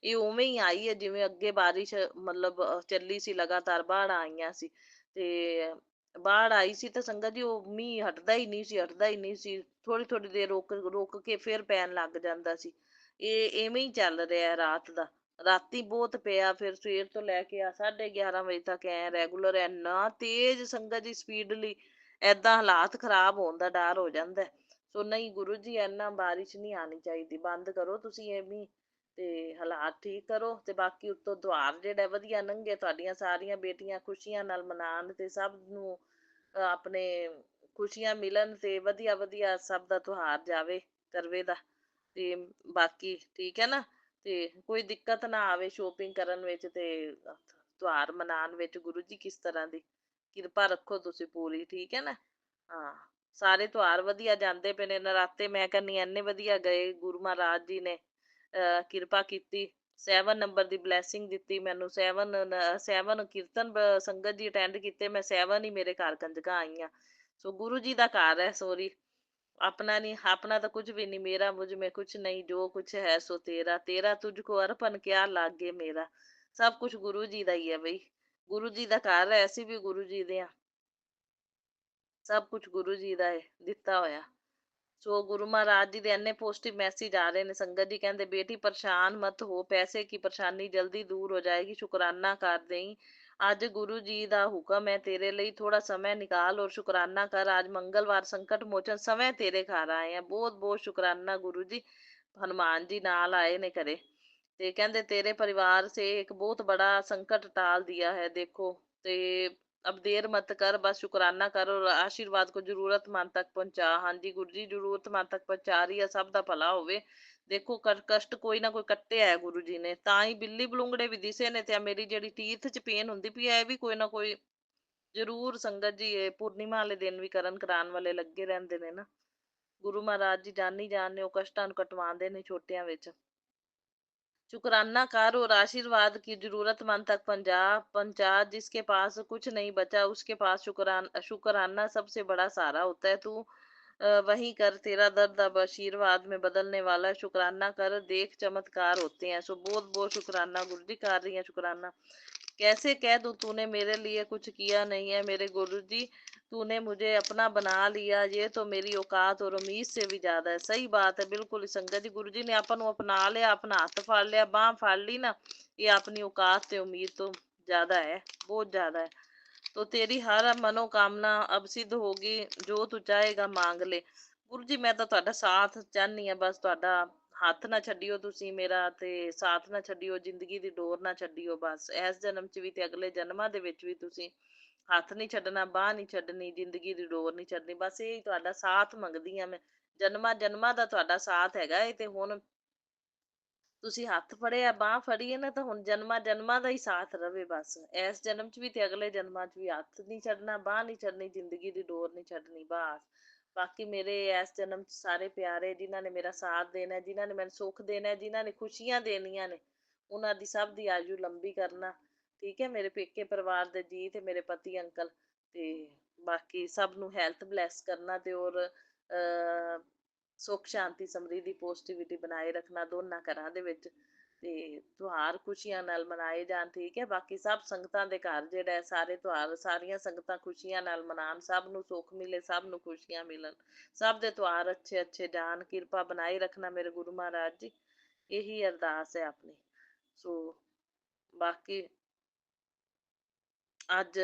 ਇਹ ਉਵੇਂ ਹੀ ਆਈ ਹੈ ਜਿਵੇਂ ਅੱਗੇ ਬਾਰਿਸ਼ ਮਤਲਬ ਚੱਲੀ ਸੀ, ਲਗਾਤਾਰ ਬਾੜ ਆਈਆਂ ਸੀ। ਤੇ ਬਾੜ ਆਈ ਸੀ ਤਾਂ ਸੰਗਤ ਜੀ ਉਹ ਮੀਂਹ ਹਟਦਾ ਹੀ ਨਹੀਂ ਸੀ, ਹਟਦਾ ਹੀ ਨਹੀਂ ਸੀ। ਥੋੜੀ ਥੋੜੀ ਦੇਰ ਰੁਕ ਰੁਕ ਕੇ ਫਿਰ ਪੈਣ ਲੱਗ ਜਾਂਦਾ ਸੀ। ਇਹ ਐਵੇਂ ਹੀ ਚੱਲ ਰਿਹਾ ਰਾਤ ਦਾ। ਰਾਤੀ ਬਹੁਤ ਪਿਆ, ਫਿਰ ਸਵੇਰ ਤੋਂ ਲੈ ਕੇ ਆ 11:30 ਵਜੇ ਤੱਕ ਐ ਰੈਗੂਲਰ, ਇੰਨਾ ਤੇਜ਼ ਸੰਗਤ ਜੀ ਸਪੀਡਲੀ, ਏਦਾਂ ਹਾਲਾਤ ਖਰਾਬ ਹੋਣ ਦਾ ਡਰ ਹੋ ਜਾਂਦਾ ਹੈ। ਸੋ ਨਹੀਂ ਗੁਰੂ ਜੀ, ਇੰਨਾ ਬਾਰਿਸ਼ ਨਹੀਂ ਆਣੀ ਚਾਹੀਦੀ, ਬੰਦ ਕਰੋ ਤੁਸੀਂ ਇਹ ਵੀ, ਤੇ ਹਾਲਾਤ ਠੀਕ ਕਰੋ। ਤੇ ਬਾਕੀ ਉੱਤੋਂ ਤਿਉਹਾਰ ਜਿਹੜਾ ਵਧੀਆ ਲੰਘੇ, ਤੁਹਾਡੀਆਂ ਸਾਰੀਆਂ ਬੇਟੀਆਂ ਖੁਸ਼ੀਆਂ ਨਾਲ ਮਨਾਉਣ, ਤੇ ਸਭ ਨੂੰ ਆਪਣੇ ਖੁਸ਼ੀਆਂ ਮਿਲਣ, ਤੇ ਵਧੀਆ ਵਧੀਆ ਸਭ ਦਾ ਤਿਉਹਾਰ ਜਾਵੇ ਕਰਵੇ ਦਾ। ਤੇ ਬਾਕੀ ਠੀਕ ਹੈ ਨਾ, ਤੇ ਕੋਈ ਦਿੱਕਤ ਨਾ ਆਵੇ ਸ਼ੋਪਿੰਗ ਕਰਨ ਵਿੱਚ ਤੇ ਤਿਉਹਾਰ ਮਨਾਉਣ ਵਿੱਚ। ਗੁਰੂ ਜੀ ਕਿਸ ਤਰ੍ਹਾਂ ਦੀ ਕਿਰਪਾ ਰੱਖੋ ਤੁਸੀਂ ਪੂਰੀ, ਠੀਕ ਹੈ ਨਾ। ਹਾਂ, ਸਾਰੇ ਤਿਉਹਾਰ ਵਧੀਆ ਜਾਂਦੇ ਪਏ ਨੇ। ਨਰਾਤੇ ਮੈਂ ਕਹਿੰਦੀ ਇੰਨੇ ਵਧੀਆ ਗਏ, ਗੁਰੂ ਮਹਾਰਾਜ ਜੀ ਨੇ ਕਿਰਪਾ ਕੀਤੀ। 7 ਨੰਬਰ ਦੀ ਬਲੈਸਿੰਗ ਦਿੱਤੀ ਮੈਨੂੰ। 7 ਕੀਰਤਨ ਸੰਗਤ ਜੀ ਅਟੈਂਡ ਕੀਤੇ ਮੈਂ, 7 ਹੀ ਮੇਰੇ ਘਰ ਕੰਜਕਾਂ ਆਈਆਂ। ਸੋ ਗੁਰੂ ਜੀ ਦਾ ਘਰ ਹੈ, ਸੋਰੀ अपना नहीं, अपना तो कुछ भी नहीं, मेरा मुझ में कुछ नहीं, जो कुछ है सो तेरा, तेरा तुझको अर्पण क्या लागे मेरा। सब कुछ गुरु जी दा ही है बई, गुरु जी दा घर है, ਅਸੀਂ ਵੀ ਗੁਰੂ ਜੀ ਦੇ ਆ। ਸਭ ਕੁਝ ਗੁਰੂ ਜੀ ਦਾ ਹੈ ਦਿੱਤਾ ਹੋਇਆ। ਸੋ ਗੁਰੂ ਮਹਾਰਾਜ ਜੀ ਦੇ ਇੰਨੇ ਪੋਜ਼ਿਟਿਵ ਮੈਸੇਜ ਆ ਰਹੇ ਨੇ ਸੰਗਤ ਜੀ। ਕਹਿੰਦੇ ਬੇਟੀ ਪਰੇਸ਼ਾਨ ਮਤ ਹੋ, ਪੈਸੇ ਕੀ ਪਰੇਸ਼ਾਨੀ ਜਲਦੀ दूर हो जाएगी, शुक्राना कर दें। आज गुरु जी ਦਾ ਹੁਕਮ ਹੈ ਤੇਰੇ ਲਈ, ਥੋੜਾ समय निकाल और शुक्राना कर। आज मंगलवार संकट मोचन समय तेरे घर आए हैं। बहुत बहुत शुक्राना गुरु जी। हनुमान जी नाल आए ने घरे, ਤੇ ਕਹਿੰਦੇ ਤੇਰੇ परिवार से एक बहुत बड़ा संकट टाल दिया है देखो। ਤੇ अब देर मत कर, बस शुक्राना कर और आशीर्वाद को जरूरतमंद तक पहुंचा। हाँ जी गुरु जी, जरूरतमंद तक पहुंचा रही है, सब ਦਾ ਭਲਾ ਹੋਵੇ। ਦੇਖੋ ਕਸ਼ਟ ਕੋਈ ਨਾ ਕੋਈ ਕੱਟਿਆ ਹੈ ਗੁਰੂ ਜੀ ਨੇ, ਤਾਂ ਹੀ ਬਿੱਲੀ ਬਲੂੰਗੜੇ ਵੀ ਦਿਸੇ ਨੇ। ਤੇ ਆ ਮੇਰੀ ਜਿਹੜੀ ਟੀਥ 'ਚ ਪੇਨ ਹੁੰਦੀ ਪਈ ਹੈ, ਇਹ ਵੀ ਕੋਈ ਨਾ ਕੋਈ ਜ਼ਰੂਰ ਸੰਗਤ ਜੀ, ਇਹ ਪੂਰਨਿਮਾ ਵਾਲੇ ਦਿਨ ਵੀ ਕਰਨ ਕਰਾਉਣ ਵਾਲੇ ਲੱਗੇ ਰਹਿੰਦੇ ਨੇ ਨਾ। ਗੁਰੂ ਮਹਾਰਾਜ ਜੀ ਜਾਨੀ ਜਾਨ ਨੇ ਉਹ ਕਸ਼ਟਾਂ ਨੂੰ ਕਟਵਾਉਂਦੇ ਨੇ ਛੋਟਿਆਂ ਵਿੱਚ। शुक्राना कर और आशीर्वाद की जरूरतमंद तक पहुंचा पहुंचा। जिसके पास कुछ नहीं बचा उसके पास शुक्राना सबसे बड़ा सहारा होता है। तू वही कर, तेरा दर्द अब आशीर्वाद में बदलने वाला है। शुक्राना कर, देख चमत्कार होते हैं। सो बहुत बहुत शुक्राना गुरु जी, कर रही है शुक्राना। कैसे कह दूं तूने मेरे लिए कुछ किया नहीं है मेरे गुरु जी, तूने मुझे अपना बना लिया, ये तो मेरी औकात और उम्मीद से भी ज्यादा है। सही बात है बिल्कुल संगत जी, गुरु जी ने अपन ਨੂੰ अपना लिया, अपना हथ फड़ लिया, बांह फड़ ली ना, ये अपनी औकात ਤੇ उम्मीद तो ज्यादा है, बहुत ज्यादा है। तो तेरी हर मनोकामना अब सिद्ध होगी, जो तू चाहेगा मांग ले। ਗੁਰੂ ਜੀ ਮੈਂ ਤਾਂ ਤੁਹਾਡਾ ਸਾਥ ਚਾਹਨੀ ਆ, ਬਸ ਤੁਹਾਡਾ ਹੱਥ ਨਾ ਛੱਡਿਓ ਤੁਸੀਂ ਮੇਰਾ, ਤੇ ਸਾਥ ਨਾ ਛੱਡਿਓ, ਜ਼ਿੰਦਗੀ ਦੀ ਡੋਰ ਨਾ ਛੱਡਿਓ। ਬਸ ਇਸ ਜਨਮ 'ਚ ਵੀ ਤੇ ਅਗਲੇ ਜਨਮਾਂ ਦੇ ਵਿੱਚ ਵੀ ਤੁਸੀਂ ਹੱਥ ਨਹੀਂ ਛੱਡਣਾ, ਬਾਂਹ ਨਹੀਂ ਛੱਡਣੀ, ਜ਼ਿੰਦਗੀ ਦੀ ਡੋਰ ਨਹੀਂ ਛੱਡਣੀ। ਬਸ ਇਹ ਤੁਹਾਡਾ ਸਾਥ ਮੰਗਦੀ ਆ ਮੈਂ, ਜਨਮਾਂ ਜਨਮਾਂ ਦਾ ਤੁਹਾਡਾ ਸਾਥ ਹੈਗਾ ਏ। ਤੇ ਹੁਣ ਤੁਸੀਂ ਹੱਥ ਫੜਿਆ, ਬਾਂਹ ਫੜੀ ਹੈ ਨਾ, ਤਾਂ ਹੁਣ ਜਨਮਾਂ ਜਨਮਾਂ ਦਾ ਹੀ ਸਾਥ ਰਵੇ। ਬਸ ਇਸ ਜਨਮ 'ਚ ਵੀ ਤੇ ਅਗਲੇ ਜਨਮਾਂ 'ਚ ਵੀ ਹੱਥ ਨਹੀਂ ਛੱਡਣਾ, ਬਾਂਹ ਨਹੀਂ ਛੱਡਣੀ, ਜ਼ਿੰਦਗੀ ਦੀ ਡੋਰ ਨਹੀਂ ਛੱਡਣੀ ਬਸ। ਬਾਕੀ ਮੇਰੇ ਇਸ ਜਨਮ 'ਚ ਸਾਰੇ ਪਿਆਰੇ ਜਿਨ੍ਹਾਂ ਨੇ ਮੇਰਾ ਸਾਥ ਦੇਣਾ, ਜਿਨ੍ਹਾਂ ਨੇ ਮੈਨੂੰ ਸੁੱਖ ਦੇਣਾ, ਜਿਨ੍ਹਾਂ ਨੇ ਖੁਸ਼ੀਆਂ ਦੇਣੀਆਂ ਨੇ, ਉਹਨਾਂ ਦੀ ਸਭ ਦੀ ਆਯੂ ਲੰਬੀ ਕਰਨਾ। ਠੀਕ ਹੈ, ਮੇਰੇ ਪੇਕੇ ਪਰਿਵਾਰ ਦੇ ਜੀ ਤੇ ਮੇਰੇ ਪਤੀ ਅੰਕਲ ਤੇ ਬਾਕੀ ਸਭ ਨੂੰ ਹੈਲਥ ਬਲੈਸ ਕਰਨਾ ਤੇ ਔਰ ਸੁੱਖ ਸ਼ਾਂਤੀ ਸਮਰਿੱਧੀ ਪੋਜ਼ਿਟਿਵਿਟੀ ਬਣਾਏ ਰੱਖਣਾ ਦੋਨਾਂ ਘਰਾਂ ਦੇ ਵਿੱਚ ਤੇ ਤਿਉਹਾਰ ਖੁਸ਼ੀਆਂ ਨਾਲ ਮਨਾਏ ਜਾਣ। ਠੀਕ ਹੈ, ਬਾਕੀ ਸਭ ਸੰਗਤਾਂ ਦੇ ਘਰ ਜਿਹੜਾ ਹੈ ਸਾਰੇ ਤਿਉਹਾਰ ਸਾਰੀਆਂ ਸੰਗਤਾਂ ਖੁਸ਼ੀਆਂ ਨਾਲ ਮਨਾਉਣ, ਸਭ ਨੂੰ ਸੁੱਖ ਮਿਲੇ, ਸਭ ਨੂੰ ਖੁਸ਼ੀਆਂ ਮਿਲਣ, ਸਭ ਦੇ ਤਿਉਹਾਰ ਅੱਛੇ ਅੱਛੇ ਜਾਣ, ਕਿਰਪਾ ਬਣਾਈ ਰੱਖਣਾ ਮੇਰੇ ਗੁਰੂ ਮਹਾਰਾਜ ਜੀ, ਇਹੀ ਅਰਦਾਸ ਹੈ ਆਪਣੀ। ਸੋ ਬਾਕੀ ਅੱਜ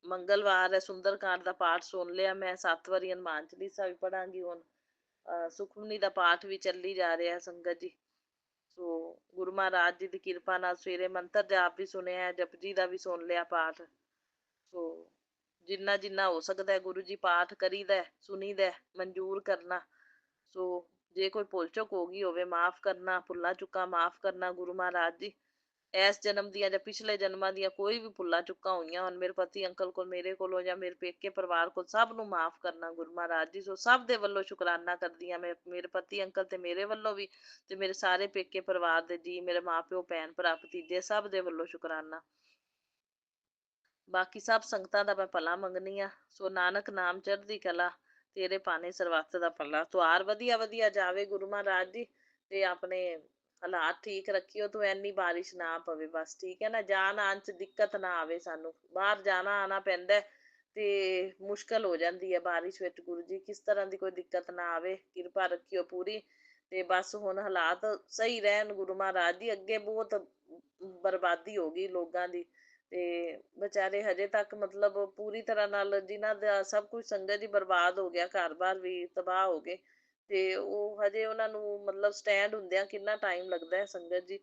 ਮੰਗਲਵਾਰ ਹੈ, ਸੁੰਦਰਕਾਂਡ ਦਾ ਪਾਠ ਸੁਣ ਲਿਆ ਮੈਂ, 7 ਵਾਰੀ ਹਨੂੰਮਾਨ ਚਾਲੀਸਾ ਵੀ ਪੜਾਂਗੀ ਹੁਣ। ਸੁਖਮਨੀ ਦਾ ਪਾਠ ਵੀ ਚੱਲੀ ਜਾ ਰਿਹਾ ਸੰਗਤ ਜੀ। ਸੋ ਗੁਰੂ ਮਹਾਰਾਜ ਜੀ ਦੀ ਕਿਰਪਾ ਨਾਲ ਸਵੇਰੇ ਮੰਤਰ ਜਾਪ ਵੀ ਸੁਣਿਆ, ਜਪਜੀ ਦਾ ਵੀ ਸੁਣ ਲਿਆ ਪਾਠ। ਸੋ ਜਿੰਨਾ ਜਿੰਨਾ ਹੋ ਸਕਦਾ ਹੈ ਗੁਰੂ ਜੀ ਪਾਠ ਕਰੀਦਾ, ਸੁਣੀਦਾ, ਮਨਜ਼ੂਰ ਕਰਨਾ। ਸੋ ਜੇ ਕੋਈ ਭੁੱਲ ਚੁੱਕ ਹੋ ਗਈ ਹੋਵੇ ਮਾਫ ਕਰਨਾ, ਭੁੱਲਾਂ ਚੁੱਕਾਂ ਮਾਫ ਕਰਨਾ ਗੁਰੂ ਮਹਾਰਾਜ ਜੀ। ਇਸ ਜਨਮ ਦੀਆਂ ਜਾਂ ਪਿਛਲੇ ਜਨਮਾਂ ਦੀਆਂ ਕੋਈ ਵੀ ਭੁੱਲਾਂ ਚੁੱਕਾਂ ਹੋਈਆਂ ਹੁਣ ਮੇਰੇ ਪਤੀ ਅੰਕਲ ਕੋਲ, ਮੇਰੇ ਕੋਲੋਂ ਜਾਂ ਮੇਰੇ ਪੇਕੇ ਪਰਿਵਾਰ ਕੋਲ, ਸਭ ਨੂੰ ਮਾਫ ਕਰਨਾ ਗੁਰੂ ਮਹਾਰਾਜ ਜੀ। ਸੋ ਸਭ ਦੇ ਵੱਲੋਂ ਸ਼ੁਕਰਾਨਾ ਕਰਦੀ ਹਾਂ ਮੈਂ, ਮੇਰੇ ਪਤੀ ਅੰਕਲ ਤੇ ਮੇਰੇ ਵੱਲੋਂ ਵੀ ਤੇ ਮੇਰੇ ਸਾਰੇ ਪੇਕੇ ਪਰਿਵਾਰ ਦੇ ਜੀ, ਮੇਰੇ ਮਾਪਿਓ, ਭੈਣ ਭਰਾ, ਭਤੀਜੇ, ਸਭ ਦੇ ਵੱਲੋਂ ਸ਼ੁਕਰਾਨਾ। ਬਾਕੀ ਸਭ ਸੰਗਤਾਂ ਦਾ ਮੈਂ ਭਲਾ ਮੰਗਣੀ ਆ। ਸੋ ਨਾਨਕ ਨਾਮ ਚੜ੍ਹਦੀ ਕਲਾ, ਤੇਰੇ ਭਾਣੇ ਸਰਬੱਤ ਦਾ ਭਲਾ। ਤਿਉਹਾਰ ਵਧੀਆ ਵਧੀਆ ਜਾਵੇ ਗੁਰੂ ਮਹਾਰਾਜ ਜੀ ਤੇ ਆਪਣੇ ਹਾਲਾਤ ਠੀਕ ਰੱਖਿਓ, ਤੂੰ ਐਨੀ ਬਾਰਿਸ਼ ਨਾ ਪਵੇ ਬਸ। ਠੀਕ ਹੈ ਨਾ, ਜਾਨ ਆਉਣ ਚ ਦਿੱਕਤ ਨਾ ਆਵੇ, ਸਾਨੂੰ ਬਾਹਰ ਜਾਣਾ ਆਣਾ ਪੈਂਦਾ ਤੇ ਮੁਸ਼ਕਲ ਹੋ ਜਾਂਦੀ ਹੈ ਬਾਰਿਸ਼ ਵਿੱਚ। ਗੁਰੂ ਜੀ ਕਿਸ ਤਰ੍ਹਾਂ ਦੀ ਕੋਈ ਦਿੱਕਤ ਨਾ ਆਵੇ, ਕਿਰਪਾ ਰੱਖਿਓ ਪੂਰੀ ਤੇ ਬਸ ਹੁਣ ਹਾਲਾਤ ਸਹੀ ਰਹਿਣ ਗੁਰੂ ਮਹਾਰਾਜ ਜੀ। ਅੱਗੇ ਬਹੁਤ ਬਰਬਾਦੀ ਹੋ ਗਈ ਲੋਕਾਂ ਦੀ ਤੇ ਵਿਚਾਰੇ ਹਜੇ ਤੱਕ ਮਤਲਬ ਪੂਰੀ ਤਰ੍ਹਾਂ ਨਾਲ ਜਿਨ੍ਹਾਂ ਦਾ ਸਭ ਕੁਝ ਸੰਗਤ ਜੀ ਬਰਬਾਦ ਹੋ ਗਿਆ, ਘਰ-ਬਾਰ ਵੀ ਤਬਾਹ ਹੋ ਗਏ ਤੇ ਉਹ ਹਜੇ ਉਹਨਾਂ ਨੂੰ ਮਤਲਬ ਸਟੈਂਡ ਹੁੰਦਿਆਂ ਕਿੰਨਾ ਟਾਈਮ ਲੱਗਦਾ ਹੈ ਸੰਗਤ ਜੀ।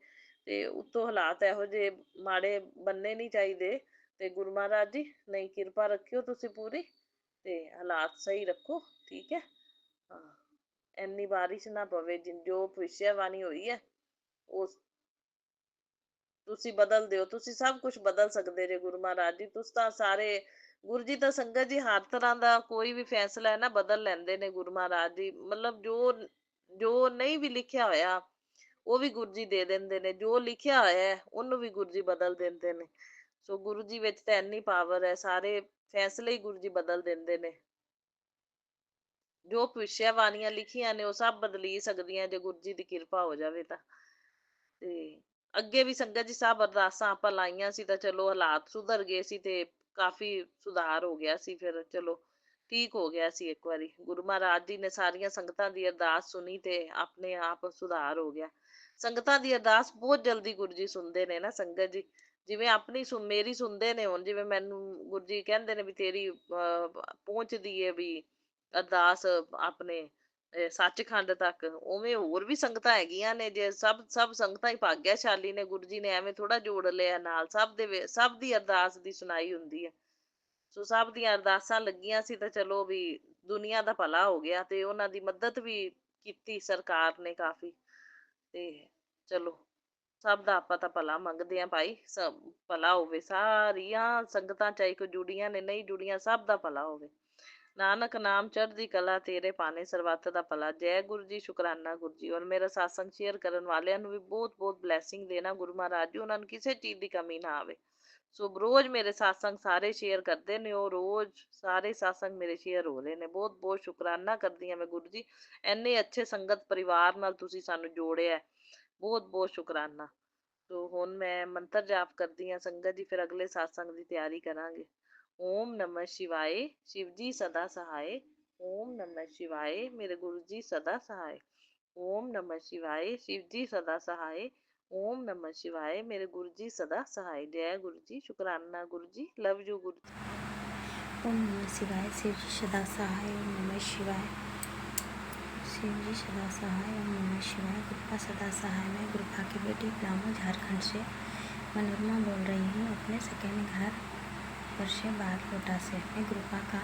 ਤੇ ਉੱਤੋਂ ਹਾਲਾਤ ਇਹੋ ਜਿਹੇ ਮਾੜੇ ਬਣਨੇ ਨਹੀਂ ਚਾਹੀਦੇ ਤੇ ਗੁਰੂ ਮਹਾਰਾਜ ਜੀ ਨਹੀਂ, ਕਿਰਪਾ ਰੱਖਿਓ ਤੁਸੀਂ ਪੂਰੀ ਤੇ ਹਾਲਾਤ ਸਹੀ ਰੱਖੋ। ਠੀਕ ਹੈ, ਹਾਂ, ਇੰਨੀ ਬਾਰਿਸ਼ ਨਾ ਪਵੇ, ਜੋ ਭਵਿੱਖਬਾਣੀ ਹੋਈ ਹੈ ਉਹ ਤੁਸੀਂ ਬਦਲ ਦਿਓ। ਤੁਸੀਂ ਸਭ ਕੁਝ ਬਦਲ ਸਕਦੇ ਜੇ ਗੁਰੂ ਮਹਾਰਾਜ ਜੀ, ਤੁਸੀਂ ਤਾਂ ਸਾਰੇ ਗੁਰੂ ਜੀ ਤਾਂ ਸੰਗਤ ਜੀ ਹਰ ਤਰ੍ਹਾਂ ਦਾ ਕੋਈ ਵੀ ਫੈਸਲਾ ਹੈ ਨਾ ਬਦਲ ਲੈਂਦੇ ਨੇ ਗੁਰੂ ਮਹਾਰਾਜ ਜੀ। ਮਤਲਬ ਜੋ ਜੋ ਨਹੀਂ ਵੀ ਲਿਖਿਆ ਹੋਇਆ ਉਹ ਵੀ ਗੁਰੂ ਜੀ ਦੇ ਦਿੰਦੇ ਨੇ, ਜੋ ਲਿਖਿਆ ਹੋਇਆ ਹੈ ਉਹਨੂੰ ਵੀ ਗੁਰੂ ਜੀ ਬਦਲ ਦਿੰਦੇ ਨੇ। ਸੋ ਗੁਰੂ ਜੀ ਵਿੱਚ ਤਾਂ ਇੰਨੀ ਪਾਵਰ ਹੈ, ਸਾਰੇ ਫੈਸਲੇ ਹੀ ਗੁਰੂ ਜੀ ਬਦਲ ਦਿੰਦੇ ਨੇ। ਜੋ ਭਵਿੱਖਬਾਣੀਆਂ ਲਿਖੀਆਂ ਨੇ ਉਹ ਸਭ ਬਦਲੀ ਸਕਦੀਆਂ ਜੇ ਗੁਰੂ ਜੀ ਦੀ ਕਿਰਪਾ ਹੋ ਜਾਵੇ ਤਾਂ। ਤੇ ਅੱਗੇ ਵੀ ਸੰਗਤ ਜੀ ਸਭ ਅਰਦਾਸਾਂ ਆਪਾਂ ਲਾਈਆਂ ਸੀ ਤਾਂ ਚਲੋ ਹਾਲਾਤ ਸੁਧਰ ਗਏ ਸੀ ਤੇ ਕਾਫੀ ਸੁਧਾਰ ਹੋ ਗਿਆ ਸੀ, ਫਿਰ ਚਲੋ ਠੀਕ ਹੋ ਗਿਆ ਸੀ। ਇੱਕ ਵਾਰੀ ਗੁਰੂ ਮਹਾਰਾਜ ਜੀ ਨੇ ਸਾਰੀਆਂ ਸੰਗਤਾਂ ਦੀ ਅਰਦਾਸ ਸੁਣੀ ਤੇ ਆਪਣੇ ਆਪ ਸੁਧਾਰ ਹੋ ਗਿਆ। ਸੰਗਤਾਂ ਦੀ ਅਰਦਾਸ ਬਹੁਤ ਜਲਦੀ ਗੁਰੂ ਜੀ ਸੁਣਦੇ ਨੇ ਨਾ ਸੰਗਤ ਜੀ, ਜਿਵੇਂ ਆਪਣੀ ਮੇਰੀ ਸੁਣਦੇ ਨੇ ਹੁਣ, ਜਿਵੇਂ ਮੈਨੂੰ ਗੁਰੂ ਜੀ ਕਹਿੰਦੇ ਨੇ ਵੀ ਤੇਰੀ ਪਹੁੰਚਦੀ ਹੈ ਵੀ ਅਰਦਾਸ ਆਪਣੇ ਸੱਚਖੰਡ ਤੱਕ, ਉਵੇਂ ਹੋਰ ਵੀ ਸੰਗਤਾਂ ਹੈਗੀਆਂ ਨੇ। ਜੇ ਸਭ ਸੰਗਤਾਂ ਹੀ ਭਾਗਿਆਸ਼ਾਲੀ ਨੇ, ਗੁਰੂ ਜੀ ਨੇ ਐਵੇਂ ਥੋੜਾ ਜੋੜ ਲਿਆ ਨਾਲ, ਸਭ ਦੀ ਅਰਦਾਸ ਦੀ ਸੁਣਾਈ ਹੁੰਦੀ ਹੈ। ਸੋ ਸਭ ਦੀਆਂ ਅਰਦਾਸਾਂ ਲੱਗੀਆਂ ਸੀ ਤਾਂ ਚਲੋ ਵੀ ਦੁਨੀਆ ਦਾ ਭਲਾ ਹੋ ਗਿਆ ਤੇ ਉਹਨਾਂ ਦੀ ਮਦਦ ਵੀ ਕੀਤੀ ਸਰਕਾਰ ਨੇ ਕਾਫੀ। ਤੇ ਚਲੋ ਸਭ ਦਾ ਆਪਾਂ ਤਾਂ ਭਲਾ ਮੰਗਦੇ ਆਂ ਭਾਈ, ਸਭ ਭਲਾ ਹੋਵੇ, ਸਾਰੀਆਂ ਸੰਗਤਾਂ ਚਾਹੇ ਕੋਈ ਜੁੜੀਆਂ ਨੇ ਨਹੀਂ ਜੁੜੀਆਂ, ਸਭ ਦਾ ਭਲਾ ਹੋਵੇ। ਨਾਨਕ ਨਾਮ ਚੜ੍ਹਦੀ ਕਲਾ, ਤੇਰੇ ਭਾਣੇ ਸਰਬੱਤ ਦਾ ਭਲਾ। ਜੈ ਗੁਰੂ ਜੀ, ਸ਼ੁਕਰਾਨਾ ਗੁਰੂ ਜੀ। ਔਰ ਮੇਰਾ ਸਾਸੰਗ ਸ਼ੇਅਰ ਕਰਨ ਵਾਲਿਆਂ ਨੂੰ ਵੀ ਬਹੁਤ ਬਹੁਤ ਬਲੈਸਿੰਗ ਦੇਣਾ ਗੁਰੂ ਮਹਾਰਾਜ ਜੀ, ਉਹਨਾਂ ਨੂੰ ਕਿਸੇ ਚੀਜ਼ ਦੀ ਕਮੀ ਨਾ ਆਵੇ। ਸੋ ਰੋਜ਼ ਮੇਰੇ ਸਾਸੰਗ ਸਾਰੇ ਸ਼ੇਅਰ ਕਰਦੇ ਨੇ, ਉਹ ਰੋਜ਼ ਸਾਰੇ ਸਾਸੰਗ ਮੇਰੇ ਸ਼ੇਅਰ ਹੋ ਰਹੇ ਨੇ। ਬਹੁਤ ਬਹੁਤ ਸ਼ੁਕਰਾਨਾ ਕਰਦੀ ਹਾਂ ਮੈਂ ਗੁਰੂ ਜੀ, ਇੰਨੇ ਅੱਛੇ ਸੰਗਤ ਪਰਿਵਾਰ ਨਾਲ ਤੁਸੀਂ ਸਾਨੂੰ ਜੋੜਿਆ, ਬਹੁਤ ਬਹੁਤ ਸ਼ੁਕਰਾਨਾ। ਸੋ ਹੁਣ ਮੈਂ ਮੰਤਰ ਜਾਪ ਕਰਦੀ ਹਾਂ ਸੰਗਤ ਜੀ, ਫਿਰ ਅਗਲੇ ਸਾਸੰਗ ਦੀ ਤਿਆਰੀ ਕਰਾਂਗੇ। ਓਮ ਨਮः शिवाय, शिव जी सदा सहाय। ओम नमः शिवाय, मेरे गुरु जी सदा सहाय। ओम नमः शिवाय, शिव जी सदा सहाय। ओम नमः शिवाय, मेरे गुरु जी सदा सहाय। जय गुरु जी, शुक्राना गुरु जी, लव यू गुरु जी। ओम नमः शिवाय, शिव जी सदा सहाय। ओम नमः शिवाय, शिव जी सदा सहाय। ओम नमः शिवाय, कृपा सदा सहाय। मैं कृपा की बेटी पलामू झारखंड से मनोरमा बोल रही हूँ, अपने सेकेंड घर पर से बागलोटा से। मैं गुरुपा का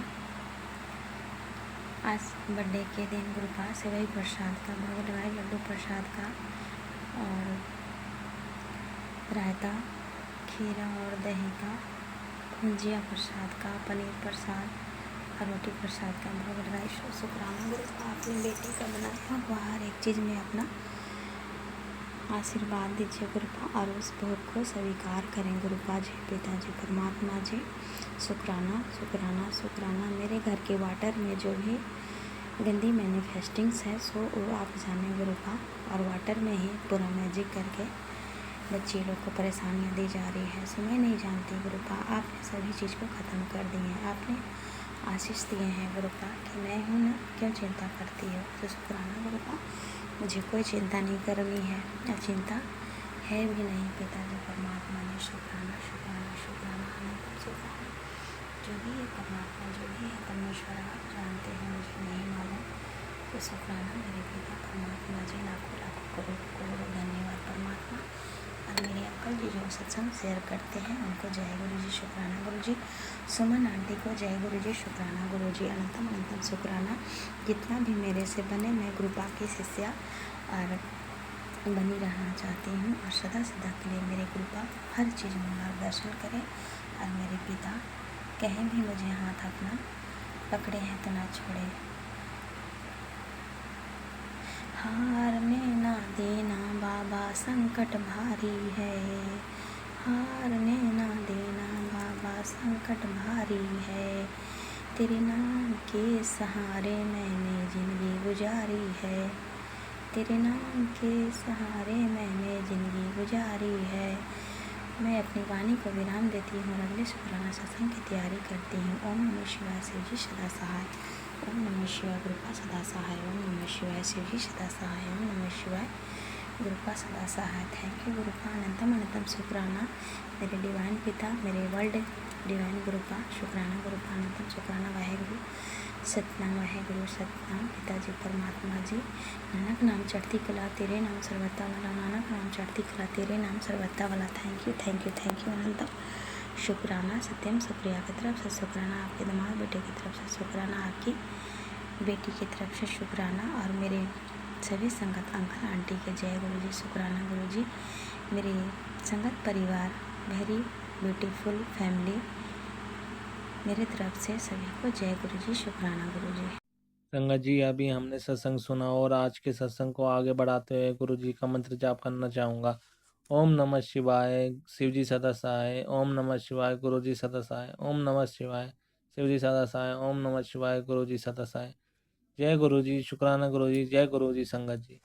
आज बर्थडे के दिन गुरुपा सेवई प्रसाद का भोग लगाए, लड्डू प्रसाद का और रायता, खीरा और दही का, भुंजिया प्रसाद का, पनीर प्रसाद और रोटी प्रसाद का भोग लगाए। शुक्राना गुरुपा, अपनी बेटी का बनाया हुआ हर एक चीज़ में अपना आशीर्वाद दीजिए गुरुपा और उस भोग को स्वीकार करें गुरुपा जी, पिताजी, परमात्मा जी। शुक्राना शुक्राना शुक्राना। मेरे घर के वाटर में जो भी गंदी मैनिफेस्टिंग्स है सो वो आप जाने गुरुपा, और वाटर में ही पूरा मैजिक करके बच्चे लोग को परेशानियाँ दी जा रही है। सो मैं नहीं जानती गुरुपा, आपने सभी चीज़ को ख़त्म कर दी है। आपने आशीष दिए हैं गुरुपा कि मैं हूँ ना, क्यों चिंता करती हो। तो शुक्राना गुरुपा, मुझे कोई चिंता नहीं करनी है और चिंता है भी नहीं पिताजी, परमात्मा ने। शुक्राना शुक्राना शुक्राना अनंत शुक्राना। जो भी है परमात्मा, जो भी है परमेश्वर, आप जानते हैं, मुझे नहीं मालूम। तो शुक्राना मेरे पिता परमात्मा जी, लाखों लाखों करोड़ों करोड़ों धन्यवाद परमात्मा। और मेरे अंकल जी जो सत्संग शेयर करते हैं उनको जय गुरु जी, शुक्राना गुरु जी। सुमन आंटी को जय गुरु जी, शुक्राना गुरु जी। अनंतम अनंतम शुक्राना। जितना भी मेरे से बने, मैं गुरुपा की शिष्या और बनी रहना चाहती हूँ, और सदा सदा के लिए मेरे गुरुपा हर चीज़ में मार्गदर्शन करें। और मेरे पिता कहीं भी मुझे हाथ अपना पकड़े हैं तो ना छोड़े। हारने ना देना बाबा, संकट भारी है। हारने ना देना बाबा, संकट भारी है। तेरे नाम के सहारे मैंने ज़िंदगी गुजारी है। तेरे नाम के सहारे मैंने ज़िंदगी गुजारी है। मैं अपनी वाणी को विराम देती हूँ और अगले शुक्राना सत्संग की तैयारी करती हूँ। ओम नमः शिवाय, शिव जी सदा सहाय। ओम नमः शिवाय, गुरुपा सदा सहाय। ओम नमः शिवाय, शिव जी सदा सहाय। ओम नमः शिवाय, गुरुपा सदा सहाय। Thank you गुरुपा। अनंतम अनंतम शुक्राना मेरे डिवाइन पिता, मेरे वर्ल्ड डिवाइन गुरुपा। शुक्राना गुरुपा, अनंतम शुक्राना। वाहेगुरु सतनाम, वाहेगुरु सतनाम। पिताजी परमात्मा जी, नानक नाम चढ़ती कला तेरे नाम सर्वथा वाला। नानक नाम चढ़ती कला तेरे नाम सर्वथा वाला। Thank you thank you thank you. अनंतम शुक्राना। सत्यम सुप्रिया की तरफ से शुक्राना, आपके दामाद बेटे की तरफ से शुक्राना, आपकी बेटी की तरफ से शुक्राना, और मेरे सभी संगत अंकल आंटी के जय गुरु जी, शुक्राना गुरु जी। मेरे संगत परिवार, वेरी ब्यूटीफुल फैमिली, मेरे तरफ से सभी को जय गुरु जी, शुक्राना गुरु जी। संगत जी, अभी हमने सत्संग सुना और आज के सत्संग को आगे बढ़ाते हुए गुरु जी का मंत्र जाप करना चाहूँगा। ओम नमः शिवाय, शिव जी सदा सहाय। ओम नमः शिवाय, गुरु जी सदा सहाय। ओम नमः शिवाय, शिव जी सदा सहाय। ओम नमः शिवाय, गुरु जी सदा सहाय। जय गुरु जी, शुक्राना गुरु जी, जय गुरु जी संगत जी।